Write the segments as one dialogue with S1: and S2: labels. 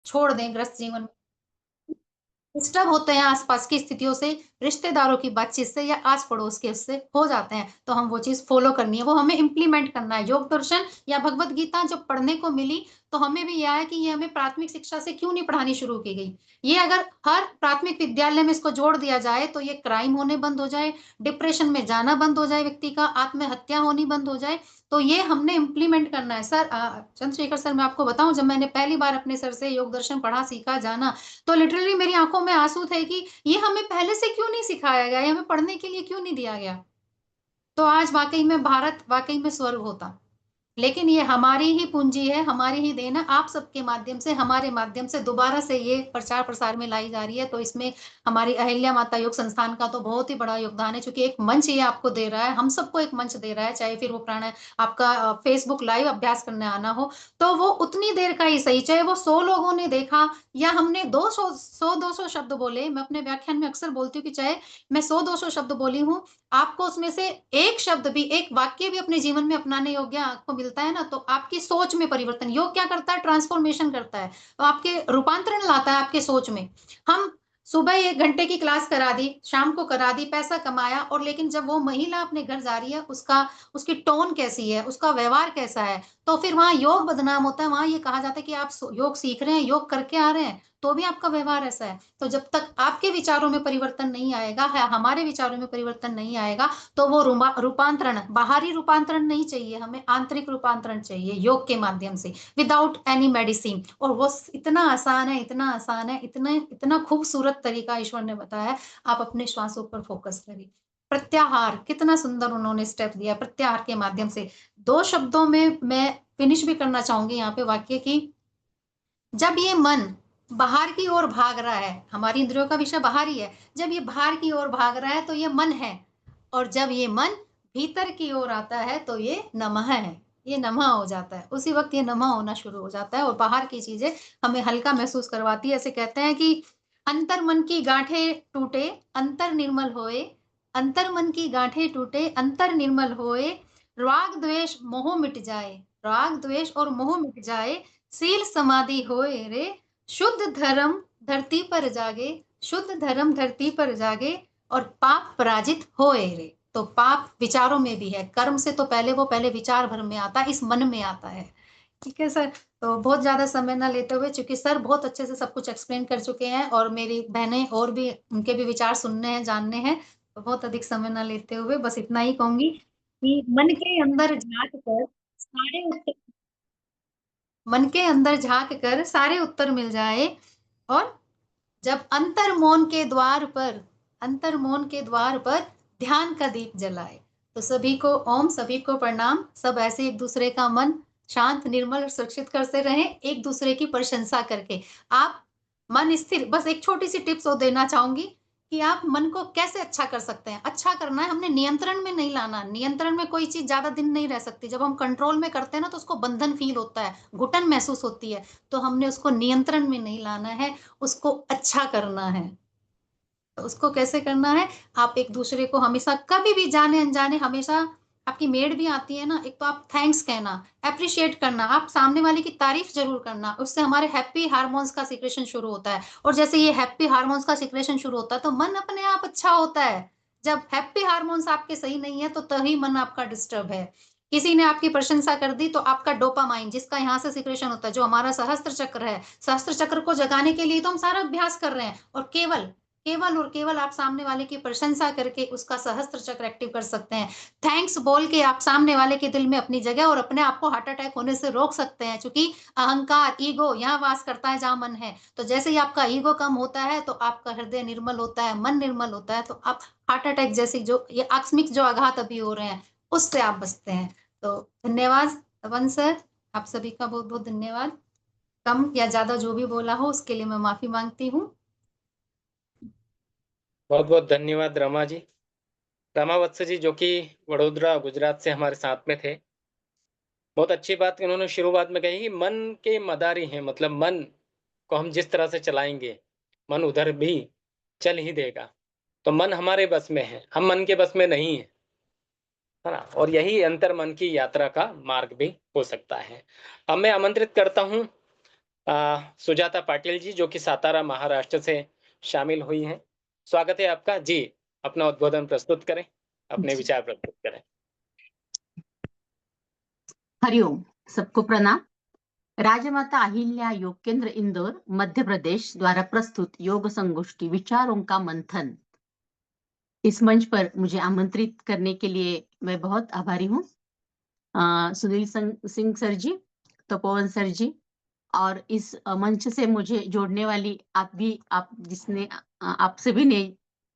S1: छोड़ दें ग्रस्त जीवन में, डिस्टर्ब होते हैं आसपास की स्थितियों से, रिश्तेदारों की बातचीत से या आस पड़ोस के उससे हो जाते हैं, तो हम वो चीज फॉलो करनी है, वो हमें इंप्लीमेंट करना है। योग दर्शन या भगवत गीता जब पढ़ने को मिली तो हमें भी यह है कि ये हमें प्राथमिक शिक्षा से क्यों नहीं पढ़ानी शुरू की गई। ये अगर हर प्राथमिक विद्यालय में इसको जोड़ दिया जाए तो ये क्राइम होने बंद हो जाए, डिप्रेशन में जाना बंद हो जाए, व्यक्ति का आत्महत्या होनी बंद हो जाए। तो ये हमने इम्प्लीमेंट करना है सर। चंद्रशेखर सर, मैं आपको बताऊं, जब मैंने पहली बार अपने सर से योग दर्शन पढ़ा सीखा जाना, तो लिटरली मेरी आंखों में आंसू थे कि ये हमें पहले से क्यों नहीं सिखाया गया, ये हमें पढ़ने के लिए क्यों नहीं दिया गया। तो आज वाकई में भारत वाकई में स्वर्ग होता। लेकिन ये हमारी ही पूंजी है, हमारी ही देन है, आप सबके माध्यम से, हमारे माध्यम से दोबारा से ये प्रचार प्रसार में लाई जा रही है। तो इसमें हमारी अहिल्या माता योग संस्थान का तो बहुत ही बड़ा योगदान है, क्योंकि एक मंच ये आपको दे रहा है, हम सबको एक मंच दे रहा है, चाहे फिर वो प्राणायाम आपका फेसबुक लाइव अभ्यास करने आना हो, तो वो उतनी देर का ही सही, चाहे वो 100 लोगों ने देखा या हमने 200 शब्द बोले। मैं अपने व्याख्यान में अक्सर बोलती हूँ कि चाहे मैं 100-200 शब्द बोली हूँ, आपको उसमें से एक शब्द भी, एक वाक्य भी अपने जीवन में अपनाने योग्य आपको मिलता है ना, तो आपकी सोच में परिवर्तन, योग क्या करता है, ट्रांसफॉर्मेशन करता है, तो आपके रूपांतरण लाता है आपके सोच में। हम सुबह 1 घंटे की क्लास करा दी, शाम को करा दी, पैसा कमाया, और लेकिन जब वो महिला अपने घर जा रही है, उसका उसकी टोन कैसी है, उसका व्यवहार कैसा है, तो फिर वहां योग बदनाम होता है। वहां ये कहा जाता है कि आप योग सीख रहे हैं, योग करके आ रहे हैं, तो भी आपका व्यवहार ऐसा है। तो जब तक आपके विचारों में परिवर्तन नहीं आएगा, हमारे विचारों में परिवर्तन नहीं आएगा, तो वो रूपांतरण, बाहरी रूपांतरण नहीं चाहिए हमें, आंतरिक रूपांतरण चाहिए योग के माध्यम से, विदाउट एनी मेडिसिन। और वो इतना आसान है, इतना आसान है, इतना इतना खूबसूरत तरीका ईश्वर ने बताया है। आप अपने श्वासों पर फोकस करिए। प्रत्याहार, कितना सुंदर उन्होंने स्टेप दिया प्रत्याहार के माध्यम से। 2 शब्दों में मैं फिनिश भी करना चाहूंगी यहाँ पे वाक्य की। जब ये मन बाहर की ओर भाग रहा है, हमारी इंद्रियों का विषय बाहर ही है, जब ये बाहर की ओर भाग रहा है तो ये मन है, और जब ये मन भीतर की ओर आता है तो ये नमः है, ये नमः हो जाता है, उसी वक्त ये नमः होना शुरू हो जाता है, और बाहर की चीजें हमें हल्का महसूस करवाती है। ऐसे कहते हैं कि अंतर मन की गांठें टूटे, अंतर निर्मल होए, अंतर मन की गांठें टूटे, अंतर निर्मल होए, राग द्वेष मोह मिट जाए, राग द्वेष और मोह मिट जाए, सील समाधि होए रे, शुद्ध धर्म धरती पर जागे, शुद्ध धर्म धरती पर जागे, और पाप पराजित होए रे। तो पाप विचारों में भी है, कर्म से तो पहले वो पहले विचार भर में आता है, इस मन में आता है। ठीक है सर। तो बहुत ज्यादा समय ना लेते हुए, क्योंकि सर बहुत अच्छे से सब कुछ एक्सप्लेन कर चुके हैं, और मेरी बहनें और भी उनके भी विचार सुनने हैं, जानने हैं, तो बहुत अधिक समय ना लेते हुए बस इतना ही कहूंगी कि मन के अंदर झांक कर सारे उत्तर, मन के अंदर झांक कर सारे उत्तर मिल जाए, और जब अंतर मौन के द्वार पर, अंतर मौन के द्वार पर ध्यान का दीप जलाए। तो सभी को ओम, सभी को प्रणाम, सब ऐसे एक दूसरे का मन शांत निर्मल और सुरक्षित करते रहें, एक दूसरे की प्रशंसा करके। आप मन स्थिर, बस एक छोटी सी टिप्स वो देना चाहूंगी कि आप मन को कैसे अच्छा कर सकते हैं। अच्छा करना है, हमने नियंत्रण में नहीं लाना। नियंत्रण में कोई चीज ज्यादा दिन नहीं रह सकती, जब हम कंट्रोल में करते हैं ना तो उसको बंधन फील होता है, घुटन महसूस होती है। तो हमने उसको नियंत्रण में नहीं लाना है, उसको अच्छा करना है। तो उसको कैसे करना है, आप एक दूसरे को हमेशा, कभी भी जाने अनजाने, हमेशा आपकी मेड भी आती है ना, एक तो आप थैंक्स कहना, अप्रिशिएट करना, आप सामने वाले की तारीफ जरूर करना, उससे हमारे हैप्पी हार्मोन्स का सिक्रेशन शुरू होता है। और जैसे ये हैप्पी हार्मोन्स का सिक्रेशन शुरू होता है तो मन अपने आप अच्छा होता है। जब हैप्पी हार्मोन्स आपके सही नहीं है तो तभी मन आपका डिस्टर्ब है। किसी ने आपकी प्रशंसा कर दी तो आपका डोपामाइन, जिसका यहाँ से सिक्रेशन होता है, जो हमारा सहस्त्र चक्र है, सहस्त्र चक्र को जगाने के लिए तो हम सारा अभ्यास कर रहे हैं, और केवल केवल और केवल आप सामने वाले की प्रशंसा करके उसका सहस्त्र चक्र एक्टिव कर सकते हैं। थैंक्स बोल के आप सामने वाले के दिल में अपनी जगह और अपने आप को हार्ट अटैक होने से रोक सकते हैं, क्योंकि अहंकार, ईगो यहाँ वास करता है जहां मन है। तो जैसे ही आपका ईगो कम होता है तो आपका हृदय निर्मल होता है, मन निर्मल होता है, तो आप हार्ट अटैक जैसी जो ये आकस्मिक जो आघात अभी हो रहे हैं उससे आप बचते हैं। तो धन्यवाद तपन सर, आप सभी का बहुत बहुत धन्यवाद। कम या ज्यादा जो भी बोला हो उसके लिए मैं माफी मांगती हूँ।
S2: बहुत बहुत धन्यवाद रमा जी, रमा वत्स जी, जो कि वडोदरा गुजरात से हमारे साथ में थे। बहुत अच्छी बात उन्होंने शुरुआत में कही कि मन के मदारी हैं, मतलब मन को हम जिस तरह से चलाएंगे मन उधर भी चल ही देगा। तो मन हमारे बस में है, हम मन के बस में नहीं है ना। और यही अंतर मन की यात्रा का मार्ग भी हो सकता है। अब मैं आमंत्रित करता हूं सुजाता पाटिल जी, जो कि सातारा, महाराष्ट्र से शामिल हुई हैं। स्वागत है आपका। जी, अपना उद्बोधन प्रस्तुत करें, अपने
S3: जी,
S2: विचार प्रस्तुत करें।
S3: हरिओम। सबको प्रणाम। राजमाता अहिल्या योग केंद्र इंदौर मध्य प्रदेश द्वारा प्रस्तुत योग संगोष्ठी विचारों का मंथन, इस मंच पर मुझे आमंत्रित करने के लिए मैं बहुत आभारी हूँ। सुनील सिंह सर जी, तपोवन सर जी, और इस मंच से मुझे जोड़ने वाली आप जिसने आप सभी ने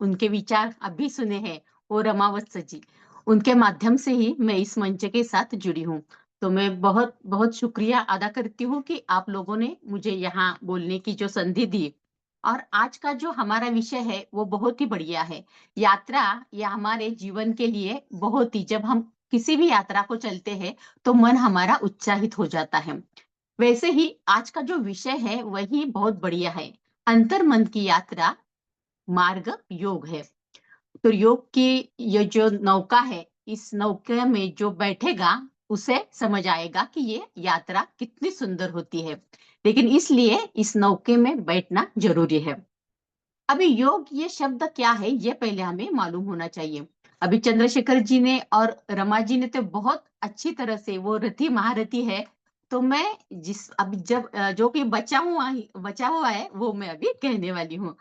S3: उनके विचार अभी सुने हैं, वो रमावत्स जी, उनके माध्यम से ही मैं इस मंच के साथ जुड़ी हूँ। तो मैं बहुत बहुत शुक्रिया अदा करती हूँ कि आप लोगों ने मुझे यहाँ बोलने की जो संधि दी। और आज का जो हमारा विषय है वो बहुत ही बढ़िया है। यात्रा या हमारे जीवन के लिए बहुत ही, जब हम किसी भी यात्रा को चलते हैं तो मन हमारा उत्साहित हो जाता है। वैसे ही आज का जो विषय है वही बहुत बढ़िया है। अंतर्मन की यात्रा, मार्ग योग है। तो योग की ये जो नौका है, इस नौके में जो बैठेगा उसे समझ आएगा कि ये यात्रा कितनी सुंदर होती है। लेकिन इसलिए इस नौके में बैठना जरूरी है। अभी योग ये शब्द क्या है ये पहले हमें मालूम होना चाहिए। अभी चंद्रशेखर जी ने और रमा जी ने तो बहुत अच्छी तरह से, वो रथी महारथी है। तो मैं जिस अभी जब जो कि बचा हुआ है वो मैं अभी कहने वाली हूँ।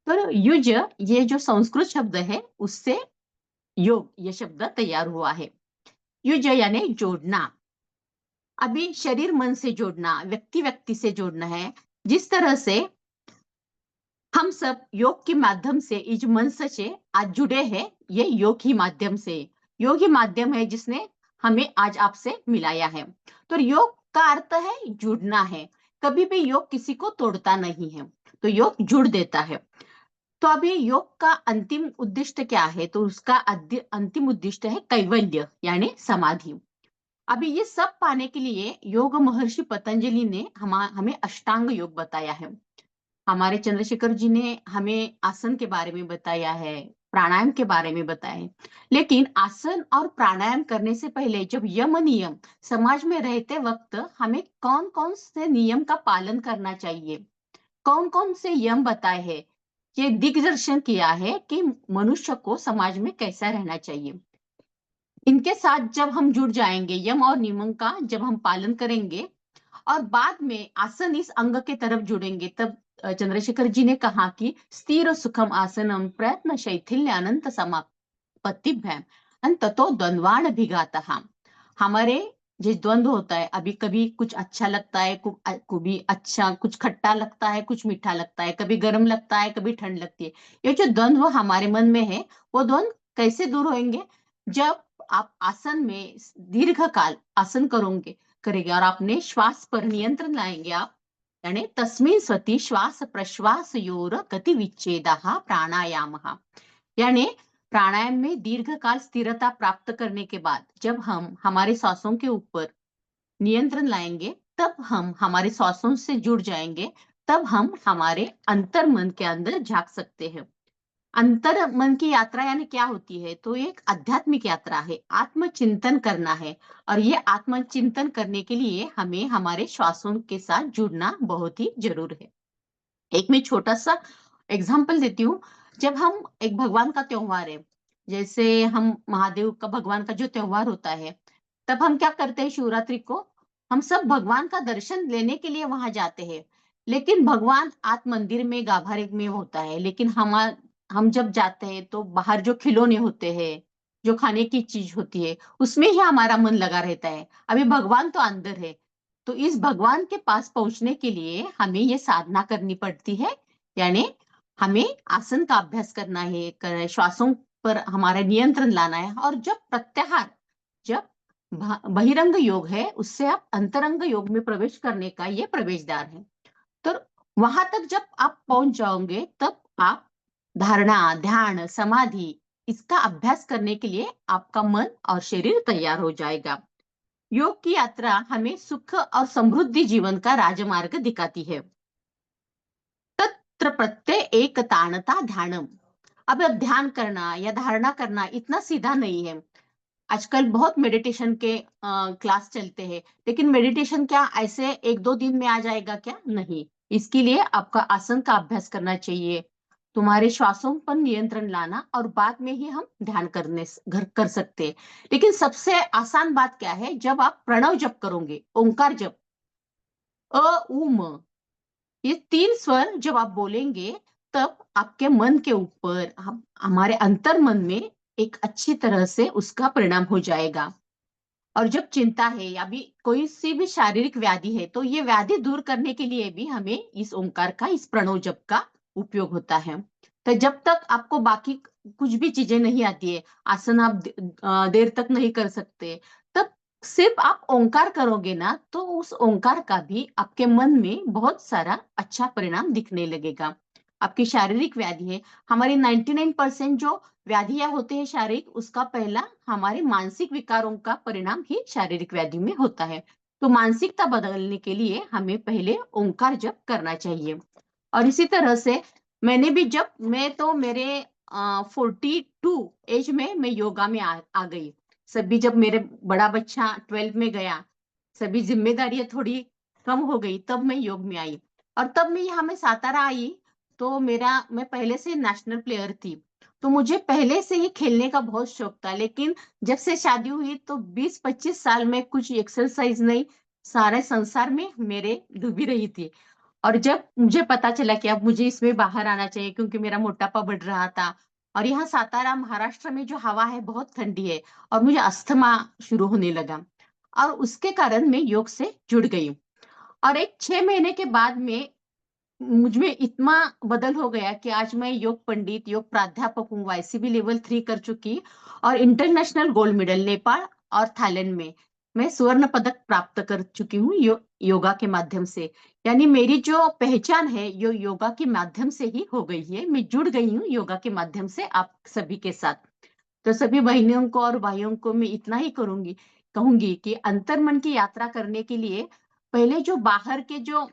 S3: तो युज, ये जो संस्कृत शब्द है उससे योग ये शब्द तैयार हुआ है। युज यानी जोड़ना। अभी शरीर मन से जोड़ना, व्यक्ति व्यक्ति से जोड़ना है। जिस तरह से हम सब योग के माध्यम से इस मंच से आज जुड़े हैं, ये योग ही माध्यम से, योग ही माध्यम है जिसने हमें आज आपसे मिलाया है। तो योग का अर्थ है जुड़ना है। कभी भी योग किसी को तोड़ता नहीं है, तो योग जुड़ देता है। तो अभी योग का अंतिम उद्देश्य क्या है? तो उसका अंतिम उद्देश्य है कैवल्य यानी समाधि। अभी ये सब पाने के लिए योग महर्षि पतंजलि ने हमें अष्टांग योग बताया है। हमारे चंद्रशेखर जी ने हमें आसन के बारे में बताया है, प्राणायाम के बारे में बताया है। लेकिन आसन और प्राणायाम करने से पहले जब यम नियम, समाज में रहते वक्त हमें कौन कौन से नियम का पालन करना चाहिए, कौन कौन से यम बताए हैं, ये दिग्दर्शन किया है कि मनुष्य को समाज में कैसा रहना चाहिए। इनके साथ जब हम जुड़ जाएंगे, यम और नियमों का जब हम पालन करेंगे और बाद में आसन इस अंग के तरफ जुड़ेंगे, तब चंद्रशेखर जी ने कहा कि स्थिर सुखम आसनम प्रयत्न शैथिल्य अनंत समापत्तिभ्याम अंततो द्वंद्वान अभिघातः। हमारे जो द्वंद्व होता है, अभी कभी कुछ अच्छा लगता है, कभी अच्छा, कुछ खट्टा लगता है, कुछ मीठा लगता है, कभी गर्म लगता है, कभी ठंड लगती है। ये जो द्वंद्व हमारे मन में है, वो द्वंद्व कैसे दूर होंगे? जब आप आसन में दीर्घ काल आसन करेंगे और अपने श्वास पर नियंत्रण लाएंगे आप, यानी तस्मिन् सति श्वास प्रश्वास योर गति विच्छेदः प्राणायामः। यानी प्राणायाम में दीर्घकाल स्थिरता प्राप्त करने के बाद जब हम हमारे सांसों के ऊपर नियंत्रण लाएंगे, तब हम हमारे सांसों से जुड़ जाएंगे, तब हम हमारे अंतर मन के अंदर झांक सकते हैं। अंतर मन की यात्रा यानी क्या होती है? तो एक आध्यात्मिक यात्रा है, आत्मचिंतन करना है। और ये आत्मचिंतन करने के लिए हमें हमारे श्वासों के साथ जुड़ना बहुत ही जरूर है। एक मैं छोटा सा एग्जाम्पल देती हूँ। जब हम एक भगवान का त्योहार है, जैसे हम महादेव का भगवान का जो त्योहार होता है, तब हम क्या करते हैं? शिवरात्रि को हम सब भगवान का दर्शन लेने के लिए वहां जाते हैं। लेकिन भगवान आत मंदिर में गाभारे में होता है, लेकिन हम जब जाते हैं तो बाहर जो खिलौने होते हैं, जो खाने की चीज होती है, उसमें ही हमारा मन लगा रहता है। अभी भगवान तो अंदर है। तो इस भगवान के पास पहुंचने के लिए हमें ये साधना करनी पड़ती है। यानी हमें आसन का अभ्यास करना है, श्वासों पर हमारा नियंत्रण लाना है। और जब प्रत्याहार, जब बहिरंग योग है, उससे आप अंतरंग योग में प्रवेश करने का ये प्रवेश द्वार है। तो वहां तक जब आप पहुंच जाओगे, तब आप धारणा, ध्यान, समाधि, इसका अभ्यास करने के लिए आपका मन और शरीर तैयार हो जाएगा। योग की यात्रा हमें सुख और समृद्धि जीवन का राजमार्ग दिखाती है। तत्र प्रत्यय एक तानता ध्यानम। अब ध्यान करना या धारणा करना इतना सीधा नहीं है। आजकल बहुत मेडिटेशन के क्लास चलते हैं, लेकिन मेडिटेशन क्या ऐसे 1-2 दिन में आ जाएगा क्या? नहीं, इसके लिए आपका आसन का अभ्यास करना चाहिए, तुम्हारे श्वासों पर नियंत्रण लाना, और बाद में ही हम ध्यान कर सकते हैं। लेकिन सबसे आसान बात क्या है, जब आप प्रणव जप करोगे, ओंकार जप, अ उ म, ये 3 स्वर जब आप बोलेंगे, तब आपके मन के ऊपर, हमारे अंतर मन में एक अच्छी तरह से उसका परिणाम हो जाएगा। और जब चिंता है या भी कोई सी भी शारीरिक व्याधि है, तो ये व्याधि दूर करने के लिए भी हमें इस ओंकार का, इस प्रणव जप का उपयोग होता है। तो जब तक आपको बाकी कुछ भी चीजें नहीं आती है, आसन आप देर तक नहीं कर सकते, तब सिर्फ आप ओंकार करोगे ना, तो उस ओंकार का भी आपके मन में बहुत सारा अच्छा परिणाम दिखने लगेगा। आपकी शारीरिक व्याधि है, हमारी 99% जो व्याधियां होते हैं शारीरिक, उसका पहला हमारे मानसिक विकारों का परिणाम ही शारीरिक व्याधि में होता है। तो मानसिकता बदलने के लिए हमें पहले ओंकार जप करना चाहिए। और इसी तरह से मैं तो मेरे 42 एज में मैं योगा में आ गई। सभी जब मेरे बड़ा बच्चा 12 में गया, सभी जिम्मेदारियां थोड़ी कम हो गई, तब मैं योग में आई। और तब मैं यहाँ में सातारा आई, तो मैं पहले से नेशनल प्लेयर थी, तो मुझे पहले से ही खेलने का बहुत शौक था। लेकिन जब से शादी हुई, तो 20-25 साल में कुछ एक्सरसाइज नहीं, सारे संसार में मेरे डूबी रही थी। और जब मुझे पता चला कि अब मुझे इसमें बाहर आना चाहिए, क्योंकि मेरा मोटापा बढ़ रहा था, और यहाँ सातारा महाराष्ट्र में जो हवा है बहुत ठंडी है, और मुझे अस्थमा शुरू होने लगा, और उसके कारण मैं योग से जुड़ गई। और एक 6 महीने के बाद में मुझ में इतना बदल हो गया कि आज मैं योग पंडित, योग प्राध्यापक हूँ, YCB लेवल 3 कर चुकी, और इंटरनेशनल गोल्ड मेडल नेपाल और थाईलैंड में मैं स्वर्ण पदक प्राप्त कर चुकी हूँ योगा के माध्यम से। यानी मेरी जो पहचान है योगा के माध्यम से ही हो गई है, मैं जुड़ गई हूँ योगा के माध्यम से आप सभी के साथ। तो सभी बहनों को और भाइयों को मैं इतना ही कहूंगी कि अंतर्मन की यात्रा करने के लिए पहले जो बाहर के जो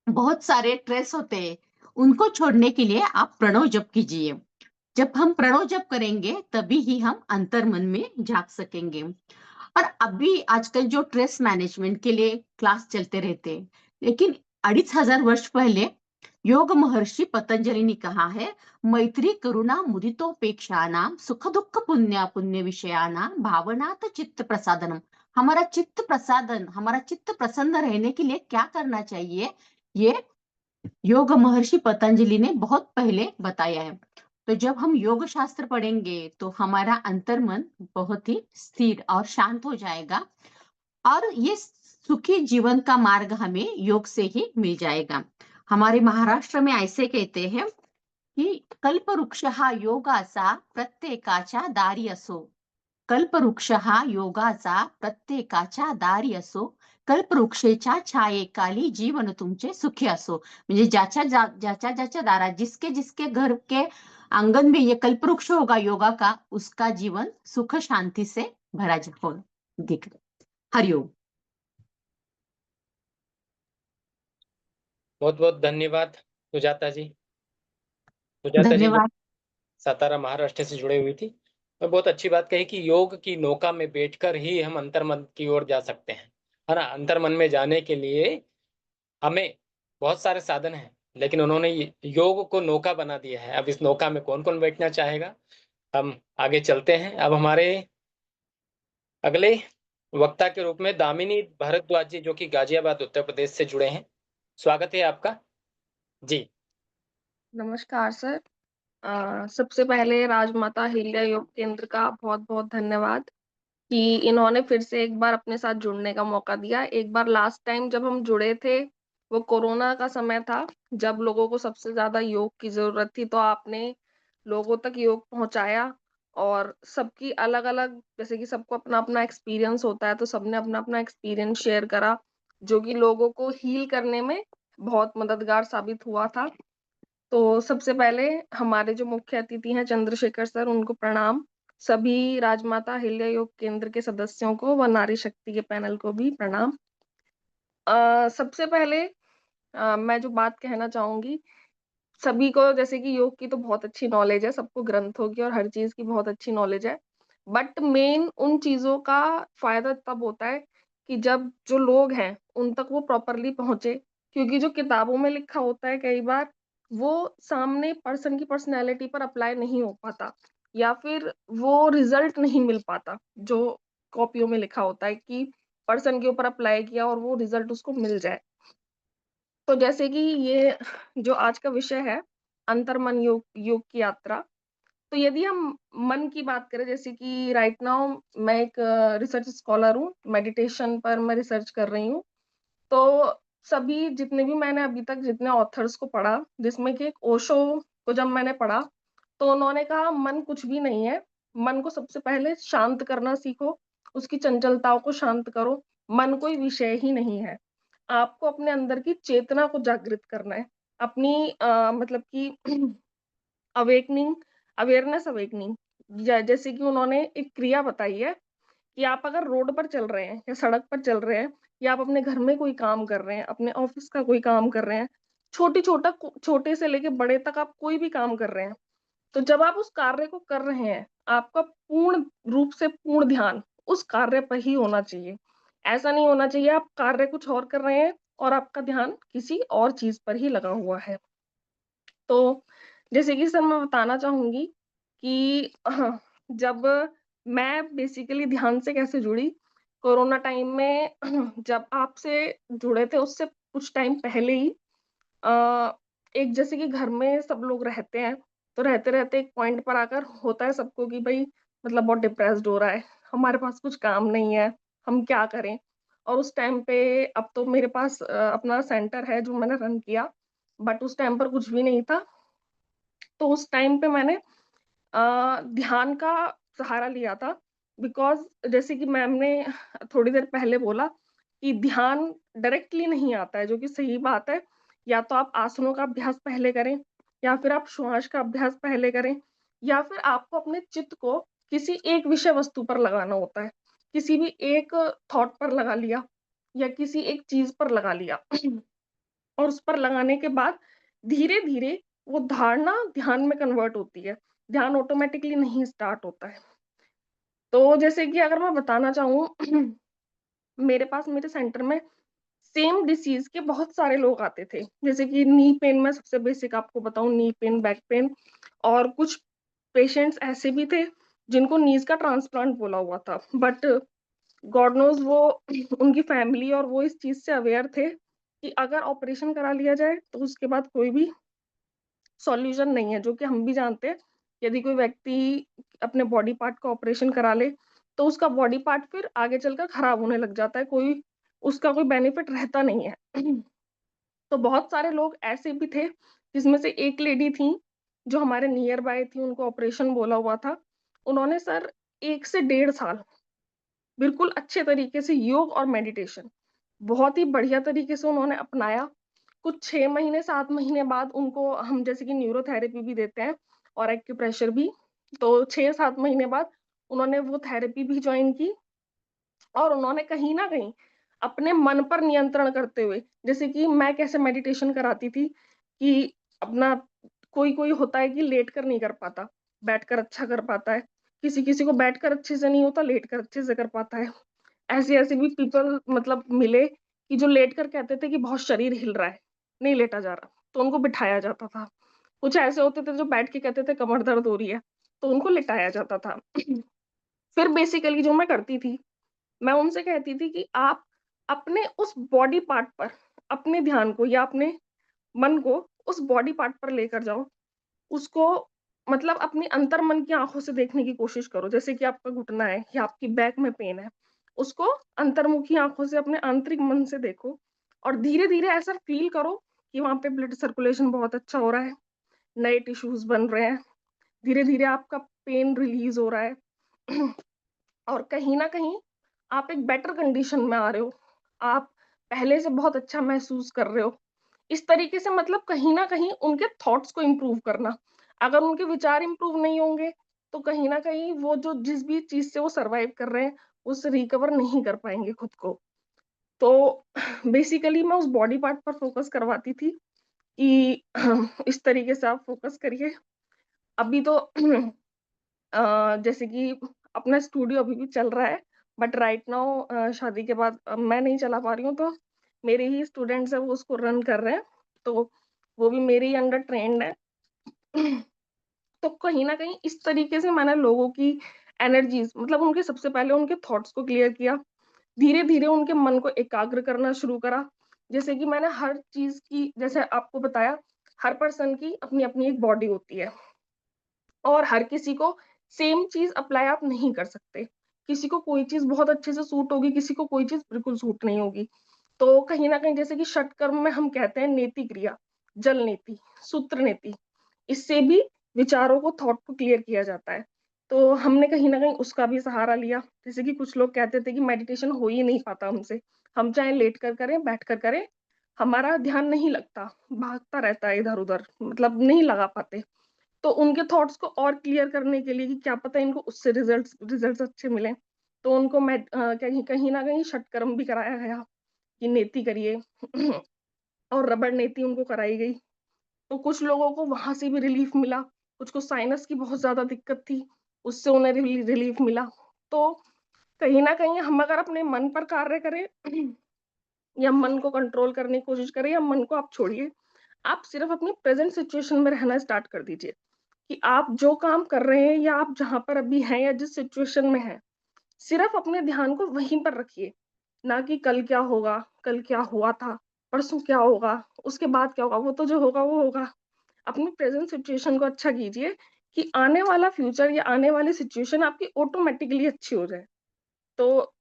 S3: बहुत सारे स्ट्रेस होते हैं, उनको छोड़ने के लिए आप प्रणव जप कीजिए। जब हम प्रणव जप करेंगे, तभी ही हम अंतर्मन में झांक सकेंगे। और अभी आजकल जो स्ट्रेस मैनेजमेंट के लिए क्लास चलते रहते हैं, लेकिन 2500 वर्ष पहले योग महर्षि पतंजलि ने कहा है, मैत्री करुणा मुदितोपेक्षानाम सुख दुख पुण्य पुण्य विषयानाम भावनात चित्त प्रसादनम। हमारा चित्त प्रसन्न रहने के लिए क्या करना चाहिए, ये योग महर्षि पतंजलि ने बहुत पहले बताया है। तो जब हम योग शास्त्र पढ़ेंगे, तो हमारा अंतर्मन बहुत ही स्थिर और शांत हो जाएगा, और ये सुखी जीवन का मार्ग हमें योग से ही मिल जाएगा। हमारे महाराष्ट्र में ऐसे कहते हैं की कल्पवृक्ष हा योगाचा प्रत्येकाच्या दारी असो। कल्पवृक्ष हा योगाचा प्रत्येकाच्या दारी असो। कल्पवृक्षेच्या छायेखाली जीवन तुमचे सुखी असो। म्हणजे ज्याच्या दारात, जिसके जिसके घर के आंगन में ये कल्पवृक्ष होगा योगा का, उसका जीवन सुख शांति से भरा हो दिख। हरिओम।
S2: बहुत बहुत धन्यवाद सुजाता जी। सुजाता जी जो
S3: धन्यवाद।
S2: सातारा महाराष्ट्र से जुड़े हुई थी, और बहुत अच्छी बात कही कि योग की नौका में बैठकर ही हम अंतर्मन की ओर जा सकते हैं, है ना। अंतर्मन में जाने के लिए हमें बहुत सारे साधन हैं, लेकिन उन्होंने योग को नौका बना दिया है। अब इस नौका में कौन कौन बैठना चाहेगा, हम आगे चलते हैं। अब हमारे अगले वक्ता के रूप में दामिनी भारद्वाज जी, जो कि गाजियाबाद उत्तर प्रदेश से जुड़े हैं। स्वागत है आपका जी।
S4: नमस्कार सर। सबसे पहले राजमाता अहिल्या योग केंद्र का बहुत बहुत धन्यवाद कि इन्होंने फिर से एक बार अपने साथ जुड़ने का मौका दिया। एक बार लास्ट टाइम जब हम जुड़े थे, वो कोरोना का समय था, जब लोगों को सबसे ज्यादा योग की जरूरत थी, तो आपने लोगों तक योग पहुंचाया। और सबकी अलग अलग, जैसे कि सबको अपना अपना एक्सपीरियंस होता है, तो सबने अपना अपना एक्सपीरियंस शेयर करा, जो कि लोगों को हील करने में बहुत मददगार साबित हुआ था। तो सबसे पहले हमारे जो मुख्य अतिथि हैं चंद्रशेखर सर, उनको प्रणाम। सभी राजमाता अहिल्या योग केंद्र के सदस्यों को व नारी शक्ति के पैनल को भी प्रणाम। सबसे पहले मैं जो बात कहना चाहूंगी, सभी को जैसे कि योग की तो बहुत अच्छी नॉलेज है, सबको ग्रंथों की और हर चीज की बहुत अच्छी नॉलेज है। बट मेन उन चीज़ों का फ़ायदा तब होता है कि जब जो लोग हैं, उन तक वो प्रॉपरली पहुँचे, क्योंकि जो किताबों में लिखा होता है कई बार, वो सामने पर्सन की पर्सनैलिटी पर अप्लाई नहीं हो पाता या फिर वो रिज़ल्ट नहीं मिल पाता, जो कॉपियों में लिखा होता है कि पर्सन के ऊपर अप्लाई किया और वो रिज़ल्ट उसको मिल जाए। तो जैसे कि ये जो आज का विषय है, अंतर्मन योग योग की यात्रा, तो यदि हम मन की बात करें, जैसे कि राइट नाउ मैं एक रिसर्च स्कॉलर हूँ, मेडिटेशन पर मैं रिसर्च कर रही हूँ। तो सभी जितने भी मैंने अभी तक जितने ऑथर्स को पढ़ा, जिसमें कि एक ओशो को जब मैंने पढ़ा, तो उन्होंने कहा मन कुछ भी नहीं है, मन को सबसे पहले शांत करना सीखो, उसकी चंचलताओं को शांत करो, मन कोई विषय ही नहीं है। आपको अपने अंदर की चेतना को जागृत करना है, अपनी मतलब कि अवेकनिंग अवेयरनेस अवेकनिंग जैसे कि उन्होंने एक क्रिया बताई है कि आप अगर रोड पर चल रहे हैं या सड़क पर चल रहे हैं या आप अपने घर में कोई काम कर रहे हैं, अपने ऑफिस का कोई काम कर रहे हैं, छोटे से लेके बड़े तक आप कोई भी काम कर रहे हैं, तो जब आप उस कार्य को कर रहे हैं, आपका पूर्ण रूप से पूर्ण ध्यान उस कार्य पर ही होना चाहिए। ऐसा नहीं होना चाहिए आप कार्य कुछ और कर रहे हैं और आपका ध्यान किसी और चीज पर ही लगा हुआ है। तो जैसे कि सर मैं बताना चाहूँगी कि जब मैं बेसिकली ध्यान से कैसे जुड़ी, कोरोना टाइम में जब आपसे जुड़े थे उससे कुछ टाइम पहले ही अ, एक जैसे कि घर में सब लोग रहते हैं, तो रहते-रहते एक पॉइंट पर आकर होता है सबको कि भई मतलब बहुत डिप्रेस्ड हो रहा है, हमारे पास कुछ काम नहीं है, हम क्या करें? और उस टाइम पे अब तो मेरे पास अपना सेंटर है जो मैंने रन किया, बट उस टाइम पर कुछ भी नहीं था। तो उस टाइम पे मैंने ध्यान का सहारा लिया था बिकॉज़ जैसे कि मैम ने थोड़ी देर पहले बोला कि ध्यान डायरेक्टली नहीं आता है, जो कि सही बात है। या तो आप आसनों का अभ्यास पहले करें या फिर आप श्वास का अभ्यास पहले करें या फिर आपको अपने चित्त को किसी एक विषय वस्तु पर लगाना होता है। किसी भी एक थॉट पर लगा लिया या किसी एक चीज़ पर लगा लिया और उस पर लगाने के बाद धीरे-धीरे वो धारणा ध्यान में कन्वर्ट होती है। ध्यान ऑटोमैटिकली नहीं स्टार्ट होता है। तो जैसे कि अगर मैं बताना चाहूँ मेरे पास मेरे सेंटर में सेम डिसीज़ के बहुत सारे लोग आते थे। जैसे कि नी पेन में सबसे बेसिक आपको बताऊँ नी पेन, बैक पेन और कुछ पेशेंट्स ऐसे भी थे जिनको नीज़ का ट्रांसप्लांट बोला हुआ था। बट गॉड नोज़ वो उनकी फैमिली और वो इस चीज़ से अवेयर थे कि अगर ऑपरेशन करा लिया जाए तो उसके बाद कोई भी सॉल्यूशन नहीं है, जो कि हम भी जानते हैं। यदि कोई व्यक्ति अपने बॉडी पार्ट का ऑपरेशन करा ले, तो उसका बॉडी पार्ट फिर आगे चलकर खराब होने लग जाता है, उसका कोई बेनिफिट रहता नहीं है। तो बहुत सारे लोग ऐसे भी थे, जिसमें से एक लेडी थीं, जो हमारे नियर बाय थी, उनको ऑपरेशन बोला हुआ था। उन्होंने सर 1 से डेढ़ साल बिल्कुल अच्छे तरीके से योग और मेडिटेशन बहुत ही बढ़िया तरीके से उन्होंने अपनाया। कुछ 6 महीने 7 महीने बाद उनको हम जैसे कि न्यूरोथेरेपी भी देते हैं और एक्यूप्रेशर भी। तो 6-7 महीने बाद उन्होंने वो थेरेपी भी जॉइन की और उन्होंने कहीं न कहीं अपने मन पर नियंत्रण करते हुए, जैसे कि मैं कैसे मेडिटेशन कराती थी कि अपना कोई-कोई होता है कि लेटकर नहीं कर पाता, बैठकर अच्छा कर पाता है। किसी-किसी को बैठकर अच्छे से नहीं होता, लेटकर अच्छे से कर पाता है। ऐसे-ऐसे भी पीपल मतलब मिले कि जो लेटकर कहते थे कि बहुत शरीर हिल रहा है, नहीं लेटा जा रहा, तो उनको बिठाया जाता था। कुछ ऐसे होते थे जो बैठ के कहते थे कमर दर्द हो रही है, तो उनको लिटाया जाता था। फिर बेसिकली जो मैं करती थी, मैं उनसे कहती थी कि आप अपने उस बॉडी पार्ट पर अपने ध्यान को या अपने मन को उस बॉडी पार्ट पर लेकर जाओ। उसको मतलब अपनी अंतर्मन की आँखों से देखने की कोशिश करो। जैसे कि आपका घुटना है या आपकी बैक में पेन है, उसको अंतर्मुखी आँखों से अपने आंतरिक मन से देखो और धीरे-धीरे ऐसा फ़ील करो कि वहाँ पे ब्लड सर्कुलेशन बहुत अच्छा हो रहा है, नए टिश्यूज़ बन रहे हैं, धीरे-धीरे आपका पेन रिलीज़ हो रहा है और कहीं न कहीं आप एक बेटर कंडीशन में आ रहे हो। आप पहले से बहुत अच्छा महसूस कर रहे हो। इस तरीके से मतलब कहीं न कहीं उनके थॉट्स को इम्प्रूव करना। अगर उनके विचार इम्प्रूव नहीं होंगे, तो कहीं न कहीं वो जो जिस भी चीज़ से वो सर्वाइव कर रहे हैं, उससे रिकवर नहीं कर पाएँगे खुद को। तो बेसिकली मैं उस बॉडी पार्ट पर फ़ोकस करवाती थी कि इस तरीके से आप फ़ोकस करिए। अभी तो जैसे कि अपना स्टूडियो अभी भी चल रहा है, बट राइट नाउ शादी के बाद मैं नहीं चला पा रही हूँ, तो मेरे ही स्टूडेंट्स है वो उसको रन कर रहे हैं, तो वो भी मेरे ही अंडर ट्रेंड है। तो कहीं ना कहीं इस तरीके से मैंने लोगों की एनर्जीज, मतलब उनके सबसे पहले उनके थॉट्स को क्लियर किया, धीरे धीरे उनके मन को एकाग्र करना शुरू करा। जैसे कि मैंने हर चीज की, जैसे आपको बताया, हर पर्सन की अपनी अपनी एक बॉडी होती है और हर किसी को सेम चीज अप्लाई आप नहीं कर सकते। किसी को कोई चीज बहुत अच्छे से सूट होगी, किसी को कोई चीज बिल्कुल सूट नहीं होगी। तो कहीं ना कहीं जैसे कि षटकर्म में हम कहते हैं नेति क्रिया, जल नीति, सूत्र नीति, इससे भी विचारों को, थॉट को क्लियर किया जाता है। तो हमने कहीं ना कहीं उसका भी सहारा लिया। जैसे कि कुछ लोग कहते थे कि मेडिटेशन हो ही नहीं पाता हमसे, हम चाहे लेट कर करें, बैठ कर करें, हमारा ध्यान नहीं लगता, भागता रहता है इधर उधर, मतलब नहीं लगा पाते। तो उनके थॉट्स को और क्लियर करने के लिए कि क्या पता इनको उससे रिजल्ट्स अच्छे मिले, तो उनको मैं कहीं कहीं ना कहीं षटकर्म भी कराया गया कि नेति करिए और रबड़ नेति उनको कराई गई। तो कुछ लोगों को वहां से भी रिलीफ मिला, कुछ को साइनस की बहुत ज्यादा दिक्कत थी, उससे उन्हें रिलीफ मिला। तो कहीं ना कहीं हम अगर अपने मन पर कार्य करें या मन को कंट्रोल करने की कोशिश करें, या मन को आप छोड़िए, आप सिर्फ अपनी प्रेजेंट सिचुएशन में रहना स्टार्ट कर दीजिए कि आप जो काम कर रहे हैं या आप जहां पर अभी हैं या जिस सिचुएशन में हैं, सिर्फ अपने ध्यान को वहीं पर रखिए। ना कि कल क्या होगा, कल क्या हुआ था, परसों क्या होगा, उसके बाद क्या होगा, वो तो जो होगा वो होगा। अपनी प्रेजेंट सिचुएशन को अच्छा कीजिए कि आने वाला फ्यूचर या आने वाली सिचुएशन आपकी ऑटोमेटिकली अच्छी हो जाए। तो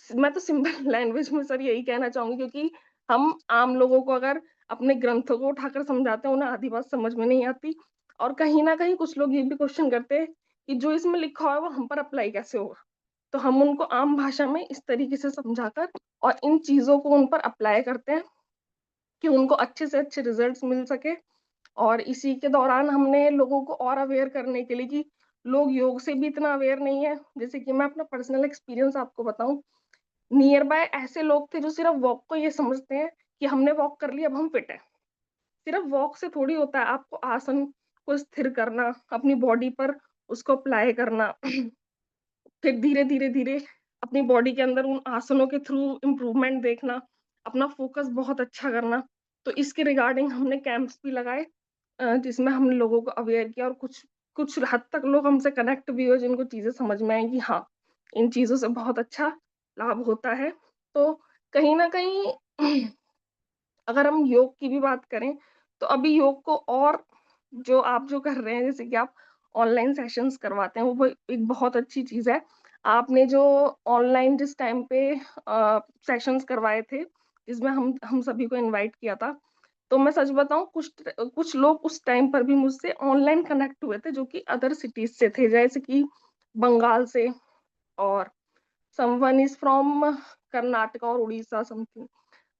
S4: मैं तो सिंपल लैंग्वेज में सर यही कहना चाहूंगी, क्योंकि हम आम लोगों को अगर अपने ग्रंथों को उठाकर समझाते हैं, उन्हें आधी बात समझ में नहीं आती। और कहीं ना कहीं कुछ लोग ये भी क्वेश्चन करते हैं कि जो इसमें लिखा हुआ है वो हम पर अप्लाई कैसे होगा। तो हम उनको आम भाषा में इस तरीके से समझाकर और इन चीजों को उन पर अप्लाई करते हैं कि उनको अच्छे से अच्छे रिजल्ट्स मिल सके। और इसी के दौरान हमने लोगों को और अवेयर करने के लिए कि लोग योग से भी इतना अवेयर नहीं है। जैसे कि मैं अपना पर्सनल एक्सपीरियंस आपको बताऊं, नियर बाय ऐसे लोग थे जो सिर्फ वॉक को ये समझते हैं कि हमने वॉक कर लिया अब हम फिट है। सिर्फ वॉक से थोड़ी होता है, आपको आसन को स्थिर करना, अपनी बॉडी पर उसको अप्लाई करना, फिर धीरे धीरे धीरे अपनी बॉडी के अंदर उन आसनों के थ्रू इम्प्रूवमेंट देखना, अपना फोकस बहुत अच्छा करना। तो इसके रिगार्डिंग हमने कैंप्स भी लगाए, जिसमें हमने लोगों को अवेयर किया, और कुछ कुछ हद तक लोग हमसे कनेक्ट भी हुए जिनको चीजें समझ में आई कि हाँ, इन चीजों से बहुत अच्छा लाभ होता है। तो कहीं ना कहीं अगर हम योग की भी बात करें, तो अभी योग को और जो आप जो कर रहे हैं, जैसे कि आप ऑनलाइन सेशंस करवाते हैं, वो एक बहुत अच्छी चीज है। आपने जो ऑनलाइन जिस टाइम पे सेशंस करवाए थे, जिसमें हम सभी को इनवाइट किया था, तो मैं सच बताऊं, कुछ कुछ लोग उस टाइम पर भी मुझसे ऑनलाइन कनेक्ट हुए थे जो कि अदर सिटीज से थे, जैसे कि बंगाल से, और समवन इज फ्रॉम कर्नाटका और उड़ीसा समथिंग।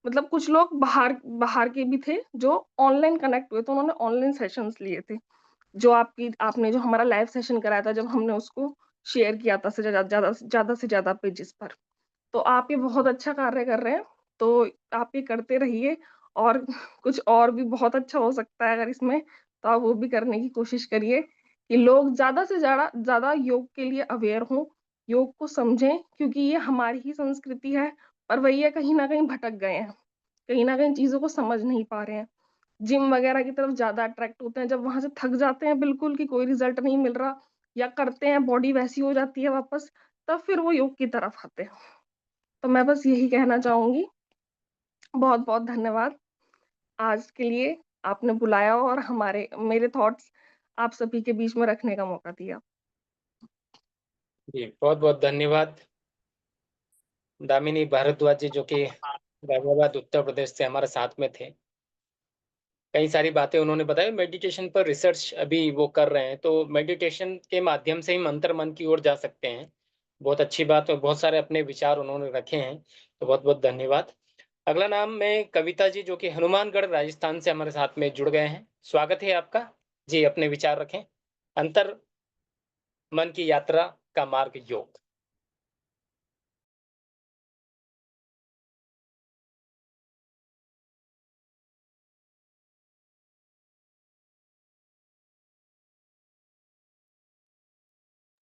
S4: मतलब कुछ लोग बाहर बाहर के भी थे जो ऑनलाइन कनेक्ट हुए, तो उन्होंने ऑनलाइन सेशंस लिए थे। जो आपने जो हमारा लाइव सेशन कराया था, जब हमने उसको शेयर किया था ज्यादा से ज्यादा पेजेस पर। तो आप ये बहुत अच्छा कार्य कर रहे हैं, तो आप ये करते रहिए। और कुछ और भी बहुत अच्छा हो सकता है अगर इसमें, तो आप वो भी करने की कोशिश करिए कि लोग ज्यादा से ज्यादा ज्यादा योग के लिए अवेयर हों, योग को समझें, क्योंकि ये हमारी ही संस्कृति है। पर वही है, कहीं ना कहीं भटक गए हैं, कहीं ना कहीं चीजों को समझ नहीं पा रहे हैं। जिम वगैरह की तरफ ज्यादा अट्रैक्ट होते हैं, जब वहां से थक जाते हैं बिल्कुल कि कोई रिजल्ट नहीं मिल रहा, या करते हैं बॉडी वैसी हो जाती है वापस, तब फिर वो योग की तरफ आते हैं। तो मैं बस यही कहना चाहूंगी। बहुत बहुत धन्यवाद आज के लिए, आपने बुलाया और हमारे मेरे थॉट्स आप सभी के बीच में रखने का मौका दिया।
S2: जी बहुत बहुत धन्यवाद दामिनी भारद्वाज जी, जो कि गाजियाबाद उत्तर प्रदेश से हमारे साथ में थे। कई सारी बातें उन्होंने बताई। मेडिटेशन पर रिसर्च अभी वो कर रहे हैं, तो मेडिटेशन के माध्यम से ही मंत्र मन की ओर जा सकते हैं। बहुत अच्छी बात, और बहुत सारे अपने विचार उन्होंने रखे हैं, तो बहुत बहुत धन्यवाद। अगला नाम में कविता जी, जो कि हनुमानगढ़ राजस्थान से हमारे साथ में जुड़ गए हैं। स्वागत है आपका जी, अपने विचार रखें। अंतर मन की यात्रा का मार्ग योग।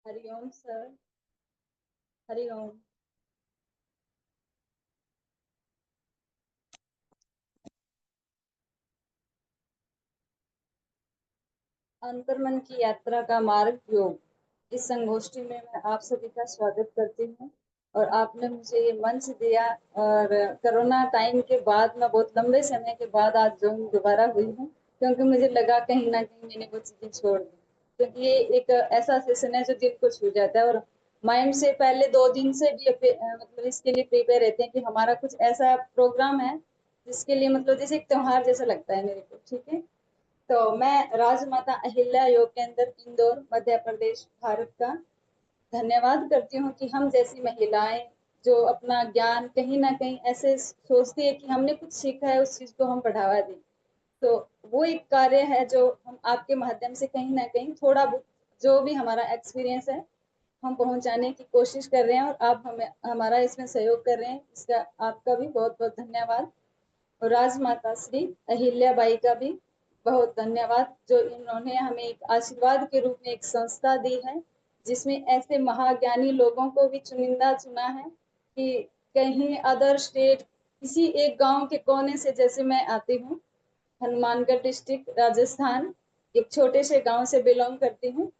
S5: हरिओम सर। हरि ओम। अंतर्मन की यात्रा का मार्ग योग, इस संगोष्ठी में मैं आप सभी का स्वागत करती हूँ। और आपने मुझे ये मंच दिया, और कोरोना टाइम के बाद मैं बहुत लंबे समय के बाद आज ज्वाइन दोबारा हुई हूँ, क्योंकि मुझे लगा कहीं ना कहीं मैंने वो चीजें छोड़ दी, क्योंकि ये एक ऐसा सेशन है जो दिल को छू जाता है। और माइंड से पहले 2 दिन से भी मतलब इसके लिए प्रिपेयर रहते हैं कि हमारा कुछ ऐसा प्रोग्राम है जिसके लिए मतलब जैसे एक त्योहार जैसा लगता है मेरे को। ठीक है, तो मैं राजमाता अहिल्या योग केंद्र इंदौर मध्य प्रदेश भारत का धन्यवाद करती हूँ कि हम जैसी महिलाएं जो अपना ज्ञान कहीं ना कहीं ऐसे सोचती है कि हमने कुछ सीखा है, उस चीज को हम बढ़ावा दें। तो वो एक कार्य है जो हम आपके माध्यम से कहीं ना कहीं थोड़ा बहुत जो भी हमारा एक्सपीरियंस है हम पहुंचाने की कोशिश कर रहे हैं, और आप हमें हमारा इसमें सहयोग कर रहे हैं, इसका आपका भी बहुत बहुत धन्यवाद। और राजमाता श्री अहिल्या बाई का भी बहुत धन्यवाद, जो इन्होंने हमें एक आशीर्वाद के रूप में एक संस्था दी है, जिसमें ऐसे महाज्ञानी लोगों को भी चुनिंदा चुना है कि कहीं अदर स्टेट किसी एक गांव के कोने से, जैसे मैं आती हूँ हनुमानगढ़ डिस्ट्रिक्ट राजस्थान, एक छोटे से गांव से बिलोंग करती हूँ,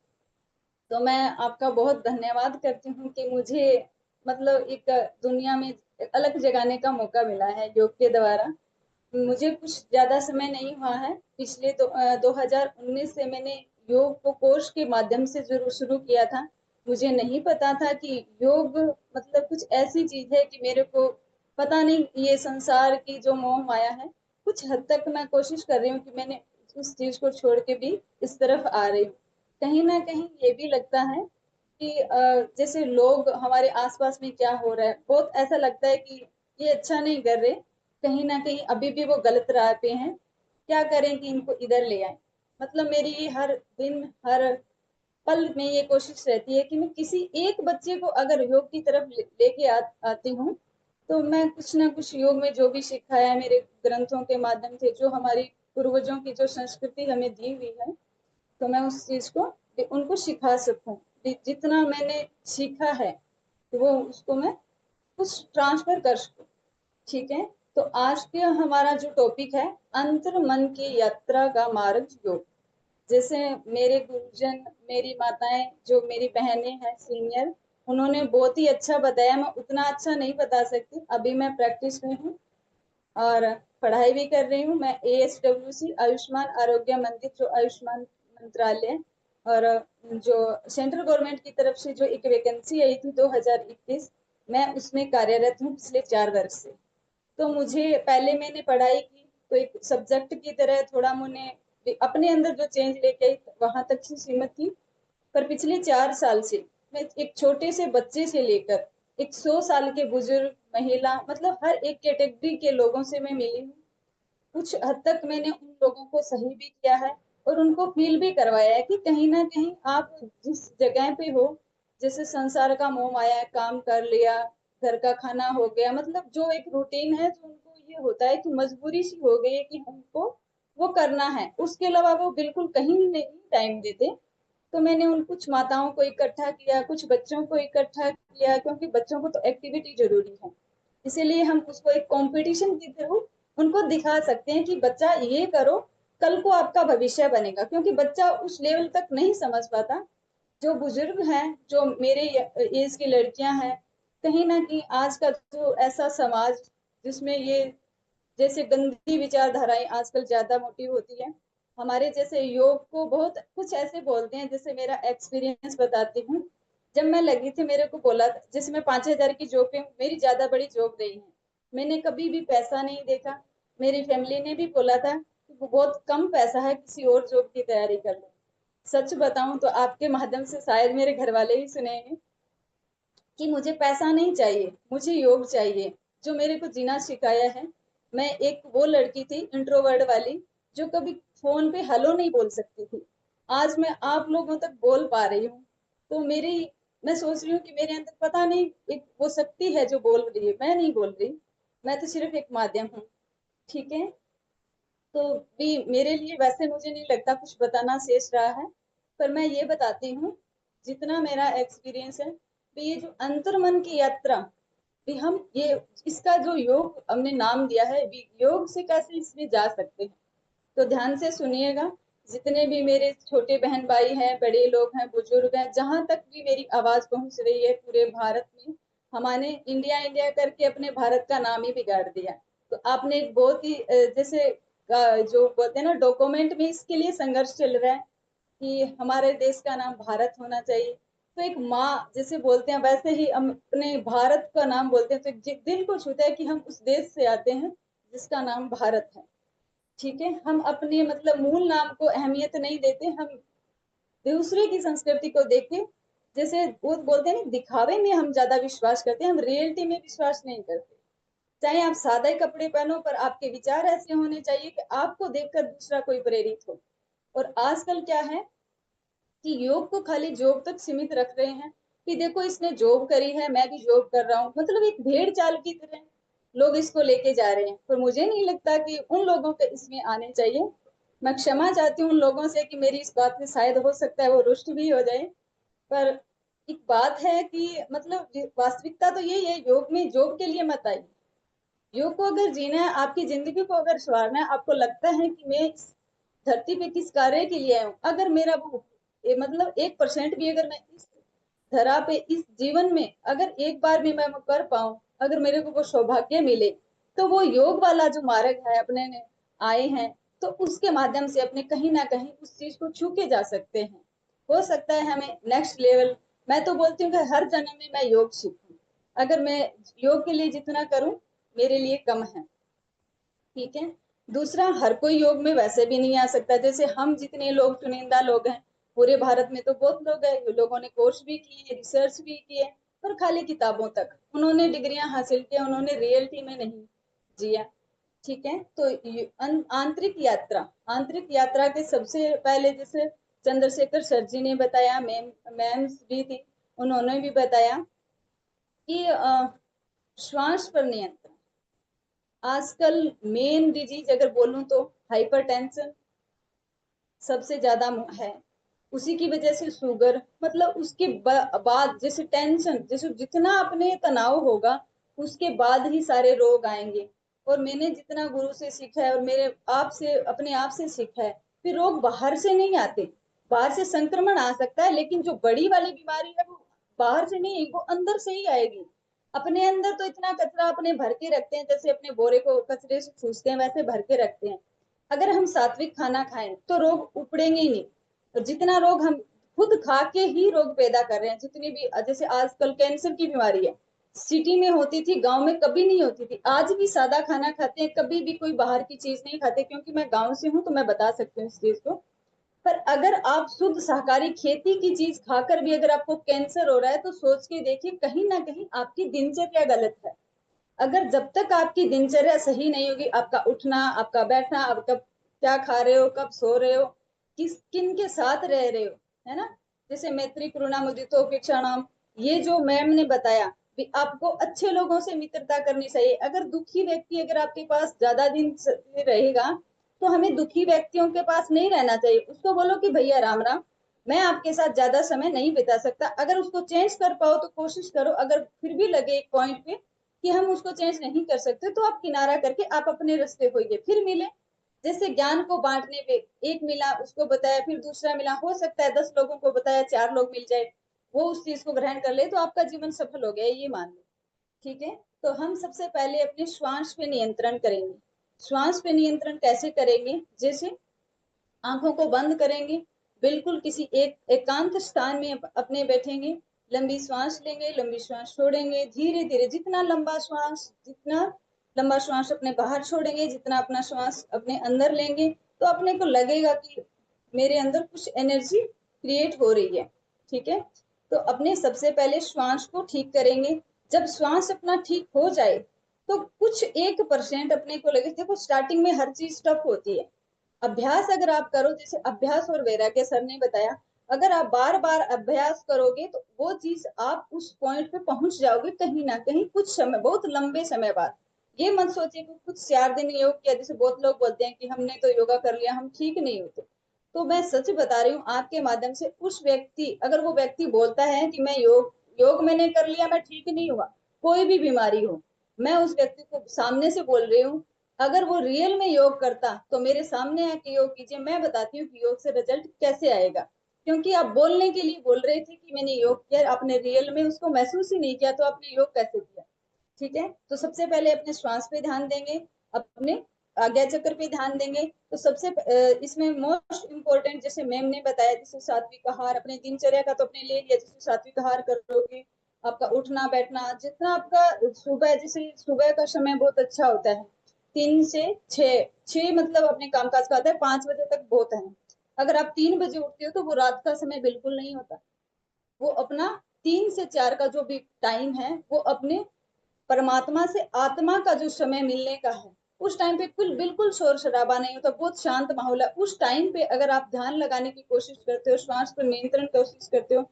S5: तो मैं आपका बहुत धन्यवाद करती हूँ कि मुझे मतलब एक दुनिया में अलग जगाने का मौका मिला है योग के द्वारा। मुझे कुछ ज्यादा समय नहीं हुआ है, पिछले 2019 से मैंने योग को कोर्स के माध्यम से जरूर शुरू किया था। मुझे नहीं पता था कि योग मतलब कुछ ऐसी चीज है कि मेरे को पता नहीं, ये संसार की जो मोह माया है, कुछ हद तक मैं कोशिश कर रही हूँ कि मैंने उस चीज को छोड़ के भी इस तरफ आ रही हूँ। कहीं ना कहीं ये भी लगता है कि जैसे लोग हमारे आसपास में क्या हो रहा है, बहुत ऐसा लगता है कि ये अच्छा नहीं कर रहे, कहीं ना कहीं अभी भी वो गलत राह पे हैं, क्या करें कि इनको इधर ले आए। मतलब मेरी हर दिन हर पल में ये कोशिश रहती है कि मैं किसी एक बच्चे को अगर योग की तरफ लेके आती हूँ, तो मैं कुछ ना कुछ योग में जो भी सिखाया है मेरे ग्रंथों के माध्यम से, जो हमारी पूर्वजों की जो संस्कृति हमें दी हुई है, तो मैं उस चीज को उनको सिखा सकूं। जितना मैंने सीखा है तो वो उसको मैं कुछ ट्रांसफर कर सकूं। ठीक है, तो आज का हमारा जो टॉपिक है, अंतर मन की यात्रा का मार्ग योग। जैसे मेरे गुरुजन, मेरी माताएं, जो मेरी बहनें हैं सीनियर, उन्होंने बहुत ही अच्छा बताया। मैं उतना अच्छा नहीं बता सकती, अभी मैं प्रैक्टिस में हूँ और पढ़ाई भी कर रही हूँ। मैं ASWC आयुष्मान आरोग्य मंदिर, जो आयुष्मान मंत्रालय और जो सेंट्रल गवर्नमेंट की तरफ से जो एक वैकेंसी आई थी 2021, मैं उसमें कार्यरत हूँ पिछले 4 वर्ष से। तो मुझे पहले मैंने पढ़ाई की तो एक सब्जेक्ट की तरह थोड़ा मैंने अपने अंदर जो चेंज लेके आई वहां तक ही सीमित थी, पर पिछले 4 साल से मैं एक छोटे से बच्चे से लेकर एक 100 साल के बुजुर्ग, महिला, मतलब हर एक कैटेगरी के लोगों से मैं मिली हूँ। कुछ हद तक मैंने उन लोगों को सही भी किया है और उनको फील भी करवाया है कि कहीं ना कहीं आप जिस जगह पे हो, जैसे संसार का मोह माया है, काम कर लिया, घर का खाना हो गया, मतलब जो एक रूटीन है, जो उनको ये होता है कि मजबूरी सी हो गई है कि हमको वो करना है, उसके अलावा वो बिल्कुल कहीं नहीं टाइम देते। तो मैंने उन कुछ माताओं को इकट्ठा किया, कुछ बच्चों को इकट्ठा किया, क्योंकि बच्चों को तो एक्टिविटी जरूरी है, इसीलिए हम उसको एक कंपटीशन के थ्रू उनको दिखा सकते हैं कि बच्चा ये करो, कल को आपका भविष्य बनेगा, क्योंकि बच्चा उस लेवल तक नहीं समझ पाता। जो बुजुर्ग हैं, जो मेरे एज की लड़कियां हैं, कहीं ना कहीं आज का जो ऐसा समाज जिसमें ये जैसे गंदी विचारधाराएं आजकल ज्यादा मोटी होती है, हमारे जैसे योग को बहुत कुछ ऐसे बोलते हैं। जैसे मेरा एक्सपीरियंस बताती हूँ, जब मैं लगी थी मेरे को बोला, जैसे मैं 5,000 की जॉब पे हूँ, मेरी ज्यादा बड़ी जॉब रही है, मैंने कभी भी पैसा नहीं देखा। मेरी फैमिली ने भी बोला था कि वो बहुत कम पैसा है, किसी और जॉब की तैयारी कर लो। सच बताऊं तो आपके माध्यम से शायद मेरे घर वाले ही सुनेंगे कि मुझे पैसा नहीं चाहिए, मुझे योग चाहिए, जो मेरे को जीना सिखाया है। मैं एक वो लड़की थी इंट्रोवर्ट वाली, जो कभी फोन पे हेलो नहीं बोल सकती थी, आज मैं आप लोगों तक बोल पा रही हूँ। तो मेरी मैं सोच रही हूँ कि मेरे अंदर पता नहीं एक वो शक्ति है जो बोल रही है, मैं नहीं बोल रही, मैं तो सिर्फ एक माध्यम हूँ। ठीक है, तो भी मेरे लिए वैसे मुझे नहीं लगता कुछ बताना शेष रहा है, पर मैं ये बताती हूँ जितना मेरा एक्सपीरियंस है। भी ये जो अंतर्मन की यात्रा भी हम ये इसका जो योग हमने नाम दिया है, योग से कैसे इसमें जा सकते हैं। तो ध्यान से सुनिएगा, जितने भी मेरे छोटे बहन भाई हैं, बड़े लोग हैं, बुजुर्ग हैं, जहां तक भी मेरी आवाज पहुंच रही है पूरे भारत में, हमारे इंडिया इंडिया करके अपने भारत का नाम ही बिगाड़ दिया। तो आपने एक बहुत ही जैसे जो बोलते हैं ना डॉक्यूमेंट में, इसके लिए संघर्ष चल रहा है कि हमारे देश का नाम भारत होना चाहिए। तो एक माँ जैसे बोलते हैं वैसे ही हम अपने भारत का नाम बोलते हैं, तो दिल को छूता है कि हम उस देश से आते हैं जिसका नाम भारत है। ठीक है, हम अपने मतलब मूल नाम को अहमियत नहीं देते, हम दूसरे की संस्कृति को देख के, जैसे वो बोलते हैं ना दिखावे में हम ज्यादा विश्वास करते हैं, हम रियलिटी में विश्वास नहीं करते। चाहे आप सादा कपड़े पहनो, पर आपके विचार ऐसे होने चाहिए कि आपको देखकर दूसरा कोई प्रेरित हो। और आजकल क्या है कि योग को खाली जॉब तक सीमित रख रहे हैं कि देखो इसने जॉब करी है, मैं भी जॉब कर रहा हूँ, मतलब एक भेड़ चाल की तरह लोग इसको लेके जा रहे हैं। पर मुझे नहीं लगता कि उन लोगों के इसमें आने चाहिए। मैं क्षमा चाहती हूँ उन लोगों से कि मेरी इस बात से शायद हो सकता है वो रुष्ट भी हो जाए, पर एक बात है कि मतलब वास्तविकता तो यही है, योग में जॉब के लिए मत आइए। योग को अगर जीना है, आपकी जिंदगी को अगर संवारना है, आपको लगता है कि मैं इस धरती पे किस कार्य के लिए आया हूँ, अगर मेरा वो मतलब 1% भी अगर मैं इस धरा पे इस जीवन में अगर एक बार भी मैं कर पाऊं, अगर मेरे को वो सौभाग्य मिले, तो वो योग वाला जो मार्ग है अपने ने आए हैं, तो उसके माध्यम से अपने कहीं ना कहीं उस चीज को छू के जा सकते हैं। हो सकता है हमें नेक्स्ट लेवल, मैं तो बोलती हूँ कि हर जन्म में मैं योग सीखूं। अगर मैं योग के लिए जितना करूं मेरे लिए कम है। ठीक है, दूसरा हर कोई योग में वैसे भी नहीं आ सकता। जैसे हम जितने लोग चुनिंदा लोग हैं पूरे भारत में, तो बहुत लोग हैं लोगों ने कोर्स भी किए, रिसर्च भी किए, पर खाली किताबों तक उन्होंने डिग्रियां हासिल की, उन्होंने रियलिटी में नहीं जिया। ठीक है, तो आंतरिक यात्रा के सबसे पहले जैसे चंद्रशेखर सर जी ने बताया, मैम्स भी थी, उन्होंने भी बताया कि श्वास पर नियंत्रण आजकल मेन डिजीज अगर बोलूं तो हाइपरटेंशन सबसे ज्यादा है। उसी की वजह से शुगर, मतलब उसके बाद जैसे टेंशन, जैसे जितना अपने तनाव होगा उसके बाद ही सारे रोग आएंगे। और मैंने जितना गुरु से सीखा है और मेरे आप से अपने आप से सीखा है, फिर रोग बाहर से नहीं आते। बाहर से संक्रमण आ सकता है, लेकिन जो बड़ी वाली बीमारी है वो बाहर से नहीं, वो अंदर से ही आएगी। अपने अंदर तो इतना कचरा अपने भर के रखते हैं, जैसे अपने बोरे को कचरे से ठूसते हैं वैसे भर के रखते हैं। अगर हम सात्विक खाना खाएं तो रोग उपड़ेंगे ही नहीं। और जितना रोग हम खुद खा के ही रोग पैदा कर रहे हैं, जितनी भी जैसे आजकल कैंसर की बीमारी है, सिटी में होती थी, गांव में कभी नहीं होती थी। आज भी सादा खाना खाते हैं, कभी भी कोई बाहर की चीज नहीं खाते, क्योंकि मैं गांव से हूँ तो मैं बता सकती हूँ इस चीज को। पर अगर आप शुद्ध शाकाहारी खेती की चीज खाकर भी अगर आपको कैंसर हो रहा है, तो सोच के देखिए कहीं ना कहीं आपकी दिनचर्या गलत है। अगर जब तक आपकी दिनचर्या सही नहीं होगी, आपका उठना, आपका बैठना, आप कब क्या खा रहे हो, कब सो रहे हो, किस किन के साथ रह रहे हो, है ना। जैसे मैत्री करुणा मुदितो उपेक्षाणाम, ये जो मैम ने बताया भी आपको अच्छे लोगों से मित्रता करनी चाहिए। अगर दुखी व्यक्ति अगर आपके पास ज्यादा दिन रहेगा, तो हमें दुखी व्यक्तियों के पास नहीं रहना चाहिए। उसको बोलो कि भैया राम राम, मैं आपके साथ ज्यादा समय नहीं बिता सकता। अगर उसको चेंज कर पाओ तो कोशिश करो, अगर फिर भी लगे एक पॉइंट पे कि हम उसको चेंज नहीं कर सकते, तो आप किनारा करके आप अपने रास्ते होइए, फिर मिले। जैसे ज्ञान को बांटने पे एक मिला, उसको बताया, फिर दूसरा मिला, हो सकता है 10 लोगों को बताया 4 लोग मिल जाए, वो उस चीज को ग्रहण कर ले, तो आपका जीवन सफल हो गया, ये मान लो। ठीक है, तो हम सबसे पहले अपने श्वास पे नियंत्रण करेंगे। श्वास पे नियंत्रण कैसे करेंगे, जैसे आंखों को बंद करेंगे, बिल्कुल किसी एक एकांत स्थान में अपने बैठेंगे, लंबी श्वास लेंगे, लंबी श्वास छोड़ेंगे, धीरे धीरे जितना लंबा श्वास अपने बाहर छोड़ेंगे, जितना अपना श्वास अपने अंदर लेंगे, तो अपने को लगेगा कि मेरे अंदर कुछ एनर्जी क्रिएट हो रही है। ठीक है, तो अपने सबसे पहले श्वास को ठीक करेंगे। जब श्वास अपना ठीक हो जाए, तो कुछ 1% अपने को लगे, देखो स्टार्टिंग में हर चीज टफ होती है। अभ्यास अगर आप करो, जैसे अभ्यास और वैराग्य सर ने बताया, अगर आप बार बार अभ्यास करोगे तो वो चीज आप उस पॉइंट पे पहुंच जाओगे कहीं ना कहीं, कुछ समय, बहुत लंबे समय बाद। ये मत सोचिए कि कुछ 4 दिन योग किया, जैसे बहुत लोग बोलते हैं कि हमने तो योगा कर लिया, हम ठीक नहीं होते। तो मैं सच बता रही हूँ आपके माध्यम से, उस व्यक्ति, अगर वो व्यक्ति बोलता है कि मैं योग योग मैंने कर लिया, मैं ठीक नहीं हुआ, कोई भी बीमारी हो, मैं उस व्यक्ति को सामने से बोल रही हूँ, अगर वो रियल में योग करता तो मेरे सामने आके योग कीजिए, मैं बताती हूँ कि योग से रिजल्ट कैसे आएगा। क्योंकि आप बोलने के लिए बोल रहे थे कि मैंने योग किया, आपने रियल में उसको महसूस ही नहीं किया, तो आपने योग कैसे किया। ठीक है, तो सबसे पहले अपने श्वास पे ध्यान देंगे, अपने आज्ञा चक्र पे ध्यान देंगे। तो सबसे इसमें मोस्ट इम्पोर्टेंट, जैसे मैम ने बताया, जैसे सात्विक आहार, अपने दिनचर्या का तो अपने ले लिया, जैसे सात्विक आहार करोगे, आपका उठना बैठना, जितना आपका सुबह, जैसे सुबह का समय बहुत अच्छा होता है, 3 से 6 मतलब अपने कामकाज का होता है, 5 बजे तक बहुत है। अगर आप 3 बजे उठते हो तो वो रात का समय बिल्कुल नहीं होता। वो अपना 3 से 4 का जो भी टाइम है, वो अपने परमात्मा से आत्मा का जो समय मिलने का है, उस टाइम पे बिल्कुल शोर शराबा नहीं होता, बहुत शांत माहौल है। उस टाइम पे अगर आप ध्यान लगाने की कोशिश करते हो, श्वास पर नियंत्रण कोशिश करते हो,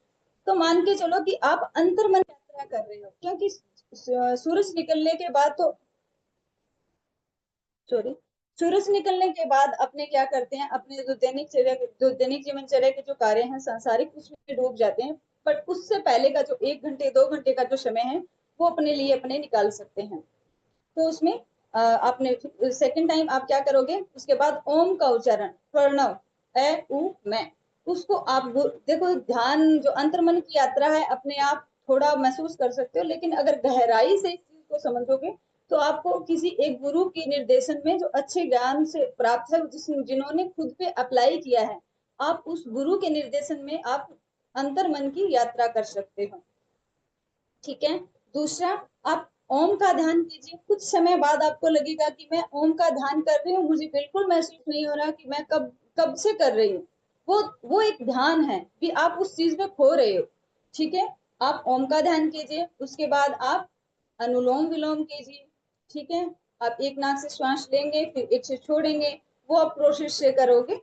S5: तो मान के चलो कि आप अंतर्मन यात्रा कर रहे हो। क्योंकि सूरज निकलने के बाद तो सॉरी सूरज निकलने के बाद अपने क्या करते हैं, अपने जो दैनिक जीवनचर्या के जो कार्य हैं सांसारिक, उसमें डूब जाते हैं। बट उससे पहले का जो 1 घंटे 2 घंटे का जो समय है, वो अपने लिए अपने निकाल सकते हैं। तो उसमें आपने सेकंड टाइम आप क्या करोगे, उसके बाद ओम का उच्चारण, प्रणव, ए उ मैं, उसको आप देखो, ध्यान जो अंतर्मन की यात्रा है, अपने आप थोड़ा महसूस कर सकते हो, लेकिन अगर गहराई से इस चीज को समझोगे तो आपको किसी एक गुरु के निर्देशन में, जो अच्छे ज्ञान से प्राप्त है, जिन्होंने खुद पे अप्लाई किया है, आप उस गुरु के निर्देशन में आप अंतर्मन की यात्रा कर सकते हो। ठीक है, दूसरा, आप ओम का ध्यान कीजिए। कुछ समय बाद आपको लगेगा कि मैं ओम का ध्यान कर रही हूँ, मुझे बिल्कुल महसूस नहीं हो रहा कि मैं कब कब से कर रही हूँ। वो एक ध्यान है कि आप उस चीज में खो रहे हो। ठीक है, आप ओम का ध्यान कीजिए, उसके बाद आप अनुलोम विलोम कीजिए। ठीक है, आप एक नाक से श्वास लेंगे, फिर एक से छोड़ेंगे, वो आप प्रोसेस से करोगे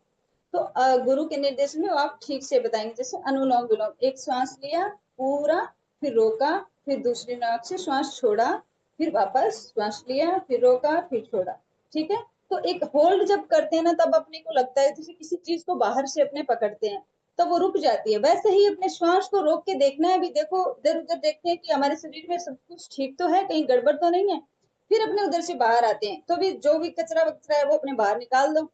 S5: तो गुरु के निर्देश में आप ठीक से बताएंगे। जैसे अनुलोम विलोम, एक श्वास लिया पूरा, फिर रोका, फिर दूसरी नाक से श्वास छोड़ा, फिर वापस श्वास लिया, फिर रोका, फिर छोड़ा। ठीक है, तो एक होल्ड जब करते हैं ना, तब अपने को लगता है जैसे किसी चीज को बाहर से अपने पकड़ते हैं, तब वो रुक जाती है। वैसे ही अपने श्वास को रोक के देखना है। भी देखो, इधर उधर देखते हैं कि हमारे शरीर में सब कुछ ठीक तो है, कहीं गड़बड़ तो नहीं है, फिर अपने उधर से बाहर आते हैं। तो भी जो भी कचरा वचरा है वो अपने बाहर निकाल दो।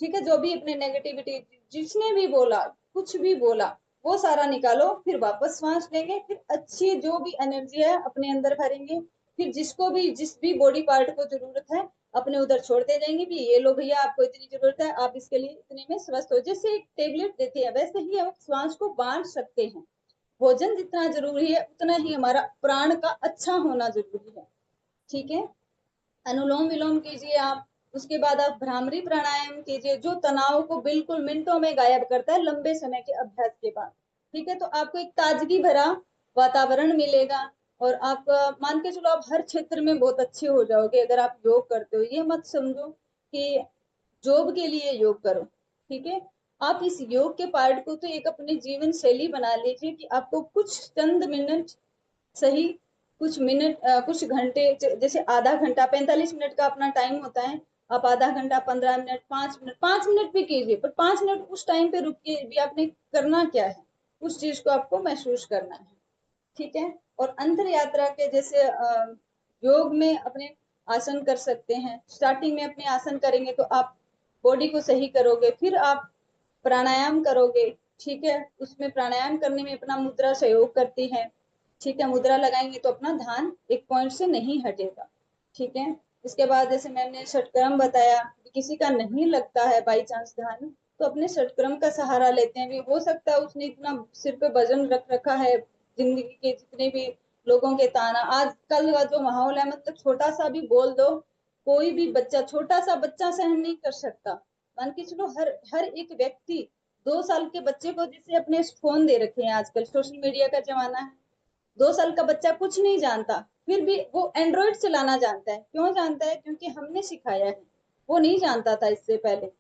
S5: ठीक है, जो भी अपने नेगेटिविटी, जिसने भी बोला, कुछ भी बोला, वो सारा निकालो, फिर वापस सांस लेंगे, फिर अच्छी जो भी एनर्जी है अपने अंदर भरेंगे। फिर जिसको भी, जिस भी बॉडी पार्ट को जरूरत है, अपने उधर छोड़ते जाएंगे भी, ये लो भैया, आपको इतनी जरूरत है, आप इसके लिए इतने में स्वस्थ हो। जैसे एक टेबलेट देते हैं, वैसे ही हम श्वास को बांट सकते हैं। भोजन जितना जरूरी है, उतना ही हमारा प्राण का अच्छा होना जरूरी है। ठीक है, अनुलोम विलोम कीजिए आप, उसके बाद आप भ्रामरी प्राणायाम कीजिए, जो तनाव को बिल्कुल मिनटों में गायब करता है लंबे समय के अभ्यास के बाद। ठीक है, तो आपको एक ताजगी भरा वातावरण मिलेगा, और आप मान के चलो, आप हर क्षेत्र में बहुत अच्छे हो जाओगे अगर आप योग करते हो। ये मत समझो कि जॉब के लिए योग करो। ठीक है, आप इस योग के पार्ट को तो एक अपनी जीवन शैली बना लीजिए कि आपको कुछ चंद मिनट सही, कुछ मिनट, कुछ घंटे, जैसे आधा घंटा 45 मिनट का अपना टाइम होता है, आप आधा घंटा, 15 मिनट, 5 मिनट, 5 मिनट भी कीजिए, पर 5 मिनट उस टाइम पे रुकिए भी। आपने करना क्या है, उस चीज को आपको महसूस करना है। ठीक है, और अंतर यात्रा के जैसे योग में अपने आसन कर सकते हैं। स्टार्टिंग में अपने आसन करेंगे तो आप बॉडी को सही करोगे, फिर आप प्राणायाम करोगे। ठीक है, उसमें प्राणायाम करने में अपना मुद्रा सहयोग करती है। ठीक है, मुद्रा लगाएंगे तो अपना ध्यान एक पॉइंट से नहीं हटेगा। ठीक है, इसके बाद जैसे मैंने षटक्रम बताया, किसी का नहीं लगता है बाई चांस ध्यान, तो अपने षटक्रम का सहारा लेते हैं। भी हो सकता है उसने इतना सिर पे वजन रख रखा है, जिंदगी के जितने भी लोगों के ताना, आजकल का जो माहौल है, मतलब छोटा सा भी बोल दो, कोई भी बच्चा, छोटा सा बच्चा सहन नहीं कर सकता। मान के चलो, हर हर एक व्यक्ति, 2 साल के बच्चे को जैसे अपने फोन दे रखे हैं, आजकल सोशल मीडिया का जमाना है, 2 साल का बच्चा कुछ नहीं जानता, फिर भी वो एंड्रॉइड चलाना जानता है। क्यों जानता है? क्योंकि हमने सिखाया है, वो नहीं जानता था इससे पहले।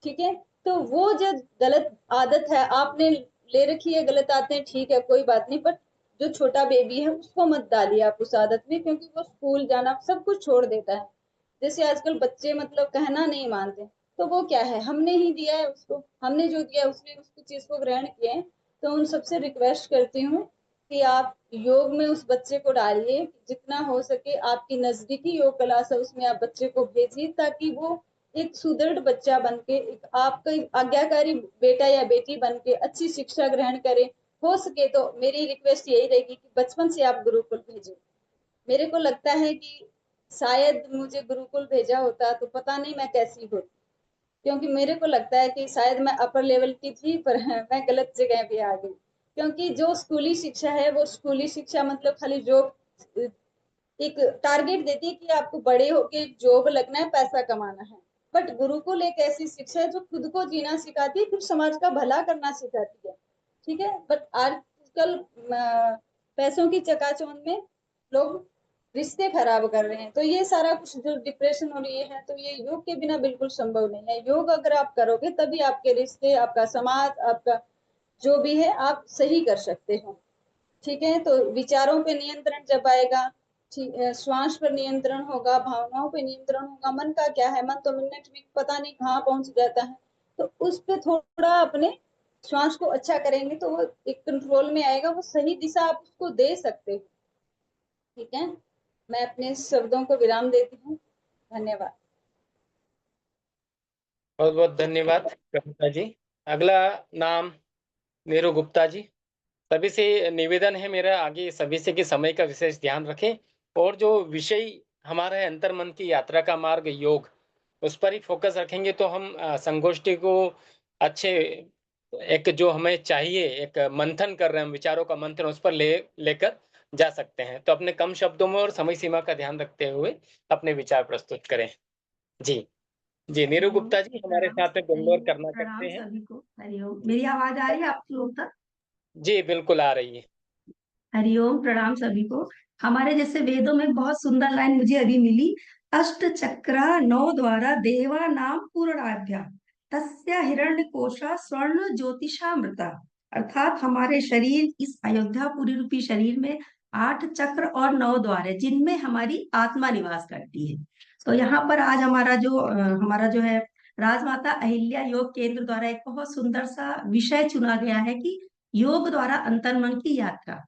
S5: ठीक है, तो वो जो गलत आदत है आपने ले रखी है, गलत आदतें, ठीक है कोई बात नहीं, बट जो छोटा बेबी है उसको मत डालिए आप उस आदत में, क्योंकि वो स्कूल जाना सब कुछ छोड़ देता है। जैसे आजकल बच्चे मतलब कहना नहीं मानते, तो वो क्या है, हमने ही दिया है उसको, हमने जो दिया उसने उसको चीज को ग्रहण किया है। तो उन सबसे रिक्वेस्ट करती हूँ कि आप योग में उस बच्चे को डालिए, जितना हो सके आपकी नजदीकी योग क्लास है उसमें आप बच्चे को भेजिए, ताकि वो एक सुदृढ़ बच्चा बन के, एक आपका आज्ञाकारी बेटा या बेटी बन के अच्छी शिक्षा ग्रहण करे। हो सके तो मेरी रिक्वेस्ट यही रहेगी कि बचपन से आप गुरुकुल भेजें। मेरे को लगता है कि शायद मुझे गुरुकुल भेजा होता तो पता नहीं मैं कैसी होती, क्योंकि मेरे को लगता है कि शायद मैं अपर लेवल की थी, पर मैं गलत जगह पे आ गई। क्योंकि जो स्कूली शिक्षा है वो स्कूली शिक्षा मतलब खाली जॉब, एक टारगेट देती है कि आपको बड़े होके जॉब लगना है, पैसा कमाना है। बट गुरुकुल एक ऐसी शिक्षा है जो खुद को जीना सिखाती है, फिर समाज का भला करना सिखाती है। ठीक है, बट आजकल पैसों की चकाचौंध में लोग रिश्ते खराब कर रहे हैं, तो ये सारा कुछ जो डिप्रेशन हो रही है, तो ये योग के बिना बिल्कुल संभव नहीं है। योग अगर आप करोगे तभी आपके रिश्ते, आपका समाज, आपका जो भी है आप सही कर सकते हो। ठीक है, तो विचारों पे नियंत्रण जब आएगा, श्वास पर नियंत्रण होगा, भावनाओं पे नियंत्रण होगा। मन का क्या है, मन तो मिनट में पता नहीं कहाँ पहुंच जाता है, तो उस पे थोड़ा अपने श्वास को अच्छा करेंगे तो वो एक कंट्रोल में आएगा, वो सही दिशा आप उसको दे सकते हो। ठीक है, मैं अपने शब्दों को विराम देती हूँ। धन्यवाद।
S2: बहुत बहुत धन्यवाद कविता जी। अगला नाम नीरू गुप्ता जी। सभी से निवेदन है मेरा आगे सभी से कि समय का विशेष ध्यान रखें और जो विषय हमारा है अंतर्मन की यात्रा का मार्ग योग, उस पर ही फोकस रखेंगे तो हम संगोष्ठी को अच्छे एक जो हमें चाहिए एक मंथन कर रहे हैं, विचारों का मंथन उस पर लेकर जा सकते हैं। तो अपने कम शब्दों में और समय सीमा का ध्यान रखते हुए अपने विचार प्रस्तुत करें। जी जी, नीरू गुप्ता जी हमारे साथ में बेंगलोर कर्नाटक
S6: प्रणाम
S2: से हैं।
S6: सभी को। हरिओम। मेरी आवाज आ रही है आप लोग तक?
S2: जी बिल्कुल आ रही है।
S6: हरिओम, प्रणाम सभी को। हमारे जैसे वेदों में बहुत सुंदर लाइन मुझे अभी मिली। अष्ट चक्रा नौ द्वारा देवा नाम पूर्णाभ्या तस्या हिरण्य कोशा स्वर्ण ज्योतिषामृता। अर्थात हमारे शरीर, इस अयोध्यापुरी रूपी शरीर में 8 चक्र और 9 द्वार है जिनमें हमारी आत्मा निवास करती है। तो यहाँ पर आज हमारा जो है राजमाता अहिल्या योग केंद्र द्वारा एक बहुत सुंदर सा विषय चुना गया है कि योग द्वारा अंतर्मन की यात्रा।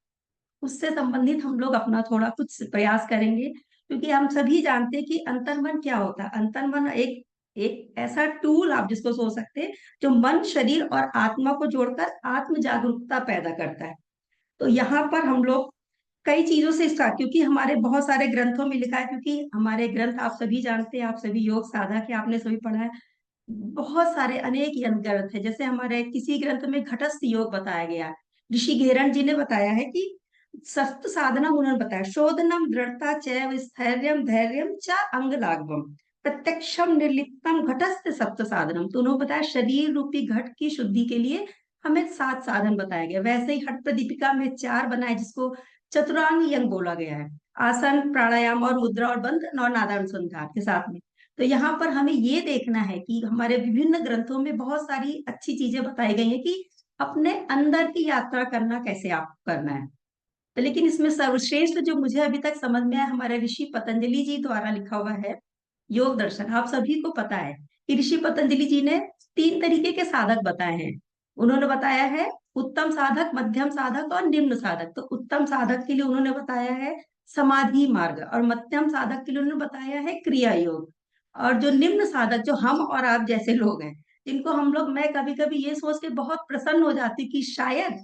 S6: उससे संबंधित हम लोग अपना थोड़ा कुछ प्रयास करेंगे, क्योंकि हम सभी जानते हैं कि अंतर्मन क्या होता है। अंतर्मन एक एक ऐसा टूल आप जिसको सोच सकते हैं जो मन, शरीर और आत्मा को जोड़कर आत्म जागरूकता पैदा करता है। तो यहाँ पर हम लोग कई चीजों से स्टार्ट, क्योंकि हमारे बहुत सारे ग्रंथों में लिखा है, क्योंकि हमारे ग्रंथ आप सभी जानते हैं, आप सभी योग साधक है, आपने सभी पढ़ा है। बहुत सारे अनेक ग्रंथ है। जैसे हमारे किसी ग्रंथ में घटस्थ योग बताया गया है। ऋषि घेरण जी ने बताया है कि सप्त साधना, उन्होंने बताया शोधनम दृढ़ता चैव स्थैर्यम धैर्यम च अंग लाघवम प्रत्यक्षम निर्लिप्तम घटस्थ सप्त साधनम। तो उन्होंने बताया शरीर रूपी घट की शुद्धि के लिए हमें 7 साधन बताया गया। वैसे ही हठ प्रदीपिका में 4 बनाए जिसको चतुरांग यंग बोला गया है। आसन, प्राणायाम और मुद्रा और बंध और नादानुसंधान के साथ में। तो यहाँ पर हमें ये देखना है कि हमारे विभिन्न ग्रंथों में बहुत सारी अच्छी चीजें बताई गई हैं कि अपने अंदर की यात्रा करना कैसे आप करना है। तो लेकिन इसमें सर्वश्रेष्ठ जो मुझे अभी तक समझ में आया, हमारे ऋषि पतंजलि जी द्वारा लिखा हुआ है योग दर्शन। आप सभी को पता है कि ऋषि पतंजलि जी ने 3 तरीके के साधक बताए हैं। उन्होंने बताया है उत्तम साधक, मध्यम साधक और निम्न साधक। तो उत्तम साधक के लिए उन्होंने बताया है समाधि मार्ग, और मध्यम साधक के लिए उन्होंने बताया है क्रिया योग, और जो निम्न साधक जो हम और आप जैसे लोग हैं, जिनको हम लोग, मैं कभी कभी ये सोच के बहुत प्रसन्न हो जाती हूँ कि शायद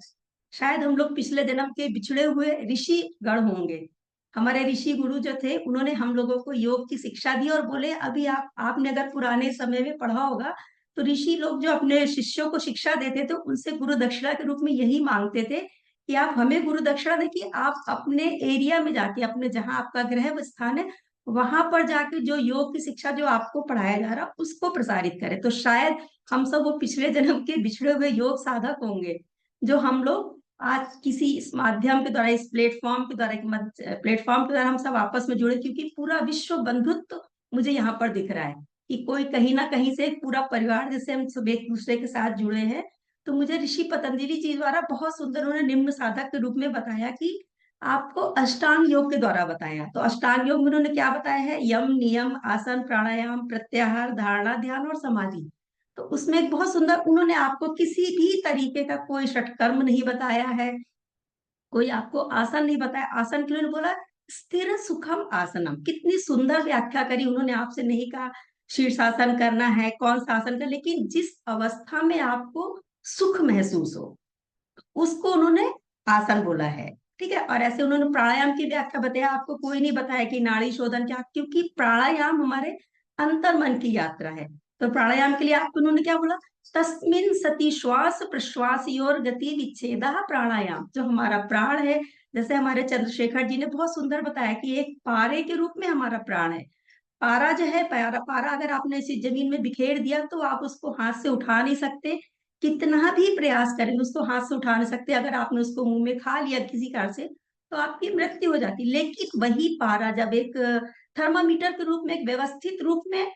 S6: शायद हम लोग पिछले जन्म के बिछड़े हुए ऋषि गण होंगे। हमारे ऋषि गुरु जो थे उन्होंने हम लोगों को योग की शिक्षा दी, और बोले अभी आपने अगर पुराने समय में पढ़ा होगा तो ऋषि लोग जो अपने शिष्यों को शिक्षा देते थे उनसे गुरु दक्षिणा के रूप में यही मांगते थे कि आप हमें गुरु दक्षिणा देखिए, आप अपने एरिया में जाके, अपने जहाँ आपका गृह स्थान है वहां पर जाके जो योग की शिक्षा जो आपको पढ़ाया जा रहा उसको प्रसारित करें। तो शायद हम सब वो पिछले जन्म के बिछड़े हुए योग साधक होंगे जो हम लोग आज किसी इस माध्यम के द्वारा, इस प्लेटफॉर्म के द्वारा हम सब आपस में जुड़े, क्योंकि पूरा विश्व बंधुत्व मुझे यहाँ पर दिख रहा है कि कोई कहीं ना कहीं से एक पूरा परिवार जैसे हम सब एक दूसरे के साथ जुड़े हैं। तो मुझे ऋषि पतंजलि जी द्वारा बहुत सुंदर उन्होंने निम्न साधक के रूप में बताया कि आपको अष्टांग योग के द्वारा बताया। तो अष्टांग योग में उन्होंने क्या बताया है, यम, नियम, आसन, प्राणायाम, प्रत्याहार, धारणा, ध्यान और समाधि। तो उसमें एक बहुत सुंदर, उन्होंने आपको किसी भी तरीके का कोई षटकर्म नहीं बताया है, कोई आपको आसन नहीं बताया, आसन के लिए बोला स्थिर सुखम आसनम। कितनी सुंदर व्याख्या करी उन्होंने, आपसे नहीं कहा शीर्षासन करना है, कौन सा आसन का, लेकिन जिस अवस्था में आपको सुख महसूस हो उसको उन्होंने आसन बोला है। ठीक है, और ऐसे उन्होंने प्राणायाम की व्याख्या बताया, आपको कोई नहीं बताया कि नाड़ी शोधन क्या, क्योंकि प्राणायाम हमारे अंतर मन की यात्रा है। तो प्राणायाम के लिए आपको उन्होंने क्या बोला, तस्मिन सती श्वास प्रश्वासयोर गति विच्छेद प्राणायाम। जो हमारा प्राण है, जैसे हमारे चंद्रशेखर जी ने बहुत सुंदर बताया कि एक पारे के रूप में हमारा प्राण है। पारा जो है, पारा पारा अगर आपने इसी जमीन में बिखेर दिया तो आप उसको हाथ से उठा नहीं सकते, कितना भी प्रयास करेंगे उसको हाथ से उठा नहीं सकते। अगर आपने उसको मुंह में खा लिया किसी कारण से तो आपकी मृत्यु हो जाती। लेकिन वही पारा जब एक थर्मामीटर के रूप में, एक व्यवस्थित रूप में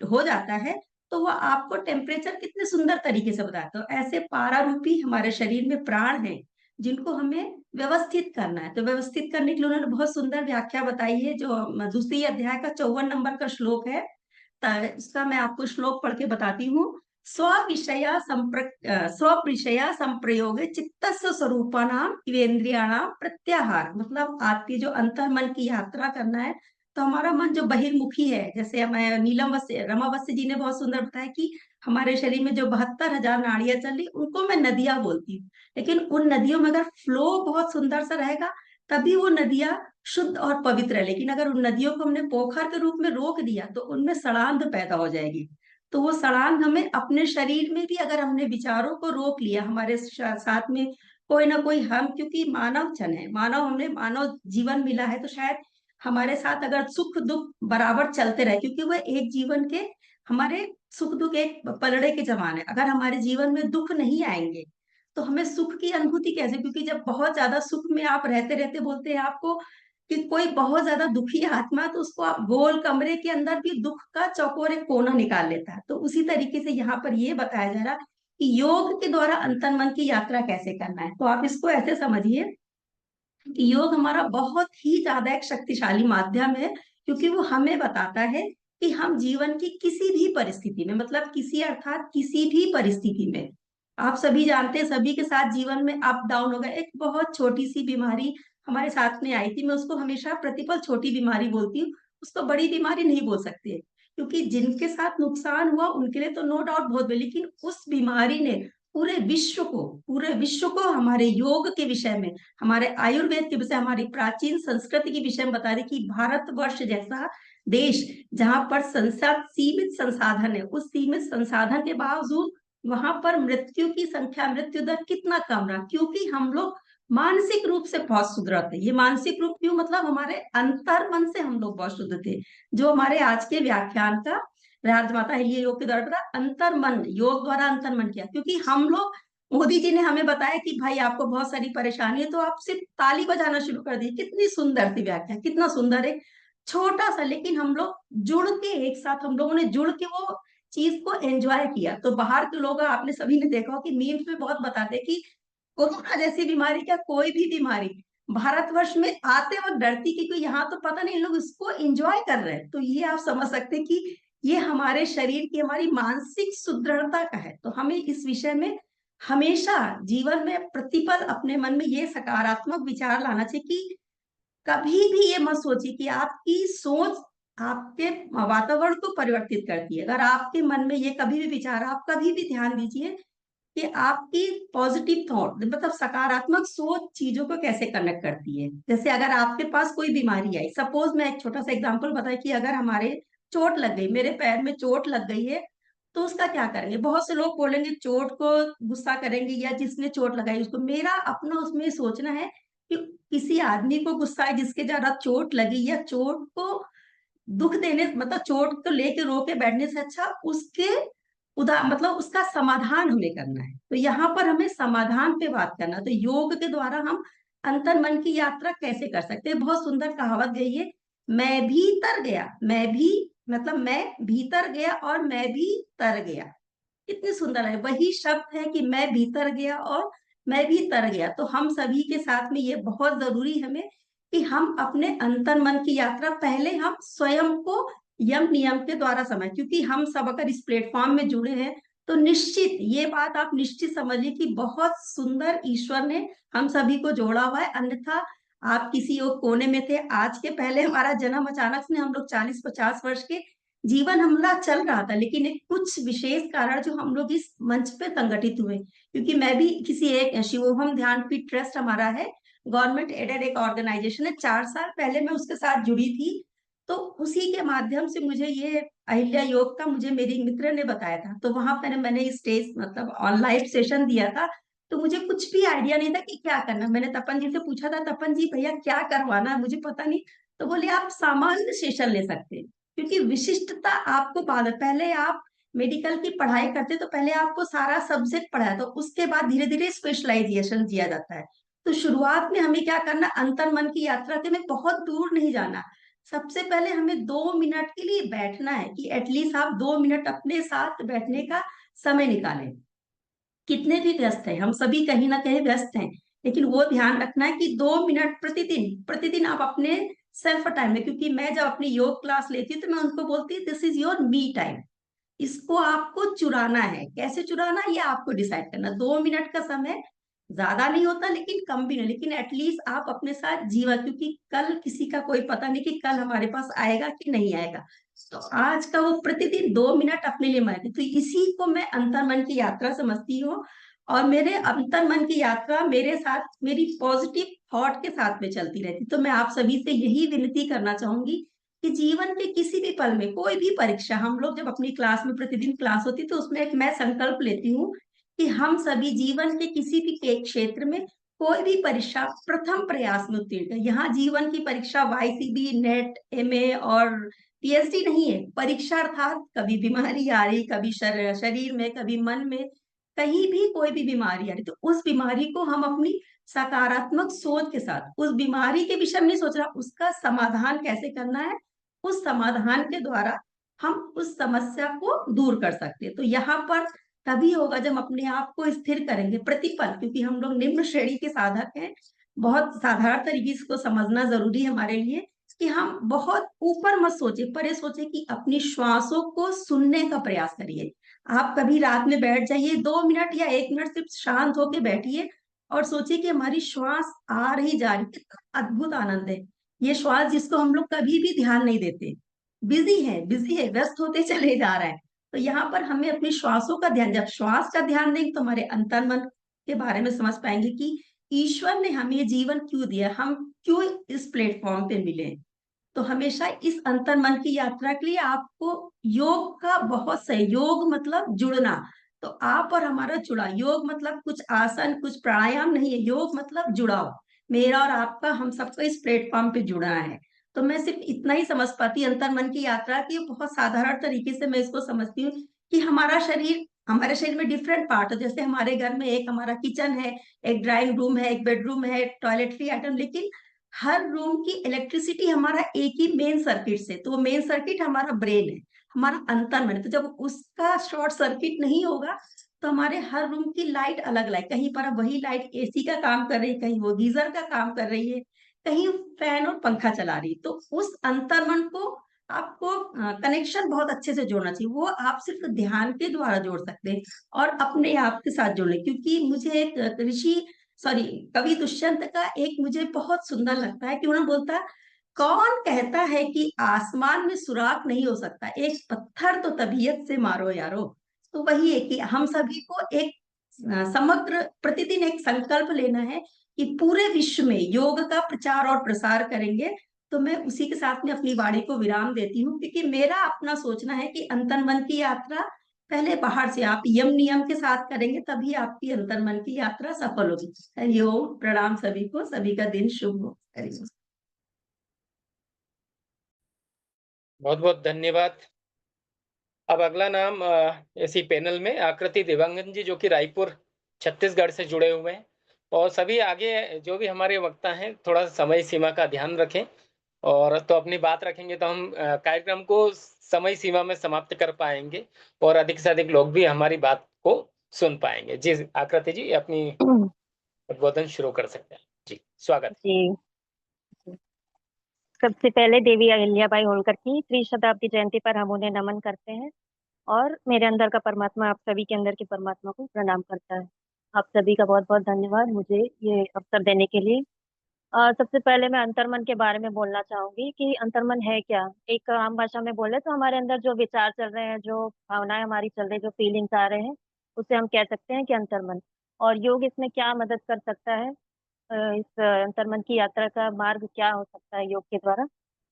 S6: हो जाता है, तो वो आपको टेम्परेचर कितने सुंदर तरीके से बताता है। तो ऐसे पारा रूपी हमारे शरीर में प्राण है जिनको हमें व्यवस्थित करना है। तो व्यवस्थित करने के लिए उन्होंने बहुत सुंदर व्याख्या बताई है, जो दूसरी अध्याय का 54 नंबर का श्लोक है। इसका मैं आपको श्लोक पढ़ के बताती हूँ। स्वविषया संप्रयोग चित्तस्य स्वरूपानाम इवेन्द्रियाणाम प्रत्याहार। मतलब आपकी जो अंतर मन की यात्रा करना है, तो हमारा मन जो बहिर्मुखी है, जैसे मैं नीलम वस्य रमा वस्य जी ने बहुत सुंदर बताया कि हमारे शरीर में जो 72,000 नाड़ियां चल रही, उनको मैं नदियां बोलती हूँ। लेकिन उन नदियों में अगर फ्लो बहुत सुंदर सा रहेगा तभी वो नदियां शुद्ध और पवित्र है। लेकिन अगर उन नदियों को हमने पोखर के रूप में रोक दिया तो उनमें सड़ांध पैदा हो जाएगी। तो वो सड़ांध हमें अपने शरीर में भी, अगर हमने विचारों को रोक लिया, हमारे साथ में कोई ना कोई, हम क्योंकि मानव जन है, मानव, हमने मानव जीवन मिला है, तो शायद हमारे साथ अगर सुख दुख बराबर चलते रहे, क्योंकि वह एक जीवन के, हमारे सुख दुख एक पलड़े के समान है। अगर हमारे जीवन में दुख नहीं आएंगे तो हमें सुख की अनुभूति कैसे, क्योंकि जब बहुत ज्यादा सुख में आप रहते रहते, बोलते हैं आपको कि कोई बहुत ज्यादा दुखी आत्मा, तो उसको आप गोल कमरे के अंदर भी दुख का चौकोर एक कोना निकाल लेता है। तो उसी तरीके से यहाँ पर ये बताया जा रहा कि योग के द्वारा अंतर मन की यात्रा कैसे करना है। तो आप इसको ऐसे समझिए कि योग हमारा बहुत ही ज्यादा एक शक्तिशाली माध्यम है, क्योंकि वो हमें बताता है कि हम जीवन की किसी भी परिस्थिति में, मतलब किसी अर्थात किसी भी परिस्थिति में, आप सभी जानते हैं सभी के साथ जीवन में अप डाउन होगा। एक बहुत छोटी सी बीमारी हमारे साथ में आई थी, मैं उसको हमेशा प्रतिपल छोटी बीमारी बोलती हूँ, उसको बड़ी बीमारी नहीं बोल सकते, क्योंकि जिनके साथ नुकसान हुआ उनके लिए तो नो डाउट बहुत बड़ी, लेकिन उस बीमारी ने पूरे विश्व को हमारे योग के विषय में, हमारे आयुर्वेद के विषय, हमारी प्राचीन संस्कृति के विषय में बता रही कि भारतवर्ष जैसा देश, जहां पर सीमित संसाधन है, उस सीमित संसाधन के बावजूद वहां पर मृत्यु की संख्या, मृत्यु दर कितना कम रहा, क्योंकि हम लोग मानसिक रूप से बहुत सुधरा थे। ये मानसिक रूप क्यों, मतलब हमारे अंतर मन से हम लोग बहुत शुद्ध थे। जो हमारे आज के व्याख्यान का राजमाता है ये योग के द्वारा पता, अंतर मन, योग द्वारा अंतर मन किया, क्योंकि हम लोग, मोदी जी ने हमें बताया कि भाई आपको बहुत सारी परेशानी है तो आप सिर्फ ताली बजाना शुरू कर दी। कितनी सुंदर सी व्याख्या, कितना सुंदर एक छोटा सा, लेकिन हम लोग जुड़ के, एक साथ हम लोगों ने जुड़ के वो चीज को एंजॉय किया। तो बाहर के लोग, आपने सभी ने देखा हो कि मीम्स में बहुत बताते कि कोरोना जैसी बीमारी, क्या कोई भी बीमारी भारतवर्ष में आते वक्त डरती, क्योंकि यहाँ तो पता नहीं लोग इसको एंजॉय कर रहे हैं। तो ये आप समझ सकते हैं कि ये हमारे शरीर की, हमारी मानसिक सुदृढ़ता का है। तो हमें इस विषय में हमेशा जीवन में प्रतिपल अपने मन में ये सकारात्मक विचार लाना चाहिए कि कभी भी ये मत सोचिए कि आपकी सोच आपके वातावरण को परिवर्तित करती है। अगर आपके मन में ये कभी भी विचार, आप कभी भी ध्यान दीजिए कि आपकी पॉजिटिव थॉट, मतलब सकारात्मक सोच चीजों को कैसे कनेक्ट करती है। जैसे अगर आपके पास कोई बीमारी आई, सपोज मैं एक छोटा सा एग्जांपल बताया कि अगर हमारे चोट लग गई, मेरे पैर में चोट लग गई है, तो उसका क्या करेंगे। बहुत से लोग बोलेंगे चोट को गुस्सा करेंगे, या जिसने चोट लगाई उसको। मेरा अपना उसमें सोचना है कि किसी आदमी को गुस्सा है जिसके ज्यादा चोट लगी, या चोट को दुख देने, मतलब चोट को लेके रो के बैठने से अच्छा उसके मतलब उसका समाधान हमें करना है। तो यहाँ पर हमें समाधान पे बात करना। तो योग के द्वारा हम अंतर मन की यात्रा कैसे कर सकते हैं। बहुत सुंदर कहावत गई है, मैं भीतर गया, मैं भी, मतलब मैं भीतर गया और मैं भी तर गया। कितनी सुंदर है, वही शब्द है कि मैं भीतर गया और मैं भी तर गया। तो हम सभी के साथ में ये बहुत जरूरी हमें कि हम अपने अंतर मन की यात्रा पहले हम स्वयं को यम नियम के द्वारा समझ, क्योंकि हम सब अगर इस प्लेटफॉर्म में जुड़े हैं तो निश्चित ये बात आप निश्चित समझिए कि बहुत सुंदर ईश्वर ने हम सभी को जोड़ा हुआ है। अन्यथा आप किसी और कोने में थे। आज के पहले हमारा जन्म अचानक से हम लोग 40-50 वर्ष के जीवन हमारा चल रहा था, लेकिन एक कुछ विशेष कारण जो हम लोग इस मंच पे संगठित हुए, क्योंकि मैं भी किसी एक शिवोहम ध्यानपीठ ट्रस्ट हमारा है, गवर्नमेंट एडेड एक ऑर्गेनाइजेशन है। 4 साल पहले मैं उसके साथ जुड़ी थी। तो उसी के माध्यम से मुझे ये अहिल्या योग का मुझे मेरी मित्र ने बताया था। तो वहां पर मैंने स्टेज मतलब ऑनलाइन सेशन दिया था। तो मुझे कुछ भी आइडिया नहीं था कि क्या करना। मैंने तपन जी से पूछा था, तपन जी भैया क्या करवाना है, मुझे पता नहीं। तो बोले आप सामान्य सेशन ले सकते हैं, क्योंकि विशिष्टता आपको बाद पहले आप मेडिकल की पढ़ाई करते तो पहले आपको सारा सब्जेक्ट पढ़ाया, तो उसके बाद धीरे धीरे स्पेशलाइजेशन दिया जाता है। तो शुरुआत में हमें क्या करना, अंतर मन की यात्रा के में बहुत दूर नहीं जाना। सबसे पहले हमें 2 मिनट के लिए बैठना है, कि एटलीस्ट आप 2 मिनट अपने साथ बैठने का समय निकालें। कितने भी व्यस्त हैं, हम सभी कहीं ना कहीं व्यस्त हैं, लेकिन वो ध्यान रखना है कि 2 मिनट प्रतिदिन प्रतिदिन आप अपने सेल्फ टाइम में, क्योंकि मैं जब अपनी योग क्लास लेती हूँ तो मैं उनको बोलती हूँ this is your me time. इसको आपको चुराना है। कैसे चुराना ये आपको डिसाइड करना। 2 मिनट का समय ज्यादा नहीं होता, लेकिन कम भी नहीं, लेकिन एटलीस्ट आप अपने साथ जीवा, क्योंकि कल किसी का कोई पता नहीं कि कल हमारे पास आएगा कि नहीं आएगा। तो आज का वो प्रतिदिन 2 मिनट अपने लिए मांगे, तो इसी को मैं अंतर मन की यात्रा समझती हूँ। और मेरे अंतर मन की यात्रा मेरे साथ मेरी पॉजिटिव थॉट के साथ में चलती रहती। तो मैं आप सभी से यही विनती करना चाहूंगी कि जीवन के किसी भी पल में कोई भी परीक्षा, हम लोग जब अपनी क्लास में प्रतिदिन क्लास होती तो उसमें एक मैं संकल्प लेती हूँ कि हम सभी जीवन के किसी भी क्षेत्र में कोई भी परीक्षा प्रथम प्रयास में उत्तीर्ण है। यहाँ जीवन की परीक्षा वाईसीबी, नेट, एमए और पीएचडी नहीं है। परीक्षा अर्थात कभी बीमारी आ रही, कभी शरीर में, कभी मन में, कहीं भी कोई भी बीमारी आ रही, तो उस बीमारी को हम अपनी सकारात्मक सोच के साथ, उस बीमारी के विषय में नहीं सोच रहा, उसका समाधान कैसे करना है, उस समाधान के द्वारा हम उस समस्या को दूर कर सकते हैं। तो यहाँ पर तभी होगा जब अपने आप को स्थिर करेंगे प्रतिपल, क्योंकि हम लोग निम्न श्रेणी के साधक हैं। बहुत साधारण तरीके से को समझना जरूरी है हमारे लिए, कि हम बहुत ऊपर मत सोचे, परे सोचे, कि अपनी श्वासों को सुनने का प्रयास करिए। आप कभी रात में बैठ जाइए, 2 मिनट या 1 मिनट सिर्फ शांत होके बैठिए और सोचिए कि हमारी श्वास आ रही जा रही। कितना अद्भुत आनंद है ये श्वास, जिसको हम लोग कभी भी ध्यान नहीं देते। बिजी है, व्यस्त होते चले जा रहे हैं। तो यहाँ पर हमें अपनी श्वासों का ध्यान, जब श्वास का ध्यान देंगे तो हमारे अंतर मन के बारे में समझ पाएंगे कि ईश्वर ने हमें जीवन क्यों दिया, हम क्यों इस प्लेटफॉर्म पे मिले। तो हमेशा इस अंतर मन की यात्रा के लिए आपको योग का बहुत सहयोग, मतलब जुड़ना। तो आप और हमारा जुड़ा, योग मतलब कुछ आसन, कुछ प्राणायाम नहीं है, योग मतलब जुड़ाव। मेरा और आपका, हम सबको इस प्लेटफॉर्म पे जुड़ा है। तो मैं सिर्फ इतना ही समझ पाती अंतर मन की यात्रा की, बहुत साधारण तरीके से मैं इसको समझती हूँ कि हमारे शरीर में डिफरेंट पार्ट है। जैसे हमारे घर में एक हमारा किचन है, एक ड्राइंग रूम है, एक बेडरूम है, टॉयलेटरी आइटम, लेकिन हर रूम की इलेक्ट्रिसिटी हमारा एक ही मेन सर्किट से, तो वो मेन सर्किट हमारा ब्रेन है, हमारा अंतर मन। तो जब उसका शॉर्ट सर्किट नहीं होगा तो हमारे हर रूम की लाइट अलग अलग, कहीं पर वही लाइट एसी का काम कर रही है, कहीं वो गीजर का काम कर रही है, कहीं फैन और पंखा चला रही। तो उस अंतर मन को आपको कनेक्शन बहुत अच्छे से जोड़ना चाहिए। वो आप सिर्फ ध्यान के द्वारा जोड़ सकते हैं और अपने आप के साथ जोड़े। क्योंकि मुझे एक कवि दुष्यंत का एक मुझे बहुत सुंदर लगता है कि उन्होंने बोलता, कौन कहता है कि आसमान में सुराख नहीं हो सकता, एक पत्थर तो तबीयत से मारो यारो। तो वही है कि हम सभी को एक समग्र प्रतिदिन एक संकल्प लेना है कि पूरे विश्व में योग का प्रचार और प्रसार करेंगे। तो मैं उसी के साथ में अपनी वाणी को विराम देती हूँ, क्योंकि मेरा अपना सोचना है कि अंतर मन की यात्रा पहले बाहर से आप यम नियम के साथ करेंगे, तभी आपकी अंतर मन की यात्रा सफल होगी। हरिओम, प्रणाम सभी को, सभी का दिन शुभ हो। हरिओम।
S2: बहुत बहुत धन्यवाद। अब अगला नाम इसी पैनल में आकृति देवांगन जी, जो कि रायपुर छत्तीसगढ़ से जुड़े हुए हैं। और सभी आगे जो भी हमारे वक्ता हैं, थोड़ा समय सीमा का ध्यान रखें, और तो अपनी बात रखेंगे तो हम कार्यक्रम को समय सीमा में समाप्त कर पाएंगे और अधिक से अधिक लोग भी हमारी बात को सुन पाएंगे। जी आकृति जी, अपनी उद्बोधन शुरू कर सकते हैं। जी स्वागत।
S7: जी, सबसे पहले देवी अहिल्याबाई होलकर की त्रिशताब्दी जयंती पर हम उन्हें नमन करते हैं और मेरे अंदर का परमात्मा आप सभी के अंदर के परमात्मा को प्रणाम करता है। आप सभी का बहुत बहुत धन्यवाद मुझे ये अवसर देने के लिए। सबसे पहले मैं अंतर्मन के बारे में बोलना चाहूंगी कि अंतर्मन है क्या। एक आम भाषा में बोले तो हमारे अंदर जो विचार चल रहे हैं, जो भावनाएं हमारी चल रही है, जो फीलिंग्स आ रहे हैं, उसे हम कह सकते हैं कि अंतर्मन। और योग इसमें क्या मदद कर सकता है, इस अंतर्मन की यात्रा का मार्ग क्या हो सकता है योग के द्वारा।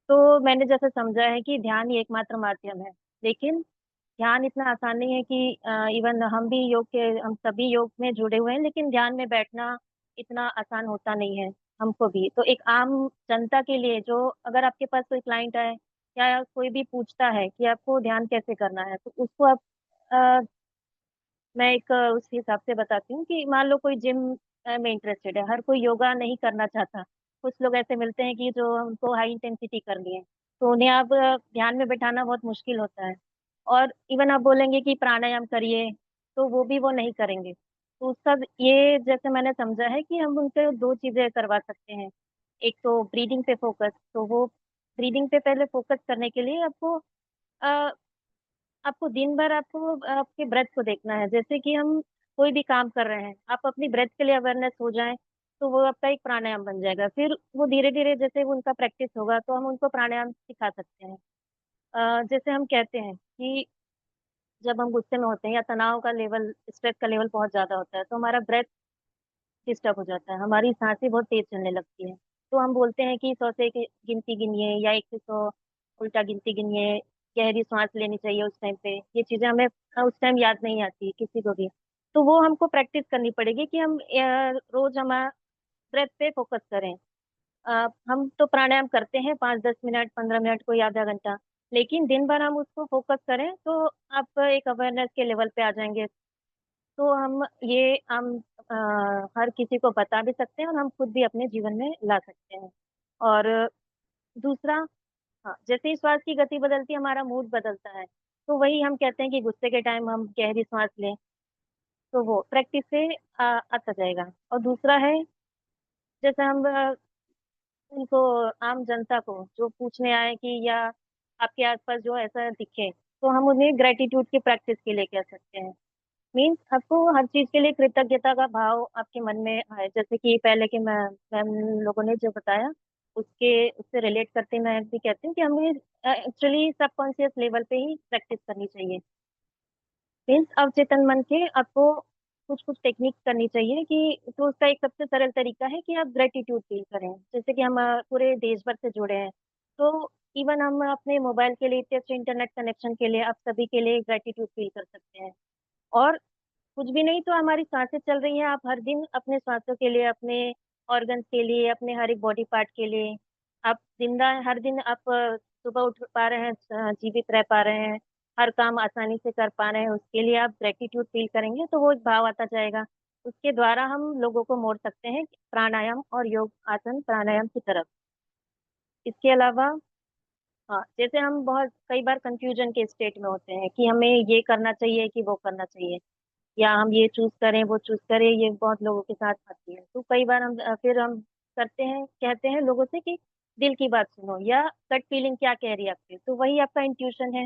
S7: तो मैंने जैसे समझा है कि ध्यान ही एकमात्र माध्यम है, लेकिन ध्यान इतना आसान नहीं है कि इवन हम सभी योग में जुड़े हुए हैं, लेकिन ध्यान में बैठना इतना आसान होता नहीं है हमको भी। तो एक आम जनता के लिए, जो अगर आपके पास कोई क्लाइंट आए या कोई भी पूछता है कि आपको ध्यान कैसे करना है, तो उसको आप अ, मैं एक उस हिसाब से बताती हूँ कि मान लो कोई जिम में इंटरेस्टेड है, हर कोई योगा नहीं करना चाहता। कुछ लोग ऐसे मिलते हैं कि जो उनको हाई इंटेंसिटी करनी है, तो उन्हें आप ध्यान में बैठाना बहुत मुश्किल होता है। और इवन आप बोलेंगे कि प्राणायाम करिए, तो वो नहीं करेंगे। तो सब ये जैसे मैंने समझा है कि हम उनसे दो चीजें करवा सकते हैं। एक तो ब्रीदिंग पे फोकस, तो वो ब्रीदिंग पे पहले फोकस करने के लिए आपको दिन भर आपको आपके ब्रेथ को देखना है। जैसे कि हम कोई भी काम कर रहे हैं, आप अपनी ब्रेथ के लिए अवेयरनेस हो जाए, तो वो आपका एक प्राणायाम बन जाएगा। फिर वो धीरे धीरे जैसे वो उनका प्रैक्टिस होगा, तो हम उनको प्राणायाम सिखा सकते हैं। जैसे हम कहते हैं कि जब हम गुस्से में होते हैं या तनाव का लेवल, स्ट्रेस का लेवल बहुत ज्यादा होता है, तो हमारा ब्रेथ डिस्टर्ब हो जाता है, हमारी सांसें बहुत तेज चलने लगती है। तो हम बोलते हैं कि 100 से गिनती गिनिए या 1 से 100 उल्टा गिनती गिनिए, गहरी सांस लेनी चाहिए उस टाइम पे। ये चीजें हमें उस टाइम याद नहीं आती किसी को भी। तो वो हमको प्रैक्टिस करनी पड़ेगी कि हम रोज हमारा ब्रेथ पे फोकस करें। हम तो प्राणायाम करते हैं 5-10 मिनट, 15 मिनट, कोई आधा घंटा, लेकिन दिन भर हम उसको फोकस करें तो आप एक अवेयरनेस के लेवल पे आ जाएंगे। तो हम हर किसी को बता भी सकते हैं और हम खुद भी अपने जीवन में ला सकते हैं। और दूसरा, हाँ, जैसे ही श्वास की गति बदलती है, हमारा मूड बदलता है। तो वही हम कहते हैं कि गुस्से के टाइम हम गहरी सांस लें, तो वो प्रैक्टिस से आता जाएगा। और दूसरा है, जैसे हम उनको, आम जनता को जो पूछने आए कि या आपके आसपास जो ऐसा दिखे, तो हम उन्हें ग्रेटिट्यूड की प्रैक्टिस के लिए कह सकते हैं। मीन्स आपको हर चीज के लिए कृतज्ञता का भाव आपके मन में आए। जैसे कि पहले के मैम लोगों ने जो बताया, उससे रिलेट करते मैं भी कहती हूँ कि हमें एक्चुअली सबकॉन्शियस लेवल पे ही प्रैक्टिस करनी चाहिए। मीन्स अवचेतन मन के आपको कुछ कुछ टेक्निक करनी चाहिए कि, तो उसका एक सबसे सरल तरीका है कि आप ग्रेटिट्यूड फील करें। जैसे कि हम पूरे देश भर से जुड़े हैं, तो इवन हम अपने मोबाइल के लिए, इतने अच्छे इंटरनेट कनेक्शन के लिए, आप सभी के लिए ग्रेटिट्यूड फील कर सकते हैं। और कुछ भी नहीं तो हमारी सांसें चल रही हैं, आप हर दिन अपने सांसों के लिए, अपने ऑर्गन्स के लिए, अपने हर एक बॉडी पार्ट के लिए आप जिंदा हर दिन आप सुबह उठ पा रहे हैं, जीवित रह पा रहे हैं, हर काम आसानी से कर पा रहे हैं, उसके लिए आप ग्रेटिट्यूड फील करेंगे तो वो एक भाव आता जाएगा। उसके द्वारा हम लोगों को मोड़ सकते हैं प्राणायाम और योग आसन प्राणायाम की तरफ। इसके अलावा, हाँ, जैसे हम बहुत कई बार कंफ्यूजन के स्टेट में होते हैं कि हमें ये करना चाहिए कि वो करना चाहिए, या हम ये चूज करें वो चूज करें, ये बहुत लोगों के साथ आती है। तो कई बार फिर हम करते हैं, कहते हैं लोगों से कि दिल की बात सुनो, या गट फीलिंग क्या कह रही है आपकी। तो वही आपका इंट्यूशन है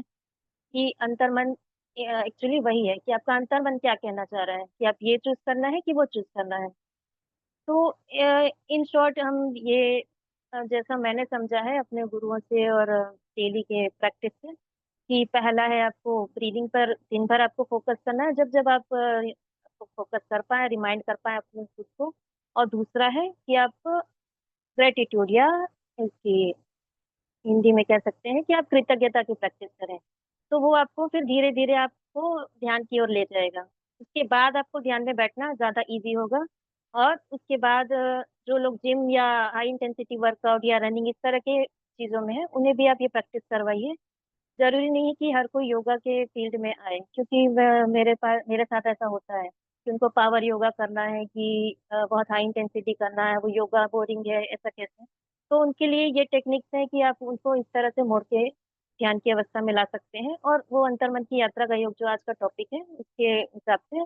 S7: कि अंतर्मन एक्चुअली वही है कि आपका अंतर्मन क्या कहना चाह रहा है, कि आप ये चूज करना है कि वो चूज करना है। तो इन शॉर्ट हम ये जैसा मैंने समझा है अपने गुरुओं से और डेली के प्रैक्टिस से, कि पहला है आपको ब्रीदिंग पर दिन भर आपको फोकस करना है, जब जब आप फोकस कर पाए, रिमाइंड कर पाए अपने खुद को। और दूसरा है कि आप ग्रेटिट्यूड, या इसकी हिंदी में कह सकते हैं कि आप कृतज्ञता की प्रैक्टिस करें। तो वो आपको फिर धीरे धीरे आपको ध्यान की ओर ले जाएगा। उसके बाद आपको ध्यान में बैठना ज्यादा इजी होगा। और उसके बाद जो लोग जिम या हाई इंटेंसिटी वर्कआउट या रनिंग इस तरह के चीजों में है, उन्हें भी आप ये प्रैक्टिस करवाइए। जरूरी नहीं है कि हर कोई योगा के फील्ड में आए, क्योंकि मेरे साथ ऐसा होता है कि उनको पावर योगा करना है, कि बहुत हाई इंटेंसिटी करना है, वो योगा बोरिंग है ऐसा कहते हैं। तो उनके लिए ये टेक्निक्स है कि आप उनको इस तरह से मोड़ के ध्यान की अवस्था में ला सकते हैं, और वो अंतर्मन की यात्रा का योग जो आज का टॉपिक है उसके हिसाब से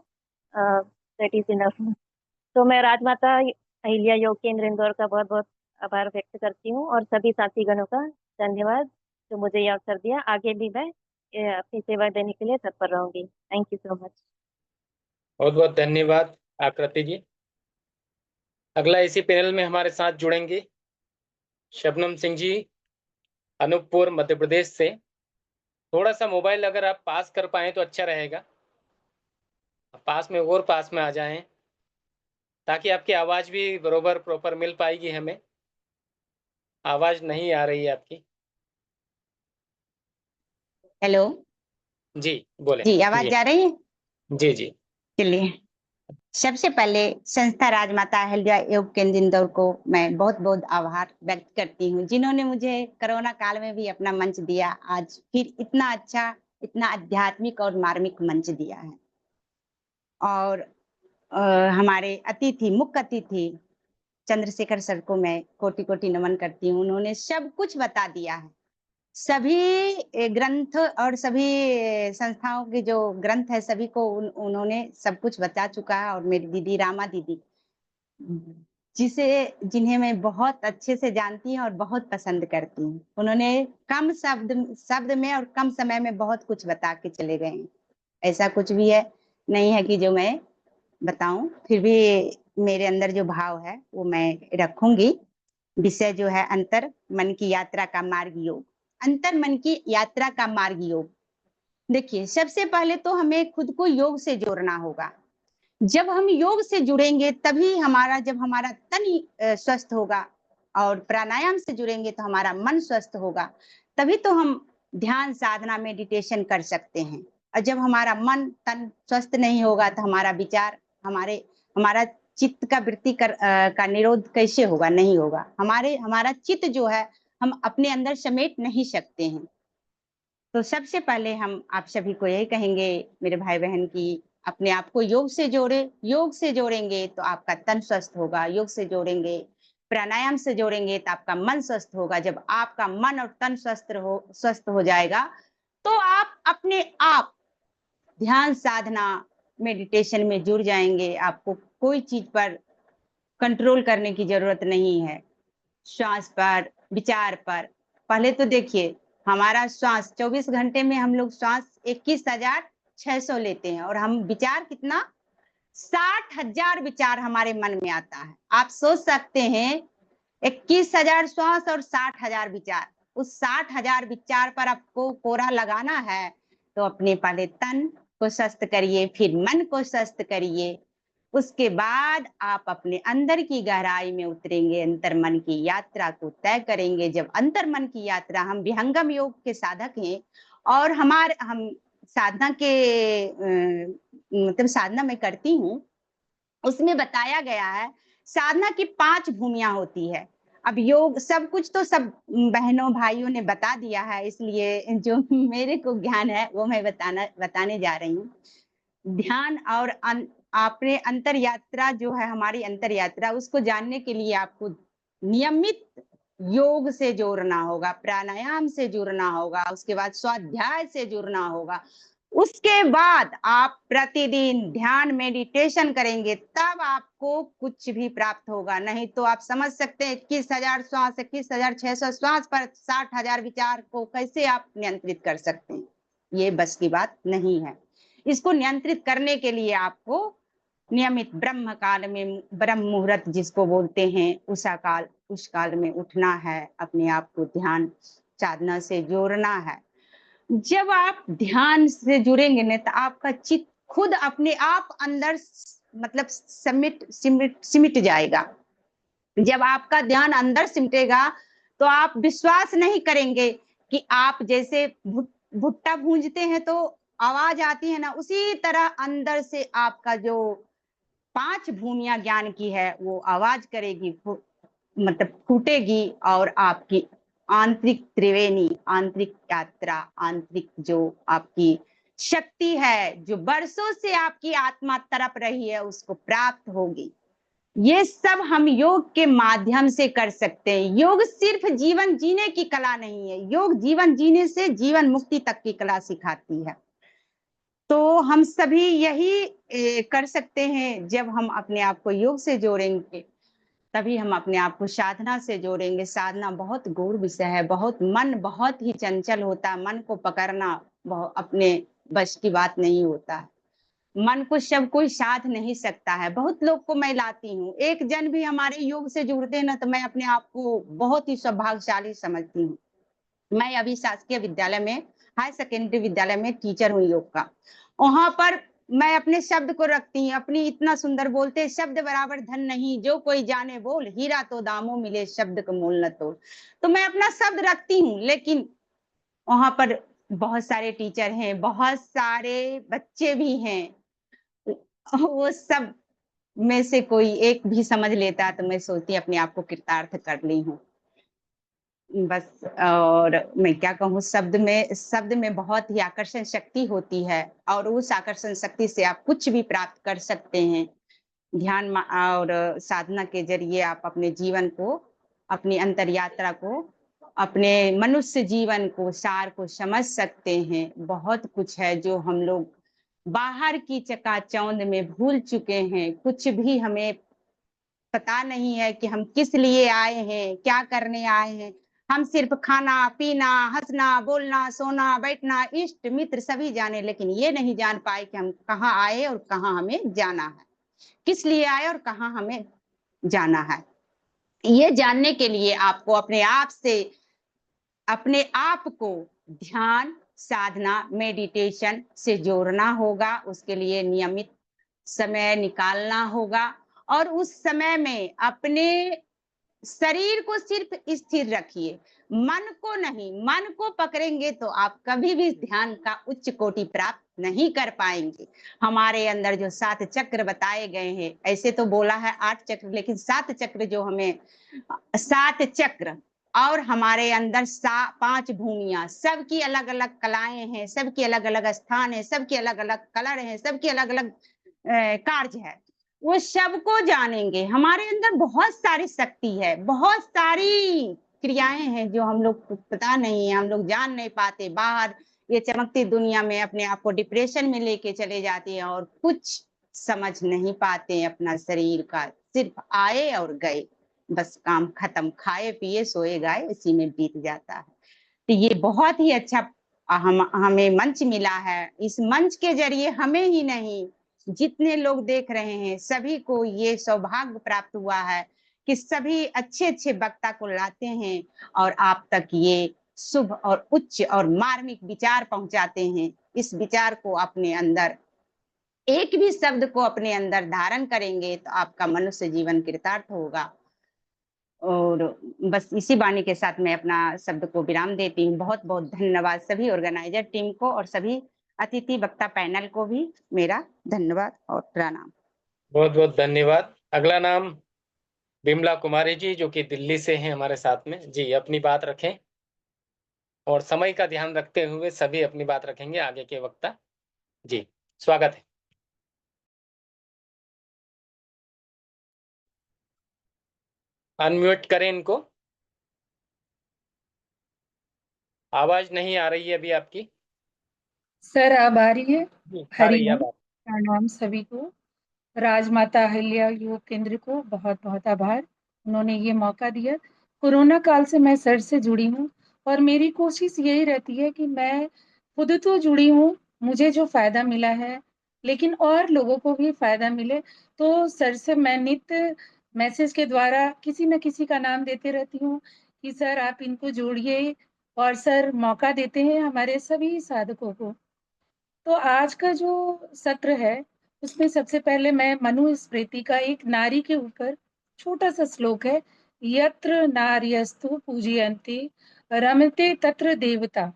S7: दैट इज इनफ। तो मैं राजमाता अहिल्या योग केंद्र इंदौर का बहुत बहुत आभार व्यक्त करती हूँ, और सभी साथी गणों का धन्यवाद जो मुझे ये अवसर दिया। आगे भी मैं अपनी सेवा देने के लिए तत्पर रहूंगी। Thank you so much.
S2: बहुत बहुत धन्यवाद आकृति जी। अगला इसी पैनल में हमारे साथ जुड़ेंगे शबनम सिंह जी, अनूपपुर मध्य प्रदेश से। थोड़ा सा मोबाइल अगर आप पास कर पाए तो अच्छा रहेगा, पास में और पास में आ जाएं ताकि आपकी आवाज भी बरोबर प्रॉपर मिल पाएगी हमें। आवाज नहीं आ रही है आपकी।
S8: हेलो
S2: जी बोले
S8: जी, आवाज
S2: जी
S8: जा रही है?
S2: जी जी।
S8: चलिए, सबसे पहले संस्था राजमाता अहिल्या योग केंद्र इंदौर को मैं बहुत बहुत आभार व्यक्त करती हूँ, जिन्होंने मुझे कोरोना काल में भी अपना मंच दिया, आज फिर इतना अच्छा, इतना आध्यात्मिक और मार्मिक मंच दिया है। और हमारे अतिथि, मुख्य अतिथि चंद्रशेखर सर को मैं कोटि कोटि नमन करती हूँ। उन्होंने सब कुछ बता दिया है, सभी ग्रंथ और सभी संस्थाओं के जो ग्रंथ है सभी को उन्होंने सब कुछ बता चुका है। और मेरी दीदी रामा दीदी, जिन्हें मैं बहुत अच्छे से जानती हूँ और बहुत पसंद करती हूँ, उन्होंने कम शब्द में और कम समय में बहुत कुछ बता के चले गए हैं। ऐसा कुछ भी है नहीं है कि जो मैं बताऊं, फिर भी मेरे अंदर जो भाव है वो मैं रखूंगी। विषय जो है अंतर मन की यात्रा का मार्ग योग। अंतर मन की यात्रा का मार्ग योग। देखिए, सबसे पहले तो हमें खुद को योग से जोड़ना होगा। जब हम योग से जुड़ेंगे तभी जब हमारा तन स्वस्थ होगा, और प्राणायाम से जुड़ेंगे तो हमारा मन स्वस्थ होगा, तभी तो हम ध्यान साधना मेडिटेशन कर सकते हैं। और जब हमारा मन तन स्वस्थ नहीं होगा तो हमारा विचार, हमारा चित्त का वृत्ति का निरोध कैसे होगा? नहीं होगा। हमारा चित्त जो है हम अपने अंदर समेट नहीं सकते हैं। तो सबसे पहले हम आप सभी को यही कहेंगे मेरे भाई बहन की, अपने आप को योग से जोड़े। योग से जोड़ेंगे तो आपका तन स्वस्थ होगा, योग से जोड़ेंगे, प्राणायाम से जोड़ेंगे तो आपका मन स्वस्थ होगा। जब आपका मन और तन स्वस्थ हो जाएगा तो आप अपने आप ध्यान साधना मेडिटेशन में जुड़ जाएंगे। आपको कोई चीज पर कंट्रोल करने की जरूरत नहीं है। श्वास पर, विचार पर। पहले तो देखिए, हमारा श्वास 24 घंटे में हम लोग श्वास 21,600 लेते हैं, और हम विचार कितना? 60,000 विचार हमारे मन में आता है। आप सोच सकते हैं, 21,000 श्वास और 60,000 विचार। उस 60,000 विचार पर आपको कोरा लगाना है तो अपने पहले तन को स्वस्थ करिए, फिर मन को स्वस्थ करिए। उसके बाद आप अपने अंदर की गहराई में उतरेंगे, अंतर मन की यात्रा को तय करेंगे। जब अंतर मन की यात्रा, हम विहंगम योग के साधक हैं, और हम साधना के मतलब साधना में करती हूँ, उसमें बताया गया है साधना की 5 भूमियां होती है। अब योग सब कुछ तो सब बहनों भाइयों ने बता दिया है, इसलिए जो मेरे को ज्ञान है वो मैं बताने जा रही हूँ। ध्यान और अपने अंतर यात्रा जो है, हमारी अंतर यात्रा, उसको जानने के लिए आपको नियमित योग से जोड़ना होगा, प्राणायाम से जुड़ना होगा, उसके बाद स्वाध्याय से जुड़ना होगा। उसके बाद आप प्रतिदिन ध्यान मेडिटेशन करेंगे, तब आपको कुछ भी प्राप्त होगा। नहीं तो आप समझ सकते हैं 21,000 श्वास, 21,600 श्वास पर 60,000 विचार को कैसे आप नियंत्रित कर सकते हैं? ये बस की बात नहीं है। इसको नियंत्रित करने के लिए आपको नियमित ब्रह्म काल में, ब्रह्म मुहूर्त जिसको बोलते हैं, उषा काल, उस काल में उठना है, अपने आप को ध्यान साधना से जोड़ना है। जब आप ध्यान से जुड़ेंगे ना तो आपका चित्त खुद अपने आप अंदर मतलब सिमट जाएगा। जब आपका ध्यान अंदर सिमटेगा तो आप विश्वास नहीं करेंगे कि आप जैसे भुट्टा भूंजते हैं तो आवाज आती है ना, उसी तरह अंदर से आपका जो 5 भूमियां ज्ञान की है वो आवाज करेगी, मतलब फूटेगी, और आपकी आंतरिक त्रिवेणी, आंतरिक यात्रा, आंतरिक जो आपकी शक्ति है, जो बरसों से आपकी आत्मा तड़प रही है, उसको प्राप्त होगी। ये सब हम योग के माध्यम से कर सकते हैं। योग सिर्फ जीवन जीने की कला नहीं है, योग जीवन जीने से जीवन मुक्ति तक की कला सिखाती है। तो हम सभी यही कर सकते हैं। जब हम अपने आप को योग से जोड़ेंगे तभी हम अपने आप को साधना से जोड़ेंगे। साधना बहुत गौर विषय है, मन बहुत ही चंचल होता है, मन को पकड़ना अपने बस की बात नहीं होता है। मन को सब कोई साथ नहीं सकता है। बहुत लोग को मैं लाती हूँ, एक जन भी हमारे योग से जुड़ते हैं ना, तो मैं अपने आप को बहुत ही सौभाग्यशाली समझती हूँ। मैं अभी शासकीय विद्यालय में, हाई सेकेंडरी विद्यालय में टीचर हूँ योग का। वहां पर मैं अपने शब्द को रखती हूँ, अपनी इतना सुंदर बोलते, शब्द बराबर धन नहीं, जो कोई जाने बोल, हीरा तो दामों मिले, शब्द का मोल न तोल। तो मैं अपना शब्द रखती हूँ, लेकिन वहां पर बहुत सारे टीचर हैं, बहुत सारे बच्चे भी हैं, वो सब में से कोई एक भी समझ लेता तो मैं सोचती अपने आप को कृतार्थ कर ली हूँ बस। और मैं क्या कहूँ, शब्द में बहुत ही आकर्षण शक्ति होती है, और उस आकर्षण शक्ति से आप कुछ भी प्राप्त कर सकते हैं। और साधना के जरिए आप अपने जीवन को, अपनी अंतर यात्रा को, अपने मनुष्य जीवन को, सार को समझ सकते हैं। बहुत कुछ है जो हम लोग बाहर की चकाचौंध में भूल चुके हैं। कुछ भी हमें पता नहीं है कि हम किस लिए आए हैं, क्या करने आए हैं। हम सिर्फ खाना पीना, हंसना बोलना, सोना बैठना, इष्ट मित्र सभी जाने, लेकिन ये नहीं जान पाए कि हम कहाँ आए और कहाँ हमें जाना है, किस लिए आए और कहाँ हमें जाना है। ये जानने के लिए आपको अपने आप से, अपने आप को ध्यान, साधना, मेडिटेशन से जोड़ना होगा। उसके लिए नियमित समय निकालना होगा, और उस समय में अपने शरीर को सिर्फ स्थिर रखिए, मन को नहीं। मन को पकड़ेंगे तो आप कभी भी ध्यान का उच्च कोटि प्राप्त नहीं कर पाएंगे। हमारे अंदर जो 7 चक्र बताए गए हैं, ऐसे तो बोला है 8 चक्र, लेकिन 7 चक्र जो हमें 7 चक्र, और हमारे अंदर 5 भूमियां, सबकी अलग अलग कलाएं हैं, सबकी अलग अलग स्थान है, सबकी अलग अलग कलर है, सबकी अलग अलग कार्य है। वो सबको जानेंगे। हमारे अंदर बहुत सारी शक्ति है, बहुत सारी क्रियाएं हैं जो हम लोग को पता नहीं है, हम लोग जान नहीं पाते। बाहर ये चमकती दुनिया में अपने आप को डिप्रेशन में लेके चले जाते हैं, और कुछ समझ नहीं पाते हैं अपना शरीर का। सिर्फ आए और गए, बस काम खत्म, खाए पिए सोए गाए, इसी में बीत जाता है। तो ये बहुत ही अच्छा हमें मंच मिला है। इस मंच के जरिए हमें ही नहीं, जितने लोग देख रहे हैं सभी को ये सौभाग्य प्राप्त हुआ है कि सभी अच्छे अच्छे वक्ता को लाते हैं, और आप तक ये शुभ और उच्च और मार्मिक विचार पहुंचाते हैं। इस विचार को अपने अंदर, एक भी शब्द को अपने अंदर धारण करेंगे तो आपका मनुष्य जीवन कृतार्थ होगा। और बस इसी वाणी के साथ मैं अपना शब्द को विराम देती हूँ। बहुत बहुत धन्यवाद सभी ऑर्गेनाइजर टीम को, और सभी अतिथि वक्ता पैनल को भी मेरा धन्यवाद और प्रणाम।
S2: बहुत बहुत धन्यवाद। अगला नाम बिमला कुमारी जी, जो कि दिल्ली से हैं हमारे साथ में। जी, अपनी बात रखें, और समय का ध्यान रखते हुए सभी अपनी बात रखेंगे, आगे के वक्ता। जी, स्वागत है। अनम्यूट करें इनको, आवाज नहीं आ रही है अभी आपकी।
S9: सर अब आ रही है?
S2: आ रही है
S9: हरिओम,
S2: अब।
S9: प्रणाम सभी को। राजमाता अहिल्या योग केंद्र को बहुत बहुत आभार, उन्होंने ये मौका दिया। कोरोना काल से मैं सर से जुड़ी हूँ, और मेरी कोशिश यही रहती है कि मैं खुद तो जुड़ी हूँ, मुझे जो फायदा मिला है, लेकिन और लोगों को भी फायदा मिले। तो सर से मैं नित्य मैसेज के द्वारा किसी न किसी का नाम देते रहती हूँ कि सर आप इनको जोड़िए, और सर मौका देते हैं हमारे सभी साधकों को। तो आज का जो सत्र है, उसमें सबसे पहले मैं मनुस्मृति का एक नारी के ऊपर छोटा सा श्लोक है। यत्र नार्यस्तु पूजयन्ति रमते तत्र देवता।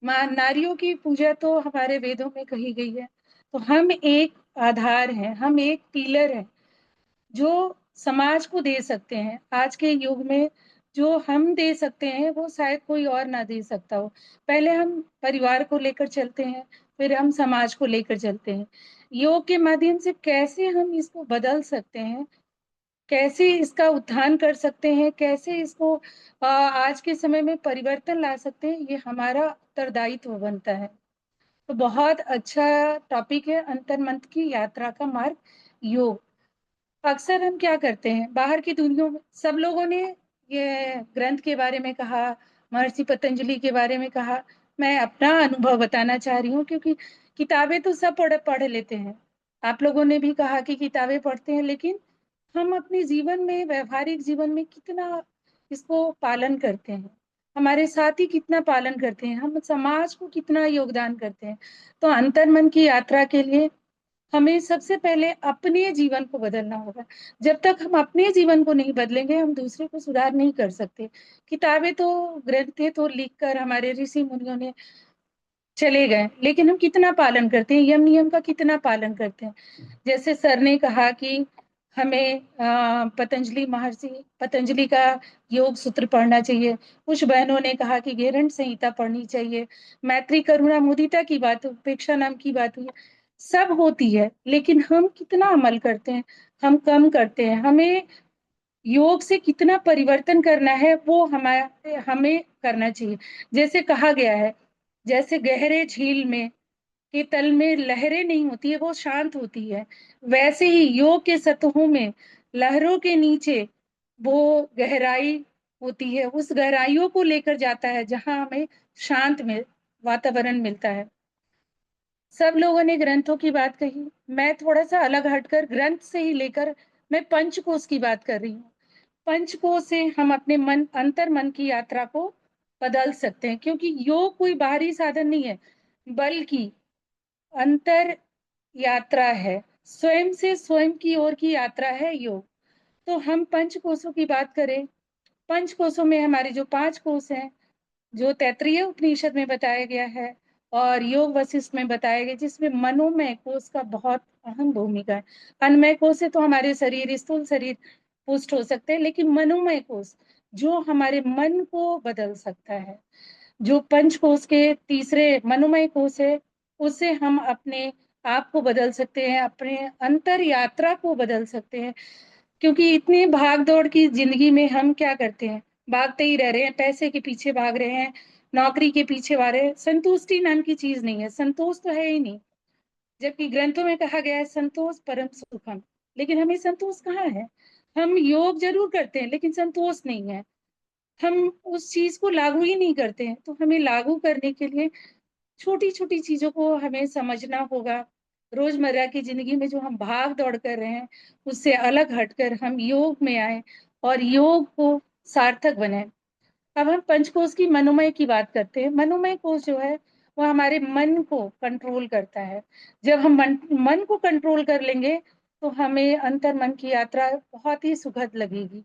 S9: नारियों की पूजा तो हमारे वेदों में कही गई है। तो हम एक आधार हैं, हम एक पिलर हैं जो समाज को दे सकते हैं। आज के युग में जो हम दे सकते हैं वो शायद कोई और ना दे सकता हो। पहले हम परिवार को लेकर चलते हैं, फिर हम समाज को लेकर चलते हैं। योग के माध्यम से कैसे हम इसको बदल सकते हैं, कैसे इसका उत्थान कर सकते हैं, कैसे इसको आज के समय में परिवर्तन ला सकते हैं, ये हमारा उत्तरदायित्व बनता है। तो बहुत अच्छा टॉपिक है, अंतर्मन की यात्रा का मार्ग योग। अक्सर हम क्या करते हैं, बाहर की दुनिया में सब लोगों ने ये ग्रंथ के बारे में कहा, महर्षि पतंजलि के बारे में कहा, मैं अपना अनुभव बताना चाह रही हूँ, क्योंकि किताबें तो सब पढ़ लेते हैं। आप लोगों ने भी कहा कि किताबें पढ़ते हैं, लेकिन हम अपने जीवन में, व्यवहारिक जीवन में कितना इसको पालन करते हैं, हमारे साथी कितना पालन करते हैं, हम समाज को कितना योगदान करते हैं। तो अंतर्मन की यात्रा के लिए हमें सबसे पहले अपने जीवन को बदलना होगा। जब तक हम अपने जीवन को नहीं बदलेंगे, हम दूसरे को सुधार नहीं कर सकते। किताबें तो, ग्रंथें तो लिखकर हमारे ऋषि मुनियों ने चले गए, लेकिन हम कितना पालन करते हैं, यम नियम का कितना पालन करते हैं। जैसे सर ने कहा कि हमें पतंजलि, महर्षि पतंजलि का योग सूत्र पढ़ना चाहिए। कुछ बहनों ने कहा कि घेरंड संहिता पढ़नी चाहिए। मैत्री करुणा मुदिता की बात, उपेक्षा नाम की बात हुई, सब होती है, लेकिन हम कितना अमल करते हैं, हम कम करते हैं। हमें योग से कितना परिवर्तन करना है वो हमें करना चाहिए। जैसे कहा गया है, जैसे गहरे झील में के तल में लहरें नहीं होती है, वो शांत होती है, वैसे ही योग के सतहों में लहरों के नीचे वो गहराई होती है, उस गहराइयों को लेकर जाता है जहां हमें शांत में वातावरण मिलता है। सब लोगों ने ग्रंथों की बात कही, मैं थोड़ा सा अलग हटकर ग्रंथ से ही लेकर मैं पंचकोश की बात कर रही हूँ। पंचकोश से हम अपने मन, अंतर मन की यात्रा को बदल सकते हैं, क्योंकि योग कोई बाहरी साधन नहीं है, बल्कि अंतर यात्रा है, स्वयं से स्वयं की ओर की यात्रा है योग। तो हम पंचकोशों की बात करें, पंचकोशों में हमारे जो 5 कोश हैं, जो तैत्तिरीय उपनिषद में बताया गया है और योग वशिष्ठ में बताया गया, जिसमें मनोमय कोश का बहुत अहम भूमिका है। अन्नमय कोश से तो हमारे शरीर, स्थूल शरीर पुष्ट हो सकते हैं, लेकिन मनोमय कोश जो हमारे मन को बदल सकता है, जो पंचकोश के तीसरे मनोमय कोश है, उससे हम अपने आप को बदल सकते हैं, अपने अंतर यात्रा को बदल सकते हैं। क्योंकि इतनी भाग दौड़ की जिंदगी में हम क्या करते हैं, भागते ही रह रहे हैं, पैसे के पीछे भाग रहे हैं, नौकरी के पीछे भाग रहे हैं। संतुष्टि नाम की चीज नहीं है, संतोष तो है ही नहीं, जबकि ग्रंथों में कहा गया है संतोष परम सुखम। लेकिन हमें संतोष कहाँ है? हम योग जरूर करते हैं, लेकिन संतोष नहीं है, हम उस चीज को लागू ही नहीं करते हैं। तो हमें लागू करने के लिए छोटी छोटी चीजों को हमें समझना होगा। रोजमर्रा की जिंदगी में जो हम भाग दौड़ कर रहे हैं, उससे अलग हटकर हम योग में आए और योग को सार्थक बनाए। अब हम पंचकोश की मनोमय की बात करते हैं। मनोमय कोश जो है वो हमारे मन को कंट्रोल करता है। जब हम मन को कंट्रोल कर लेंगे तो हमें अंतर मन की यात्रा बहुत ही सुखद लगेगी।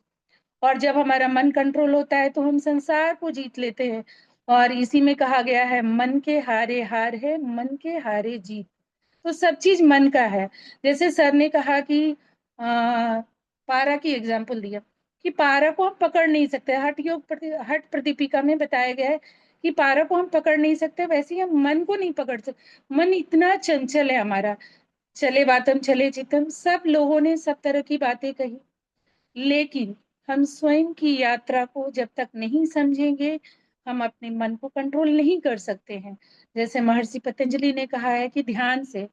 S9: और जब हमारा मन कंट्रोल होता है तो हम संसार को जीत लेते हैं। और इसी में कहा गया है, मन के हारे हार है, मन के हारे जीत। तो सब चीज मन का है। जैसे सर ने कहा कि पारा की एग्जाम्पल दिया कि पारा को हम पकड़ नहीं सकते, हठ प्रतिपिका में बताया गया है कि पारा को हम पकड़ नहीं सकते, वैसे ही हम मन को नहीं पकड़ सकते। मन इतना चंचल है हमारा। चले बातम चले चितम, सब लोगों ने सब तरह की बातें कही, लेकिन हम स्वयं की यात्रा को जब तक नहीं समझेंगे, हम अपने मन को कंट्रोल नहीं कर सकते हैं। जैसे महर्षि पतंजलि ने कहा है कि ध्यान से,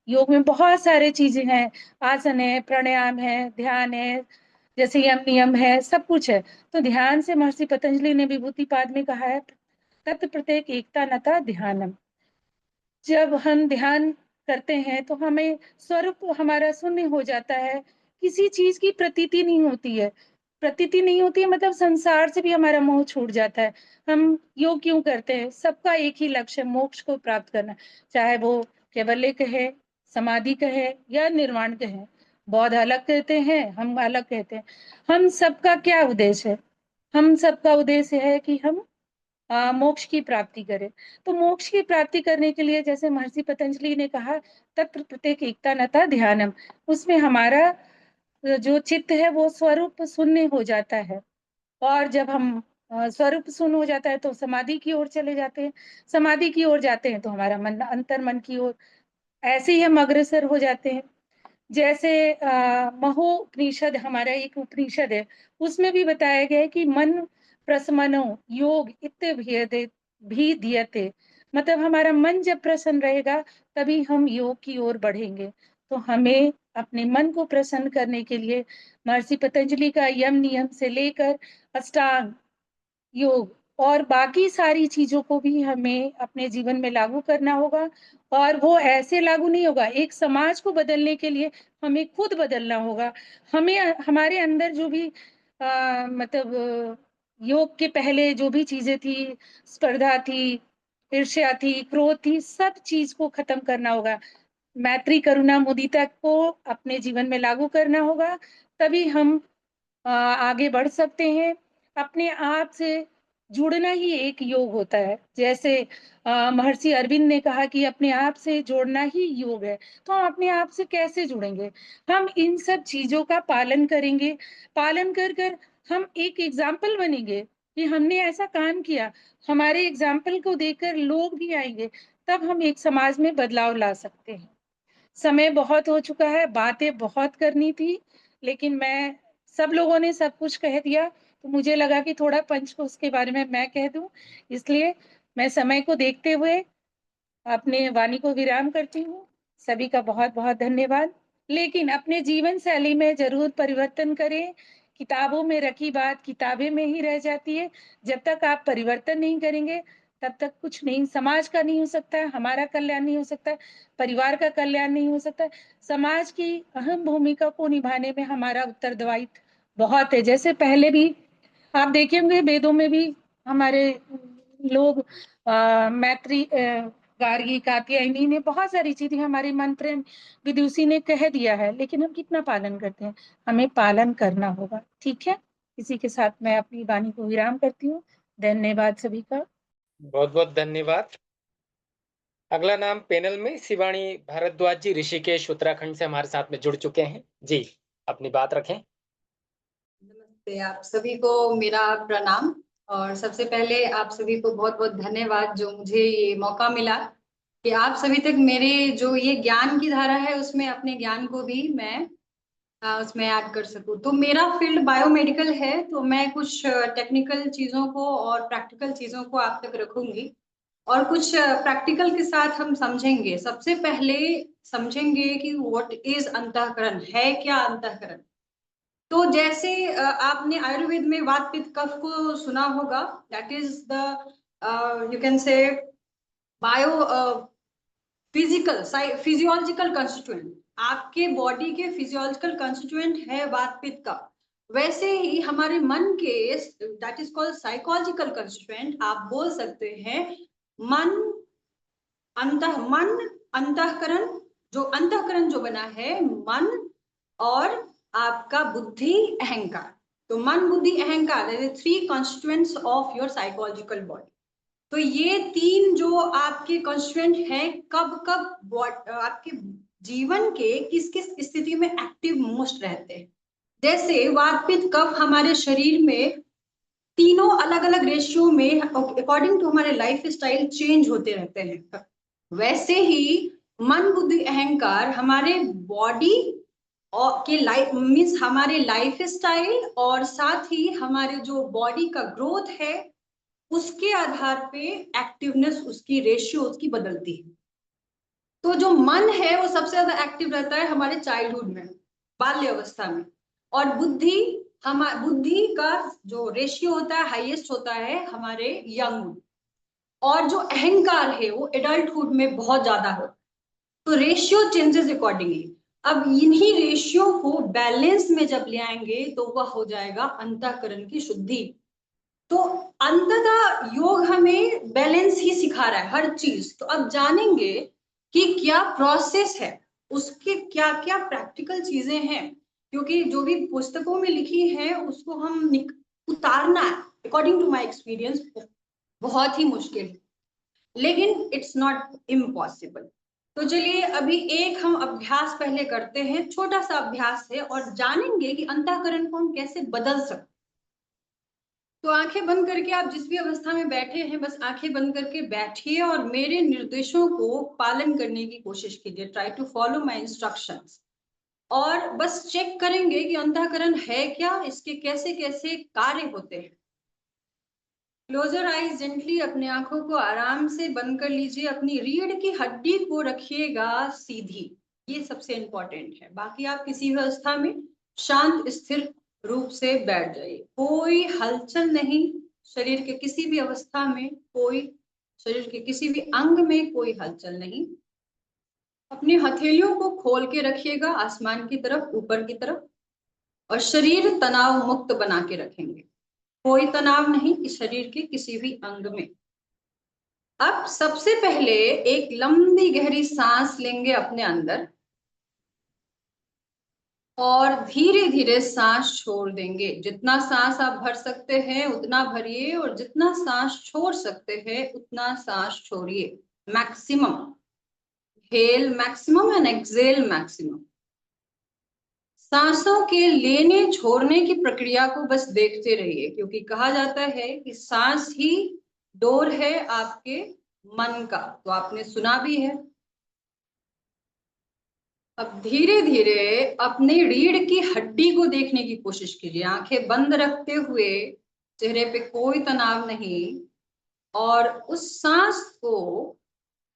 S9: योग में बहुत सारे चीजें हैं, आसन है, प्राणायाम है, ध्यान है, जैसे यम नियम है, सब कुछ है। तो ध्यान से महर्षि पतंजलि ने विभूतिपाद में कहा है, तत् प्रत्येक एकता नता ध्यानम। जब हम ध्यान करते हैं तो हमें स्वरूप हमारा शून्य हो जाता है, किसी चीज की प्रतीति नहीं होती है। प्रतीति नहीं होती है मतलब संसार से भी हमारा मोह छूट जाता है। हम योग क्यों करते हैं? सबका एक ही लक्ष्य, मोक्ष को प्राप्त करना, चाहे वो कैवल्य कहे, समाधि कहे या निर्वाण कहे। बौद्ध अलग कहते हैं, हम अलग कहते हैं। हम सबका क्या उद्देश्य है? हम सबका उद्देश्य है कि हम मोक्ष की प्राप्ति करें। तो मोक्ष की प्राप्ति करने के लिए, जैसे महर्षि पतंजलि ने कहा, तत्र प्रत्येक एकता नता ध्यानम, उसमें हमारा जो चित्त है वो स्वरूप शून्य हो जाता है। और जब हम स्वरूप शून्य हो जाता है तो समाधि की ओर चले जाते हैं। समाधि की ओर जाते हैं तो हमारा मन, अंतर मन की ओर, ऐसे ही हम अग्रसर हो जाते हैं। जैसे महो उपनिषद हमारा एक उपनिषद है, उसमें भी बताया गया है कि मन प्रसमनो योग इत्य भी दियते, मतलब हमारा मन जब प्रसन्न रहेगा तभी हम योग की ओर बढ़ेंगे। तो हमें अपने मन को प्रसन्न करने के लिए महर्षि पतंजलि का यम नियम से लेकर अष्टांग योग, और बाकी सारी चीजों को भी हमें अपने जीवन में लागू करना होगा। और वो ऐसे लागू नहीं होगा, एक समाज को बदलने के लिए हमें खुद बदलना होगा। हमें हमारे अंदर जो भी मतलब योग के पहले जो भी चीजें थी, स्पर्धा थी, ईर्ष्या थी, क्रोध थी, सब चीज को खत्म करना होगा। मैत्री, करुणा, मुदिता को अपने जीवन में लागू करना होगा, तभी हम आगे बढ़ सकते हैं। अपने आप से जुड़ना ही एक योग होता है। जैसे महर्षि अरविंद ने कहा कि अपने आप से जोड़ना ही योग है। तो हम अपने आप से कैसे जुड़ेंगे? हम इन सब चीजों का पालन करेंगे। पालन कर कर हम एक एग्जाम्पल बनेंगे कि हमने ऐसा काम किया। हमारे एग्जाम्पल को देखकर लोग भी आएंगे, तब हम एक समाज में बदलाव ला सकते हैं। समय बहुत हो चुका है, बातें बहुत करनी थी, लेकिन सब लोगों ने सब कुछ कह दिया, तो मुझे लगा कि थोड़ा पंचकोश के बारे में मैं कह दूं, इसलिए मैं समय को देखते हुए अपने वाणी को विराम करती हूँ। सभी का बहुत बहुत धन्यवाद। लेकिन अपने जीवन शैली में जरूर परिवर्तन करें। किताबों में रखी बात किताबें में ही रह जाती है। जब तक आप परिवर्तन नहीं करेंगे, तब तक कुछ नहीं, समाज का नहीं हो सकता है, हमारा कल्याण नहीं हो सकता है, परिवार का कल्याण नहीं हो सकता है। समाज की अहम भूमिका को निभाने में हमारा उत्तरदायित्व बहुत है। जैसे पहले भी आप देखेंगे, वेदों में भी हमारे लोग मैत्री, गार्गी, कात्यायनी ने बहुत सारी चीजें हमारे मंत्र विदुषी ने कह दिया है, लेकिन हम कितना पालन करते हैं? हमें पालन करना होगा। ठीक है, इसी के साथ मैं अपनी वाणी को विराम करती हूँ। धन्यवाद सभी का।
S2: बहुत बहुत धन्यवाद। अगला नाम पैनल में शिवानी भारद्वाज जी, ऋषिकेश उत्तराखंड से हमारे साथ में जुड़ चुके हैं। जी, अपनी बात रखें।
S10: नमस्ते, आप सभी को मेरा प्रणाम। और सबसे पहले आप सभी को बहुत बहुत धन्यवाद जो मुझे ये मौका मिला कि आप सभी तक मेरे जो ये ज्ञान की धारा है उसमें अपने ज्ञान को भी मैं उसमें ऐड कर सकूं। तो मेरा फील्ड बायोमेडिकल है, तो मैं कुछ टेक्निकल चीजों को और प्रैक्टिकल चीजों को आप तक रखूंगी और कुछ प्रैक्टिकल के साथ हम समझेंगे। सबसे पहले समझेंगे कि व्हाट इज अंतःकरण, है क्या अंतःकरण। तो जैसे आपने आयुर्वेद में वात पित्त कफ को सुना होगा, that is the you can say bio physical physiological constituent. आपके बॉडी के फिजियोलॉजिकल कंस्टिट्यूएंट है वात पित्त का। वैसे ही हमारे मन के that is called psychological constituent. आप बोल सकते हैं मन अंतःकरण। जो अंतःकरण जो बना है मन और आपका बुद्धि अहंकार। तो मन बुद्धि अहंकार, 3 constituents of your psychological body. तो ये 3 जो आपके कंस्टिट्यूएंट हैं, कब कब आपके जीवन के किस किस स्थिति में एक्टिव मोस्ट रहते हैं। जैसे वात पित्त कफ हमारे शरीर में तीनों अलग अलग रेशियो में अकॉर्डिंग टू हमारे लाइफ स्टाइल चेंज होते रहते हैं। वैसे ही मन बुद्धि अहंकार हमारे बॉडी और के लाइफ मीन्स हमारे लाइफ स्टाइल और साथ ही हमारे जो बॉडी का ग्रोथ है उसके आधार पे एक्टिवनेस, उसकी रेशियो उसकी बदलती है। तो जो मन है वो सबसे ज्यादा एक्टिव रहता है हमारे चाइल्डहुड में, बाल्य अवस्था में। और बुद्धि का जो रेशियो होता है हाईएस्ट होता है हमारे यंग। और जो अहंकार है वो एडल्टहुड में बहुत ज्यादा होता है। तो रेशियो चेंजेस अकॉर्डिंगली। अब इन्हीं रेशियो को बैलेंस में जब ले आएंगे तो वह हो जाएगा अंतःकरण की शुद्धि। तो अंततः योग हमें बैलेंस ही सिखा रहा है हर चीज। तो अब जानेंगे कि क्या प्रोसेस है, उसके क्या क्या प्रैक्टिकल चीजें हैं। क्योंकि जो भी पुस्तकों में लिखी है उसको हम उतारना है अकॉर्डिंग टू माय एक्सपीरियंस बहुत ही मुश्किल है, लेकिन इट्स नॉट इम्पॉसिबल। तो चलिए अभी एक हम अभ्यास पहले करते हैं, छोटा सा अभ्यास है, और जानेंगे कि अंतःकरण को हम कैसे बदल सकते। तो आंखें बंद करके आप जिस भी अवस्था में बैठे हैं बस आंखें बंद करके बैठिए और मेरे निर्देशों को पालन करने की कोशिश कीजिए। Try to follow my instructions. और बस चेक करेंगे कि अंतःकरण है क्या, इसके कैसे कैसे कार्य होते हैं। क्लोज योर आईज जेंटली, अपने आंखों को आराम से बंद कर लीजिए। अपनी रीढ़ की हड्डी को रखिएगा सीधी, ये सबसे इंपॉर्टेंट है। बाकी आप किसी भी अवस्था में शांत स्थिर रूप से बैठ जाइए, कोई हलचल नहीं, शरीर के किसी भी अवस्था में शरीर के किसी भी अंग में कोई हलचल नहीं। अपनी हथेलियों को खोल के रखिएगा आसमान की तरफ, ऊपर की तरफ, और शरीर तनाव मुक्त बना के रखेंगे। कोई तनाव नहीं इस शरीर के किसी भी अंग में। अब सबसे पहले एक लंबी गहरी सांस लेंगे अपने अंदर और धीरे धीरे सांस छोड़ देंगे। जितना सांस आप भर सकते हैं उतना भरिए और जितना सांस छोड़ सकते हैं उतना सांस छोड़िए। Maximum hale maximum and exhale maximum. सांसों के लेने छोड़ने की प्रक्रिया को बस देखते रहिए, क्योंकि कहा जाता है कि सांस ही डोर है आपके मन का, तो आपने सुना भी है। अब धीरे धीरे अपने रीढ़ की हड्डी को देखने की कोशिश कीजिए, आंखें बंद रखते हुए, चेहरे पे कोई तनाव नहीं, और उस सांस को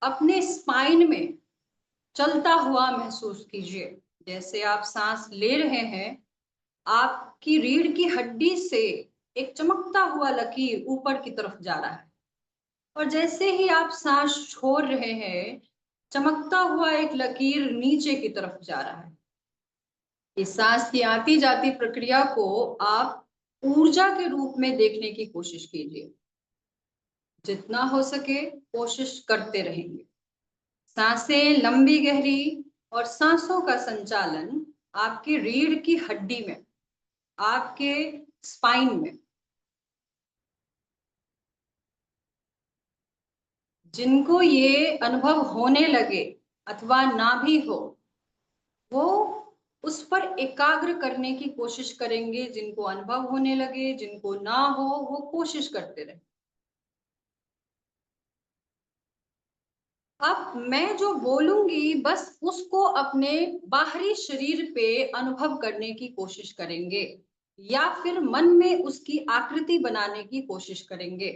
S10: अपने स्पाइन में चलता हुआ महसूस कीजिए। जैसे आप सांस ले रहे हैं, आपकी रीढ़ की हड्डी से एक चमकता हुआ लकीर ऊपर की तरफ जा रहा है, और जैसे ही आप सांस छोड़ रहे हैं, चमकता हुआ एक लकीर नीचे की तरफ जा रहा है। इस सांस की आती जाती प्रक्रिया को आप ऊर्जा के रूप में देखने की कोशिश कीजिए। जितना हो सके कोशिश करते रहेंगे। सांसें लंबी गहरी और सांसों का संचालन आपकी रीढ़ की हड्डी में, आपके स्पाइन में। जिनको ये अनुभव होने लगे अथवा ना भी हो, वो उस पर एकाग्र करने की कोशिश करेंगे। जिनको अनुभव होने लगे, जिनको ना हो, वो कोशिश करते रहे। अब मैं जो बोलूंगी बस उसको अपने बाहरी शरीर पे अनुभव करने की कोशिश करेंगे, या फिर मन में उसकी आकृति बनाने की कोशिश करेंगे।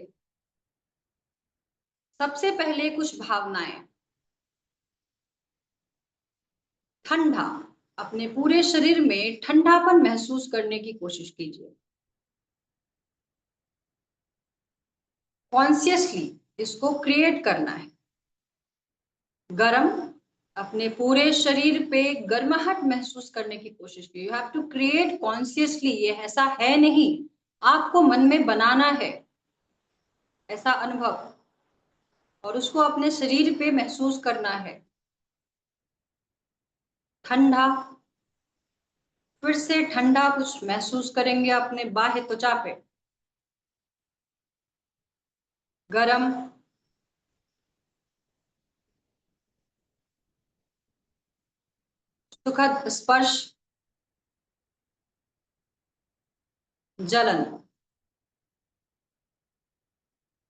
S10: सबसे पहले कुछ भावनाएं। ठंडा, अपने पूरे शरीर में ठंडापन महसूस करने की कोशिश कीजिए। कॉन्शियसली इसको क्रिएट करना है। गरम, अपने पूरे शरीर पे गर्माहट महसूस करने की कोशिश कीजिए। You have to create consciously. ये ऐसा है नहीं, आपको मन में बनाना है ऐसा अनुभव, और उसको अपने शरीर पे महसूस करना है। ठंडा, फिर से ठंडा कुछ महसूस करेंगे अपने बाह्य त्वचा पे। गरम, सुखद स्पर्श, जलन।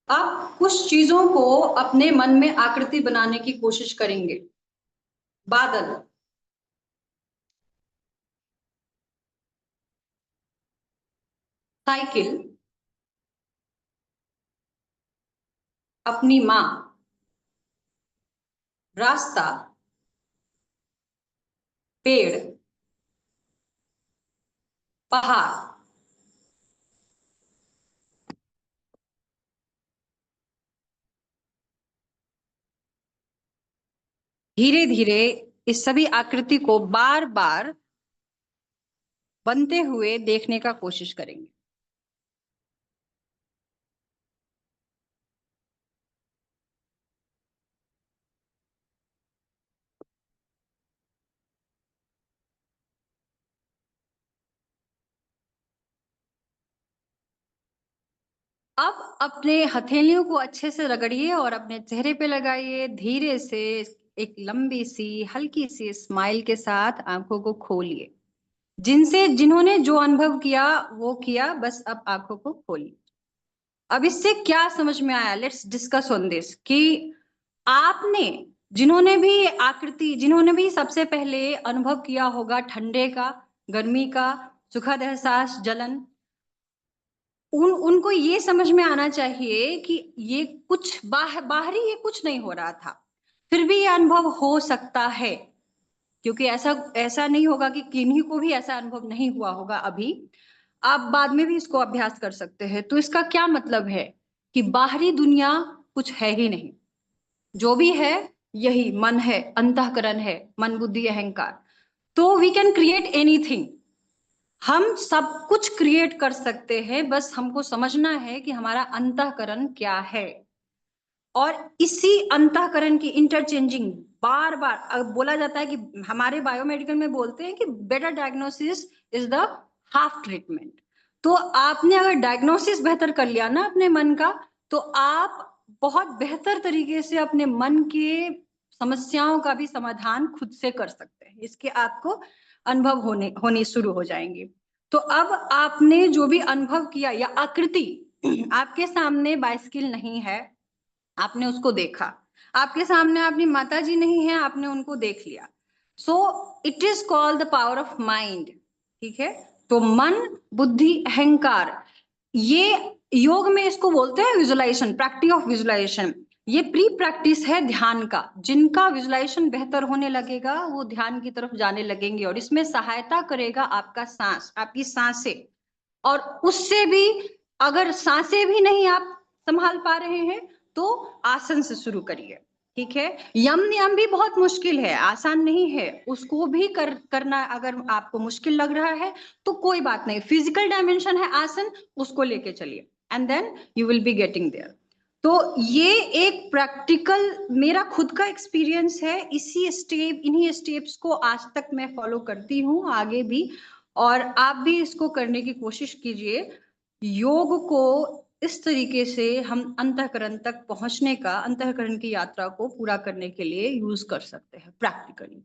S10: अब कुछ चीजों को अपने मन में आकृति बनाने की कोशिश करेंगे। बादल, साइकिल, अपनी मां, रास्ता, पेड़, पहाड़। धीरे धीरे इस सभी आकृति को बार बार बनते हुए देखने का कोशिश करेंगे। अब अपने हथेलियों को अच्छे से रगड़िए और अपने चेहरे पे लगाइए। धीरे से एक लंबी सी हल्की सी स्माइल के साथ आंखों को खोलिए। जिन्होंने जो अनुभव किया वो किया, बस अब आंखों को खोलिए। अब इससे क्या समझ में आया? लेट्स डिस्कस ऑन दिस कि आपने जिन्होंने भी सबसे पहले अनुभव किया होगा ठंडे का, गर्मी का, सुखद एहसास, जलन, उनको ये समझ में आना चाहिए कि ये कुछ बाहरी ये कुछ नहीं हो रहा था, फिर भी ये अनुभव हो सकता है। क्योंकि ऐसा नहीं होगा कि किन्हीं को भी ऐसा अनुभव नहीं हुआ होगा अभी। आप बाद में भी इसको अभ्यास कर सकते हैं। तो इसका क्या मतलब है कि बाहरी दुनिया कुछ है ही नहीं, जो भी है यही मन है, अंतःकरण है, मन बुद्धि अहंकार। तो वी कैन क्रिएट एनीथिंग, हम सब कुछ क्रिएट कर सकते हैं, बस हमको समझना है कि हमारा अंतःकरण क्या है। और इसी अंतःकरण की इंटरचेंजिंग बार बार बोला जाता है कि हमारे बायोमेडिकल में बोलते हैं कि better diagnosis is the half treatment. तो आपने अगर डायग्नोसिस बेहतर कर लिया ना अपने मन का, तो आप बहुत बेहतर तरीके से अपने मन के समस्याओं का भी समाधान खुद से कर सकते हैं। इसके आपको अनुभव होने शुरू हो जाएंगे। तो अब आपने जो भी अनुभव किया, या आकृति आपके सामने बाइसिकल नहीं है, आपने उसको देखा, आपके सामने अपनी माता जी नहीं है, आपने उनको देख लिया। So it is called the power of mind. ठीक है, तो मन बुद्धि अहंकार, ये योग में इसको बोलते हैं विजुलाइजेशन, प्रैक्टिस ऑफ विजुलाइजेशन। ये प्री प्रैक्टिस है ध्यान का। जिनका विजुलाइजेशन बेहतर होने लगेगा वो ध्यान की तरफ जाने लगेंगे, और इसमें सहायता करेगा आपका सांस, आपकी सांसें। और उससे भी अगर सांसें भी नहीं आप संभाल पा रहे हैं तो आसन से शुरू करिए। ठीक है, यम नियम भी बहुत मुश्किल है, आसान नहीं है, उसको भी करना अगर आपको मुश्किल लग रहा है तो कोई बात नहीं, फिजिकल डायमेंशन है आसन, उसको लेके चलिए and then you will be getting there. तो ये एक प्रैक्टिकल मेरा खुद का एक्सपीरियंस है, इन्हीं स्टेप्स को आज तक मैं फॉलो करती हूँ, आगे भी, और आप भी इसको करने की कोशिश कीजिए। योग को इस तरीके से हम अंतःकरण तक पहुंचने का, अंतःकरण की यात्रा को पूरा करने के लिए यूज कर सकते हैं प्रैक्टिकली।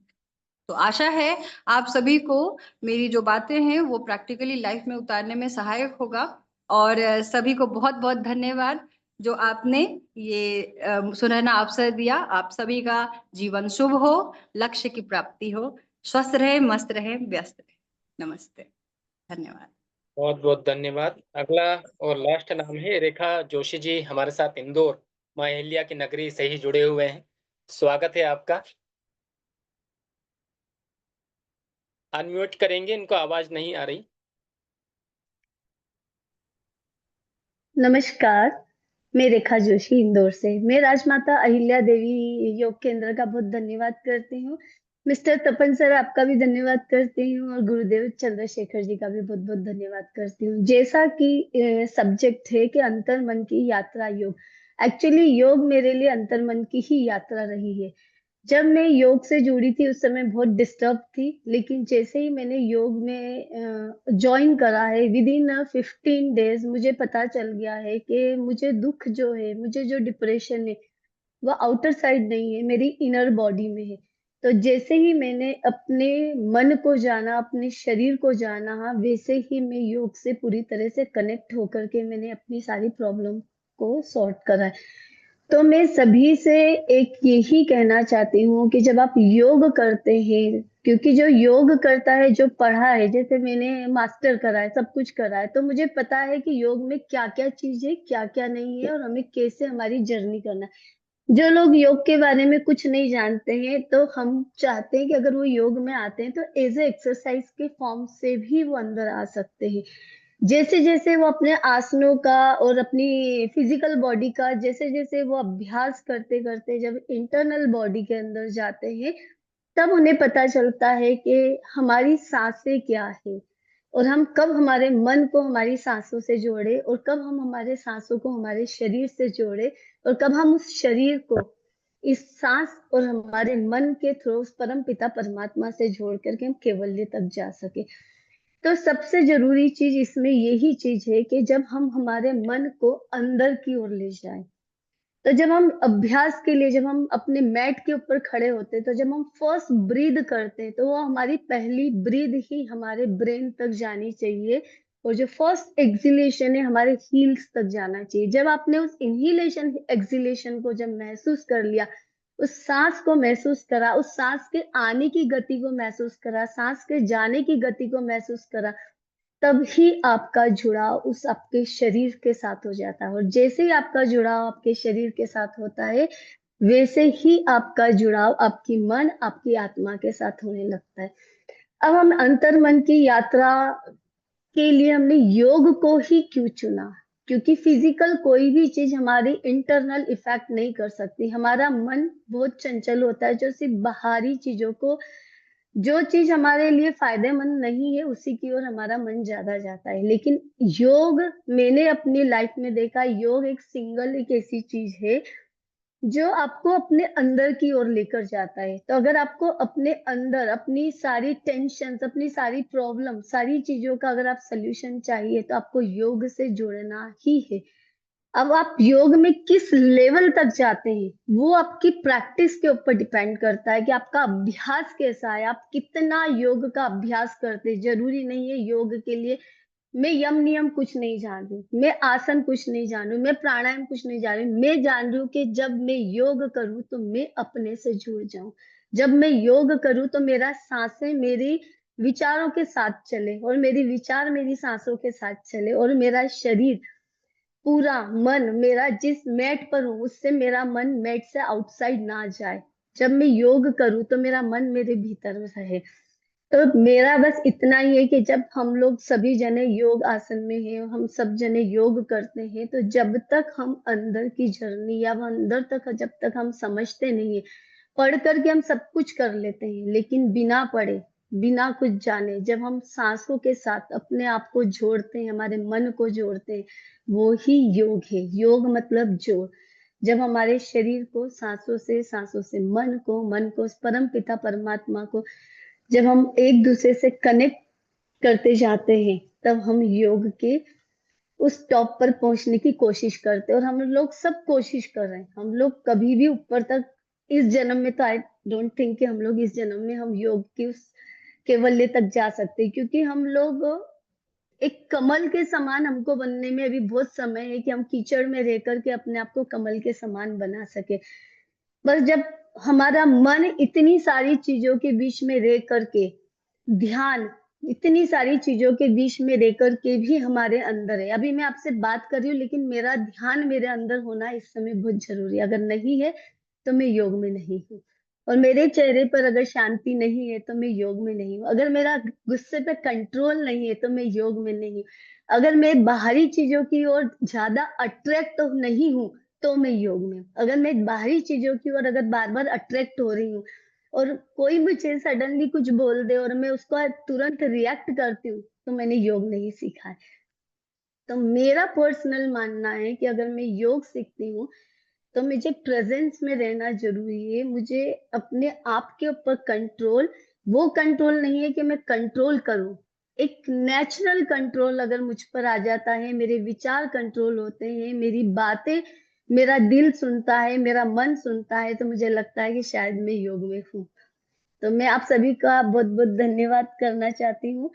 S10: तो आशा है आप सभी को मेरी जो बातें हैं वो प्रैक्टिकली लाइफ में उतारने में सहायक होगा। और सभी को बहुत बहुत धन्यवाद जो आपने ये सुनहरा अवसर दिया। आप सभी का जीवन शुभ हो, लक्ष्य की प्राप्ति हो, स्वस्थ रहे, मस्त रहे, व्यस्त रहे। नमस्ते, धन्यवाद।
S2: बहुत बहुत धन्यवाद। अगला और लास्ट नाम है रेखा जोशी जी, हमारे साथ इंदौर माँ अहिल्या की नगरी से ही जुड़े हुए हैं। स्वागत है आपका। अनम्यूट करेंगे, इनको आवाज नहीं आ रही।
S11: नमस्कार, मैं रेखा जोशी इंदौर से। मैं राजमाता अहिल्या देवी योग केंद्र का बहुत धन्यवाद करती हूँ। मिस्टर तपन सर, आपका भी धन्यवाद करती हूँ, और गुरुदेव चंद्रशेखर जी का भी बहुत बहुत धन्यवाद करती हूँ। जैसा कि सब्जेक्ट है कि अंतर मन की यात्रा योग, एक्चुअली योग मेरे लिए अंतर मन की ही यात्रा रही है। जब मैं योग से जुड़ी थी उस समय बहुत डिस्टर्ब थी, लेकिन जैसे ही मैंने योग में ज्वाइन करा है, विद इन 15 डेज मुझे पता चल गया है कि मुझे दुख जो है, मुझे जो डिप्रेशन है, वो आउटर साइड नहीं है, मेरी इनर बॉडी में है। तो जैसे ही मैंने अपने मन को जाना, अपने शरीर को जाना, वैसे ही मैं योग से पूरी तरह से कनेक्ट होकर के मैंने अपनी सारी प्रॉब्लम को सॉर्ट करा है। तो मैं सभी से एक यही कहना चाहती हूँ कि जब आप योग करते हैं, क्योंकि जो योग करता है, जो पढ़ा है, जैसे मैंने मास्टर करा है, सब कुछ करा है, तो मुझे पता है कि योग में क्या क्या चीज है, क्या क्या नहीं है, और हमें कैसे हमारी जर्नी करना है। जो लोग योग के बारे में कुछ नहीं जानते हैं, तो हम चाहते हैं कि अगर वो योग में आते हैं तो एज ए एक्सरसाइज के फॉर्म से भी वो अंदर आ सकते हैं। जैसे जैसे वो अपने आसनों का और अपनी फिजिकल बॉडी का जैसे जैसे वो अभ्यास करते करते जब इंटरनल बॉडी के अंदर जाते हैं, तब उन्हें पता चलता है कि हमारी सांसें क्या है, और हम कब हमारे मन को हमारी सांसों से जोड़े, और कब हम हमारे सांसों को हमारे शरीर से जोड़े, और कब हम उस शरीर को इस सांस और हमारे मन के थ्रू उस परम पिता परमात्मा से जोड़ करके हम केवल्य तक जा सके। तो सबसे जरूरी चीज इसमें यही चीज है कि जब हम हमारे मन को अंदर की ओर ले जाएं, तो जब हम अभ्यास के लिए, जब हम अपने मैट के ऊपर खड़े होते हैं, तो जब हम फर्स्ट ब्रीद करते हैं, तो वो हमारी पहली ब्रीद ही हमारे ब्रेन तक जानी चाहिए, और जो फर्स्ट एक्सिलेशन है हमारे हील्स तक जाना चाहिए। जब आपने उस इनहिलेशन एक्सिलेशन को जब महसूस कर लिया, उस सांस को महसूस करा, उस सांस के आने की गति को महसूस करा, सांस के जाने की गति को महसूस करा, तब ही आपका जुड़ाव उस आपके शरीर के साथ हो जाता है। और जैसे ही आपका जुड़ाव आपके शरीर के साथ होता है, वैसे ही आपका जुड़ाव आपकी मन, आपकी आत्मा के साथ होने लगता है। अब हम अंतर्मन की यात्रा के लिए हमने योग को ही क्यों चुना? क्योंकि फिजिकल कोई भी चीज हमारी इंटरनल इफेक्ट नहीं कर सकती। हमारा मन बहुत चंचल होता है, जो सिर्फ बाहरी चीजों को, जो चीज हमारे लिए फायदेमंद नहीं है उसी की ओर हमारा मन ज्यादा जाता है। लेकिन योग, मैंने अपनी लाइफ में देखा, योग एक ऐसी चीज है जो आपको अपने अंदर की ओर लेकर जाता है। तो अगर आपको अपने अंदर अपनी सारी टेंशन, अपनी सारी प्रॉब्लम, सारी चीजों का अगर आप सोल्यूशन चाहिए तो आपको योग से जुड़ना ही है। अब आप योग में किस लेवल तक जाते हैं वो आपकी प्रैक्टिस के ऊपर डिपेंड करता है कि आपका अभ्यास कैसा है, आप कितना योग का अभ्यास करते हैं। जरूरी नहीं है योग के लिए मैं यम नियम कुछ नहीं जान रही हूँ, मैं आसन कुछ नहीं जान रही हूँ, मैं प्राणायाम कुछ नहीं जान रही हूँ। मैं जान रही हूँ कि जब मैं योग करूँ तो मैं अपने से जुड़ जाऊं। जब मैं योग करूँ तो मेरा सांसें मेरी विचारों के साथ चले और मेरी विचार मेरी सांसों के साथ चले और मेरा शरीर पूरा मन मेरा जिस मैट पर हूँ उससे मेरा मन मैट से आउटसाइड ना जाए। जब मैं योग करूँ तो मेरा मन मेरे भीतर रहे। तो मेरा बस इतना ही है कि जब हम लोग सभी जने योग आसन में हैं, हम सब जने योग करते हैं, तो जब तक हम अंदर की जर्नी या अंदर तक जब तक हम समझते नहीं है, पढ़ करके हम सब कुछ कर लेते हैं, लेकिन बिना पढ़े बिना कुछ जाने जब हम सांसों के साथ अपने आप को जोड़ते हैं, हमारे मन को जोड़ते हैं, वो ही योग है। योग मतलब जोड़। जब हमारे शरीर को सांसों से मन को परम पिता परमात्मा को जब हम एक दूसरे से कनेक्ट करते जाते हैं, तब हम योग के उस टॉप पर पहुंचने की कोशिश करते हैं। और हम लोग सब कोशिश कर रहे हैं, हम लोग कभी भी ऊपर तक इस जन्म में तो आई डोंट थिंक कि हम लोग इस जन्म में हम योग की उस केवल्य तक जा सकते हैं, क्योंकि हम लोग एक कमल के समान हमको बनने में अभी बहुत समय है कि हम कीचड़ में रह करके अपने आप को कमल के समान बना सके। बस जब हमारा मन इतनी सारी चीजों के बीच में रह करके, ध्यान इतनी सारी चीजों के बीच में रह करके भी हमारे अंदर है। अभी मैं आपसे बात कर रही हूँ लेकिन मेरा ध्यान मेरे अंदर होना इस समय बहुत जरूरी है। अगर नहीं है तो मैं योग में नहीं हूँ। और मेरे चेहरे पर अगर शांति नहीं है तो मैं योग में नहीं हूँ। अगर मेरा गुस्से पे कंट्रोल नहीं है तो मैं योग में नहीं हूँ। अगर मैं बाहरी चीजों की ओर ज्यादा अट्रैक्ट नहीं हूँ तो मैं योग में हूँ। अगर मैं बाहरी चीजों की ओर अगर बार बार अट्रैक्ट हो रही हूँ और कोई मुझे सडनली कुछ बोल दे और मैं उसको तुरंत रिएक्ट करती हूँ तो मैंने योग नहीं सीखा है। तो मेरा पर्सनल मानना है कि अगर मैं योग सीखती हूँ तो मुझे प्रेजेंस में रहना जरूरी है। मुझे अपने आप के ऊपर कंट्रोल, वो कंट्रोल नहीं है कि मैं कंट्रोल करूं, एक नेचुरल कंट्रोल अगर मुझ पर आ जाता है, मेरे विचार कंट्रोल होते हैं, मेरी बातें मेरा दिल सुनता है, मेरा मन सुनता है, तो मुझे लगता है कि शायद मैं योग में हूँ। तो मैं आप सभी का बहुत बहुत धन्यवाद करना चाहती हूँ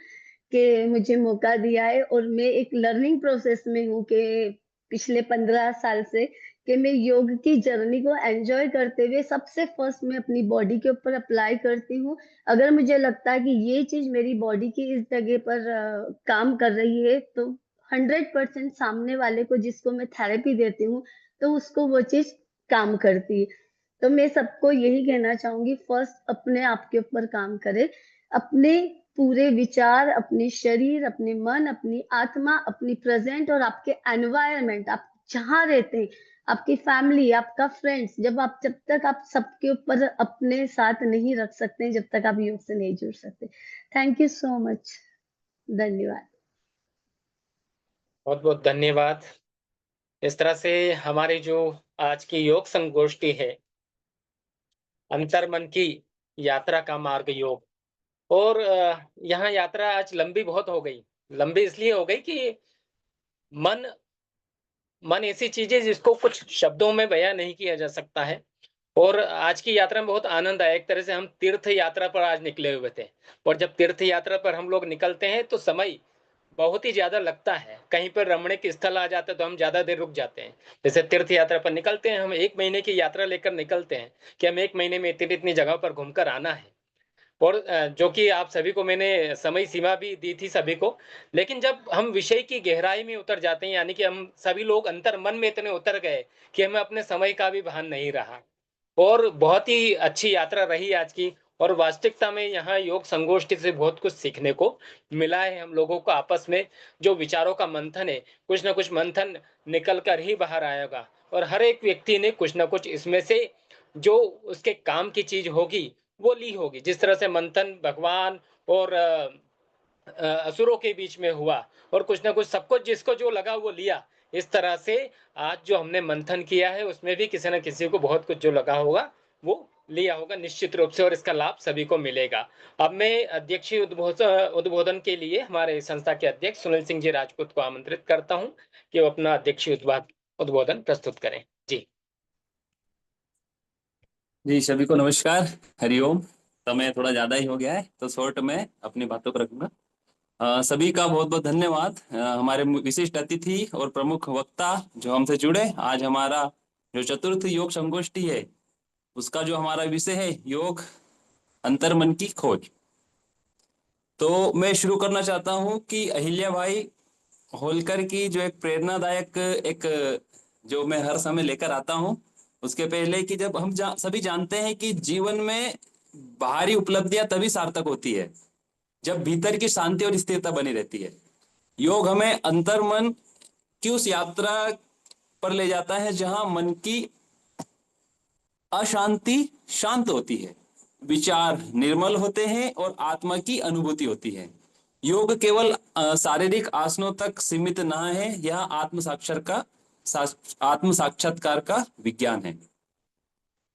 S11: कि मुझे मौका दिया है। और मैं एक लर्निंग प्रोसेस में हूँ कि पिछले 15 साल से कि मैं योग की जर्नी को एंजॉय करते हुए सबसे फर्स्ट मैं अपनी बॉडी के ऊपर अप्लाई करती हूँ। अगर मुझे लगता है कि ये चीज मेरी बॉडी की इस जगह पर काम कर रही है तो 100% सामने वाले को जिसको मैं थेरेपी देती हूँ तो उसको वो चीज काम करती है। तो मैं सबको यही कहना चाहूंगी, फर्स्ट अपने आप के ऊपर काम करें, अपने पूरे विचार, अपने शरीर, अपने मन, अपनी आत्मा, अपनी प्रेजेंट और आपके एनवायरनमेंट, आप जहाँ रहते हैं, आपकी फैमिली, आपका फ्रेंड्स, जब तक आप सबके ऊपर अपने साथ नहीं रख सकते, जब तक आप योग से नहीं जुड़ सकते। Thank you so much. धन्यवाद।
S2: बहुत बहुत धन्यवाद। इस तरह से हमारी जो आज की योग संगोष्ठी है, अंतर्मन की यात्रा का मार्ग योग, और यहाँ यात्रा आज लंबी बहुत हो गई। लंबी इसलिए हो गई कि मन ऐसी चीज है जिसको कुछ शब्दों में बयां नहीं किया जा सकता है। और आज की यात्रा में बहुत आनंद आया। एक तरह से हम तीर्थ यात्रा पर आज निकले हुए थे, और जब तीर्थ यात्रा पर हम लोग निकलते हैं तो समय बहुत ही ज्यादा लगता है। कहीं पर रमणीक स्थल आ जाता है तो हम ज्यादा देर रुक जाते हैं। जैसे तीर्थ यात्रा पर निकलते हैं, हम 1 महीने की यात्रा लेकर निकलते हैं कि हम 1 महीने में इतनी इतनी जगह पर घूमकर आना है। और जो कि आप सभी को मैंने समय सीमा भी दी थी सभी को। लेकिन जब हम विषय की गहराई में उतर जाते हैं, यानी कि हम सभी लोग अंतर मन में इतने उतर गए कि हमें अपने समय का भी भान नहीं रहा। और बहुत ही अच्छी यात्रा रही आज की। और वास्तविकता में यहाँ योग संगोष्ठी से बहुत कुछ सीखने को मिला है। हम लोगों को आपस में जो विचारों का मंथन है, कुछ ना कुछ मंथन निकल कर ही बाहर आएगा और हर एक व्यक्ति ने कुछ ना कुछ इसमें से जो उसके काम की चीज होगी वो ली होगी। जिस तरह से मंथन भगवान और असुरों के बीच में हुआ और कुछ ना कुछ सबको जिसको जो लगा वो लिया, इस तरह से आज जो हमने मंथन किया है उसमें भी किसी न किसी को बहुत कुछ जो लगा होगा वो लिया होगा निश्चित रूप से, और इसका लाभ सभी को मिलेगा। अब मैं अध्यक्षीय उद्बोधन के लिए हमारे संस्था के अध्यक्ष सुनील सिंह जी राजपूत को आमंत्रित करता हूं कि वो अपना अध्यक्षीय उद्बोधन प्रस्तुत करें।
S12: जी सभी को नमस्कार, हरिओम। समय थोड़ा ज्यादा ही हो गया है तो शॉर्ट में अपनी बातों को रखूंगा। सभी का बहुत बहुत धन्यवाद। हमारे विशिष्ट अतिथि और प्रमुख वक्ता जो हमसे जुड़े। आज हमारा जो चतुर्थ योग संगोष्ठी है उसका जो हमारा विषय है योग अंतर्मन की खोज। तो मैं शुरू करना चाहता हूं कि अहिल्या भाई होलकर की जो एक प्रेरणादायक एक जो मैं हर समय लेकर आता हूं, उसके पहले कि जब हम सभी जानते हैं कि जीवन में बाहरी उपलब्धियां तभी सार्थक होती है जब भीतर की शांति और स्थिरता बनी रहती है। योग हमें अंतर्मन की उस यात्रा पर ले जाता है जहां मन की अशांति शांत होती है, विचार निर्मल होते हैं और आत्मा की अनुभूति होती है। योग केवल शारीरिक आसनों तक सीमित न है, यह आत्म साक्षात्कार का विज्ञान है।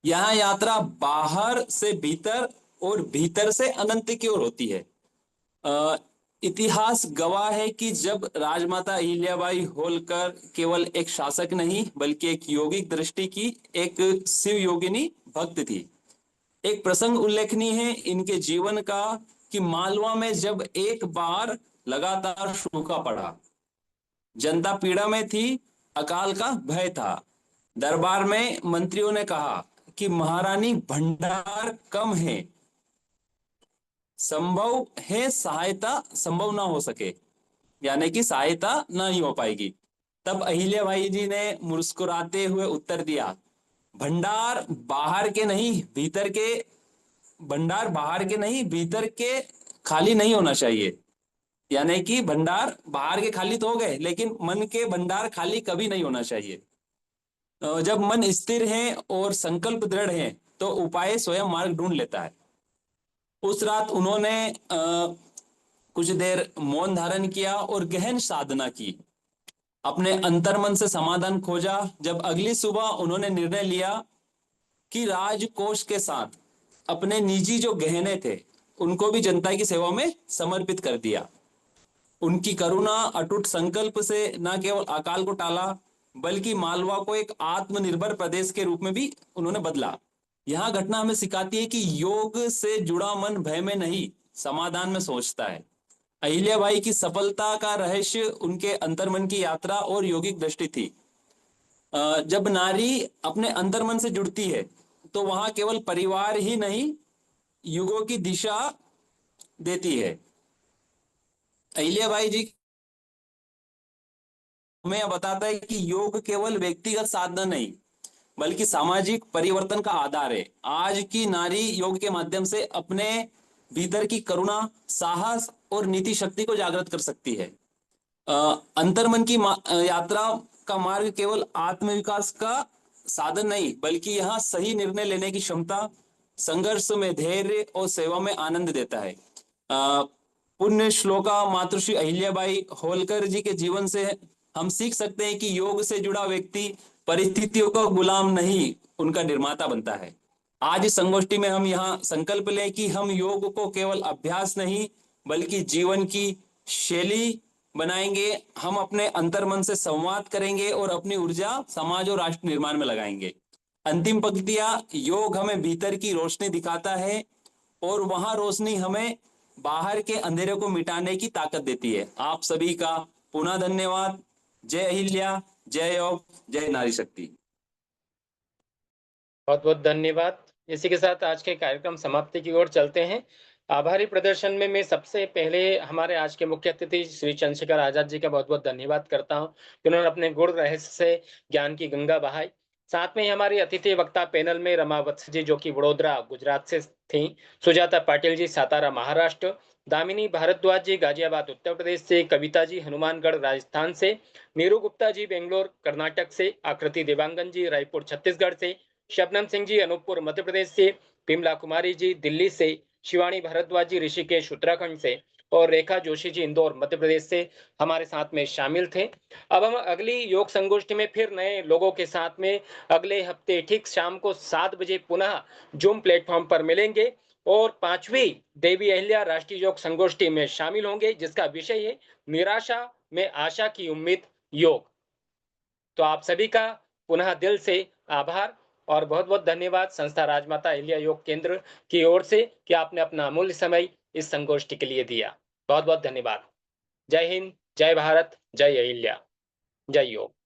S12: यह यात्रा बाहर से भीतर और भीतर से अनंत की ओर होती है। इतिहास गवाह है कि जब राजमाता अहिल्याबाई होलकर केवल एक शासक नहीं बल्कि एक योगिक दृष्टि की एक शिव योगिनी भक्त थी। एक प्रसंग उल्लेखनीय है इनके जीवन का कि मालवा में जब एक बार लगातार सूखा पड़ा, जनता पीड़ा में थी, अकाल का भय था। दरबार में मंत्रियों ने कहा कि महारानी भंडार कम है, संभव है सहायता संभव ना हो सके, यानी कि सहायता नहीं हो पाएगी। तब अहिल्याबाई जी ने मुस्कुराते हुए उत्तर दिया, भंडार बाहर के नहीं भीतर के, भंडार बाहर के नहीं भीतर के खाली नहीं होना चाहिए। यानी कि भंडार बाहर के खाली तो हो गए लेकिन मन के भंडार खाली कभी नहीं होना चाहिए। जब मन स्थिर है और संकल्प दृढ़ है तो उपाय स्वयं मार्ग ढूंढ लेता है। उस रात उन्होंने कुछ देर मौन धारण किया और गहन साधना की, अपने अंतर्मन से समाधान खोजा। जब अगली सुबह उन्होंने निर्णय लिया कि राजकोष के साथ अपने निजी जो गहने थे उनको भी जनता की सेवा में समर्पित कर दिया। उनकी करुणा अटूट संकल्प से न केवल अकाल को टाला बल्कि मालवा को एक आत्मनिर्भर प्रदेश के रूप में भी उन्होंने बदला। यह घटना हमें सिखाती है कि योग से जुड़ा मन भय में नहीं समाधान में सोचता है। अहिल्याबाई की सफलता का रहस्य उनके अंतर्मन की यात्रा और योगिक दृष्टि थी। जब नारी अपने अंतर्मन से जुड़ती है तो वहां केवल परिवार ही नहीं युगों की दिशा देती है। अहिल्याबाई जी हमें बताता है कि योग केवल व्यक्तिगत साधना नहीं बल्कि सामाजिक परिवर्तन का आधार है। आज की नारी योग के माध्यम से अपने भीतर की करुणा, साहस और नीति शक्ति को जागृत कर सकती है। अंतर्मन की यात्रा का मार्ग केवल आत्मविकास का साधन नहीं बल्कि यहाँ सही निर्णय लेने की क्षमता, संघर्ष में धैर्य और सेवा में आनंद देता है। पुण्य श्लोका मातृश्री अहिल्याबाई होलकर जी के जीवन से हम सीख सकते हैं कि योग से जुड़ा व्यक्ति परिस्थितियों का गुलाम नहीं उनका निर्माता बनता है। आज इस संगोष्ठी में हम यहाँ संकल्प लें कि हम योग को केवल अभ्यास नहीं बल्कि जीवन की शैली बनाएंगे। हम अपने अंतर्मन से संवाद करेंगे और अपनी ऊर्जा समाज और राष्ट्र निर्माण में लगाएंगे। अंतिम पंक्तियां, योग हमें भीतर की रोशनी दिखाता है और वहां रोशनी हमें बाहर के अंधेरे को मिटाने की ताकत देती है। आप सभी का पुनः धन्यवाद। जय अहिल्या, जय योग, जय नारी शक्ति।
S2: बहुत बहुत धन्यवाद। इसी के साथ आज के कार्यक्रम समाप्ति की ओर चलते हैं। आभारी प्रदर्शन में मैं सबसे पहले हमारे आज के मुख्य अतिथि श्री चंद्रशेखर आजाद जी का बहुत बहुत धन्यवाद करता हूं कि उन्होंने अपने गुण रहस्य से ज्ञान की गंगा बहाई। साथ में ही हमारी अतिथि वक्ता पैनल में रमा वत्स जी जो कि वडोदरा गुजरात से थी, सुजाता पाटिल जी सातारा महाराष्ट्र, दामिनी भारद्वाज जी गाजियाबाद उत्तर प्रदेश से, कविता जी हनुमानगढ़ राजस्थान से, नीरू गुप्ता जी बेंगलोर कर्नाटक से, आकृति देवांगन जी रायपुर छत्तीसगढ़ से, शबनम सिंह जी अनूपपुर मध्य प्रदेश से, पिमला कुमारी जी दिल्ली से, शिवानी भारद्वाज जी ऋषिकेश उत्तराखंड से और रेखा जोशी जी इंदौर मध्य प्रदेश से हमारे साथ में शामिल थे। अब हम अगली योग संगोष्ठी में फिर नए लोगों के साथ में अगले हफ्ते ठीक शाम को 7 बजे पुनः जूम प्लेटफॉर्म पर मिलेंगे और 5वीं देवी अहिल्या राष्ट्रीय योग संगोष्ठी में शामिल होंगे, जिसका विषय है निराशा में आशा की उम्मीद योग। तो आप सभी का पुनः दिल से आभार और बहुत बहुत धन्यवाद संस्था राजमाता अहिल्या योग केंद्र की ओर से कि आपने अपना अमूल्य समय इस संगोष्ठी के लिए दिया। बहुत बहुत धन्यवाद। जय हिंद, जय भारत, जय अहिल्या, जय योग।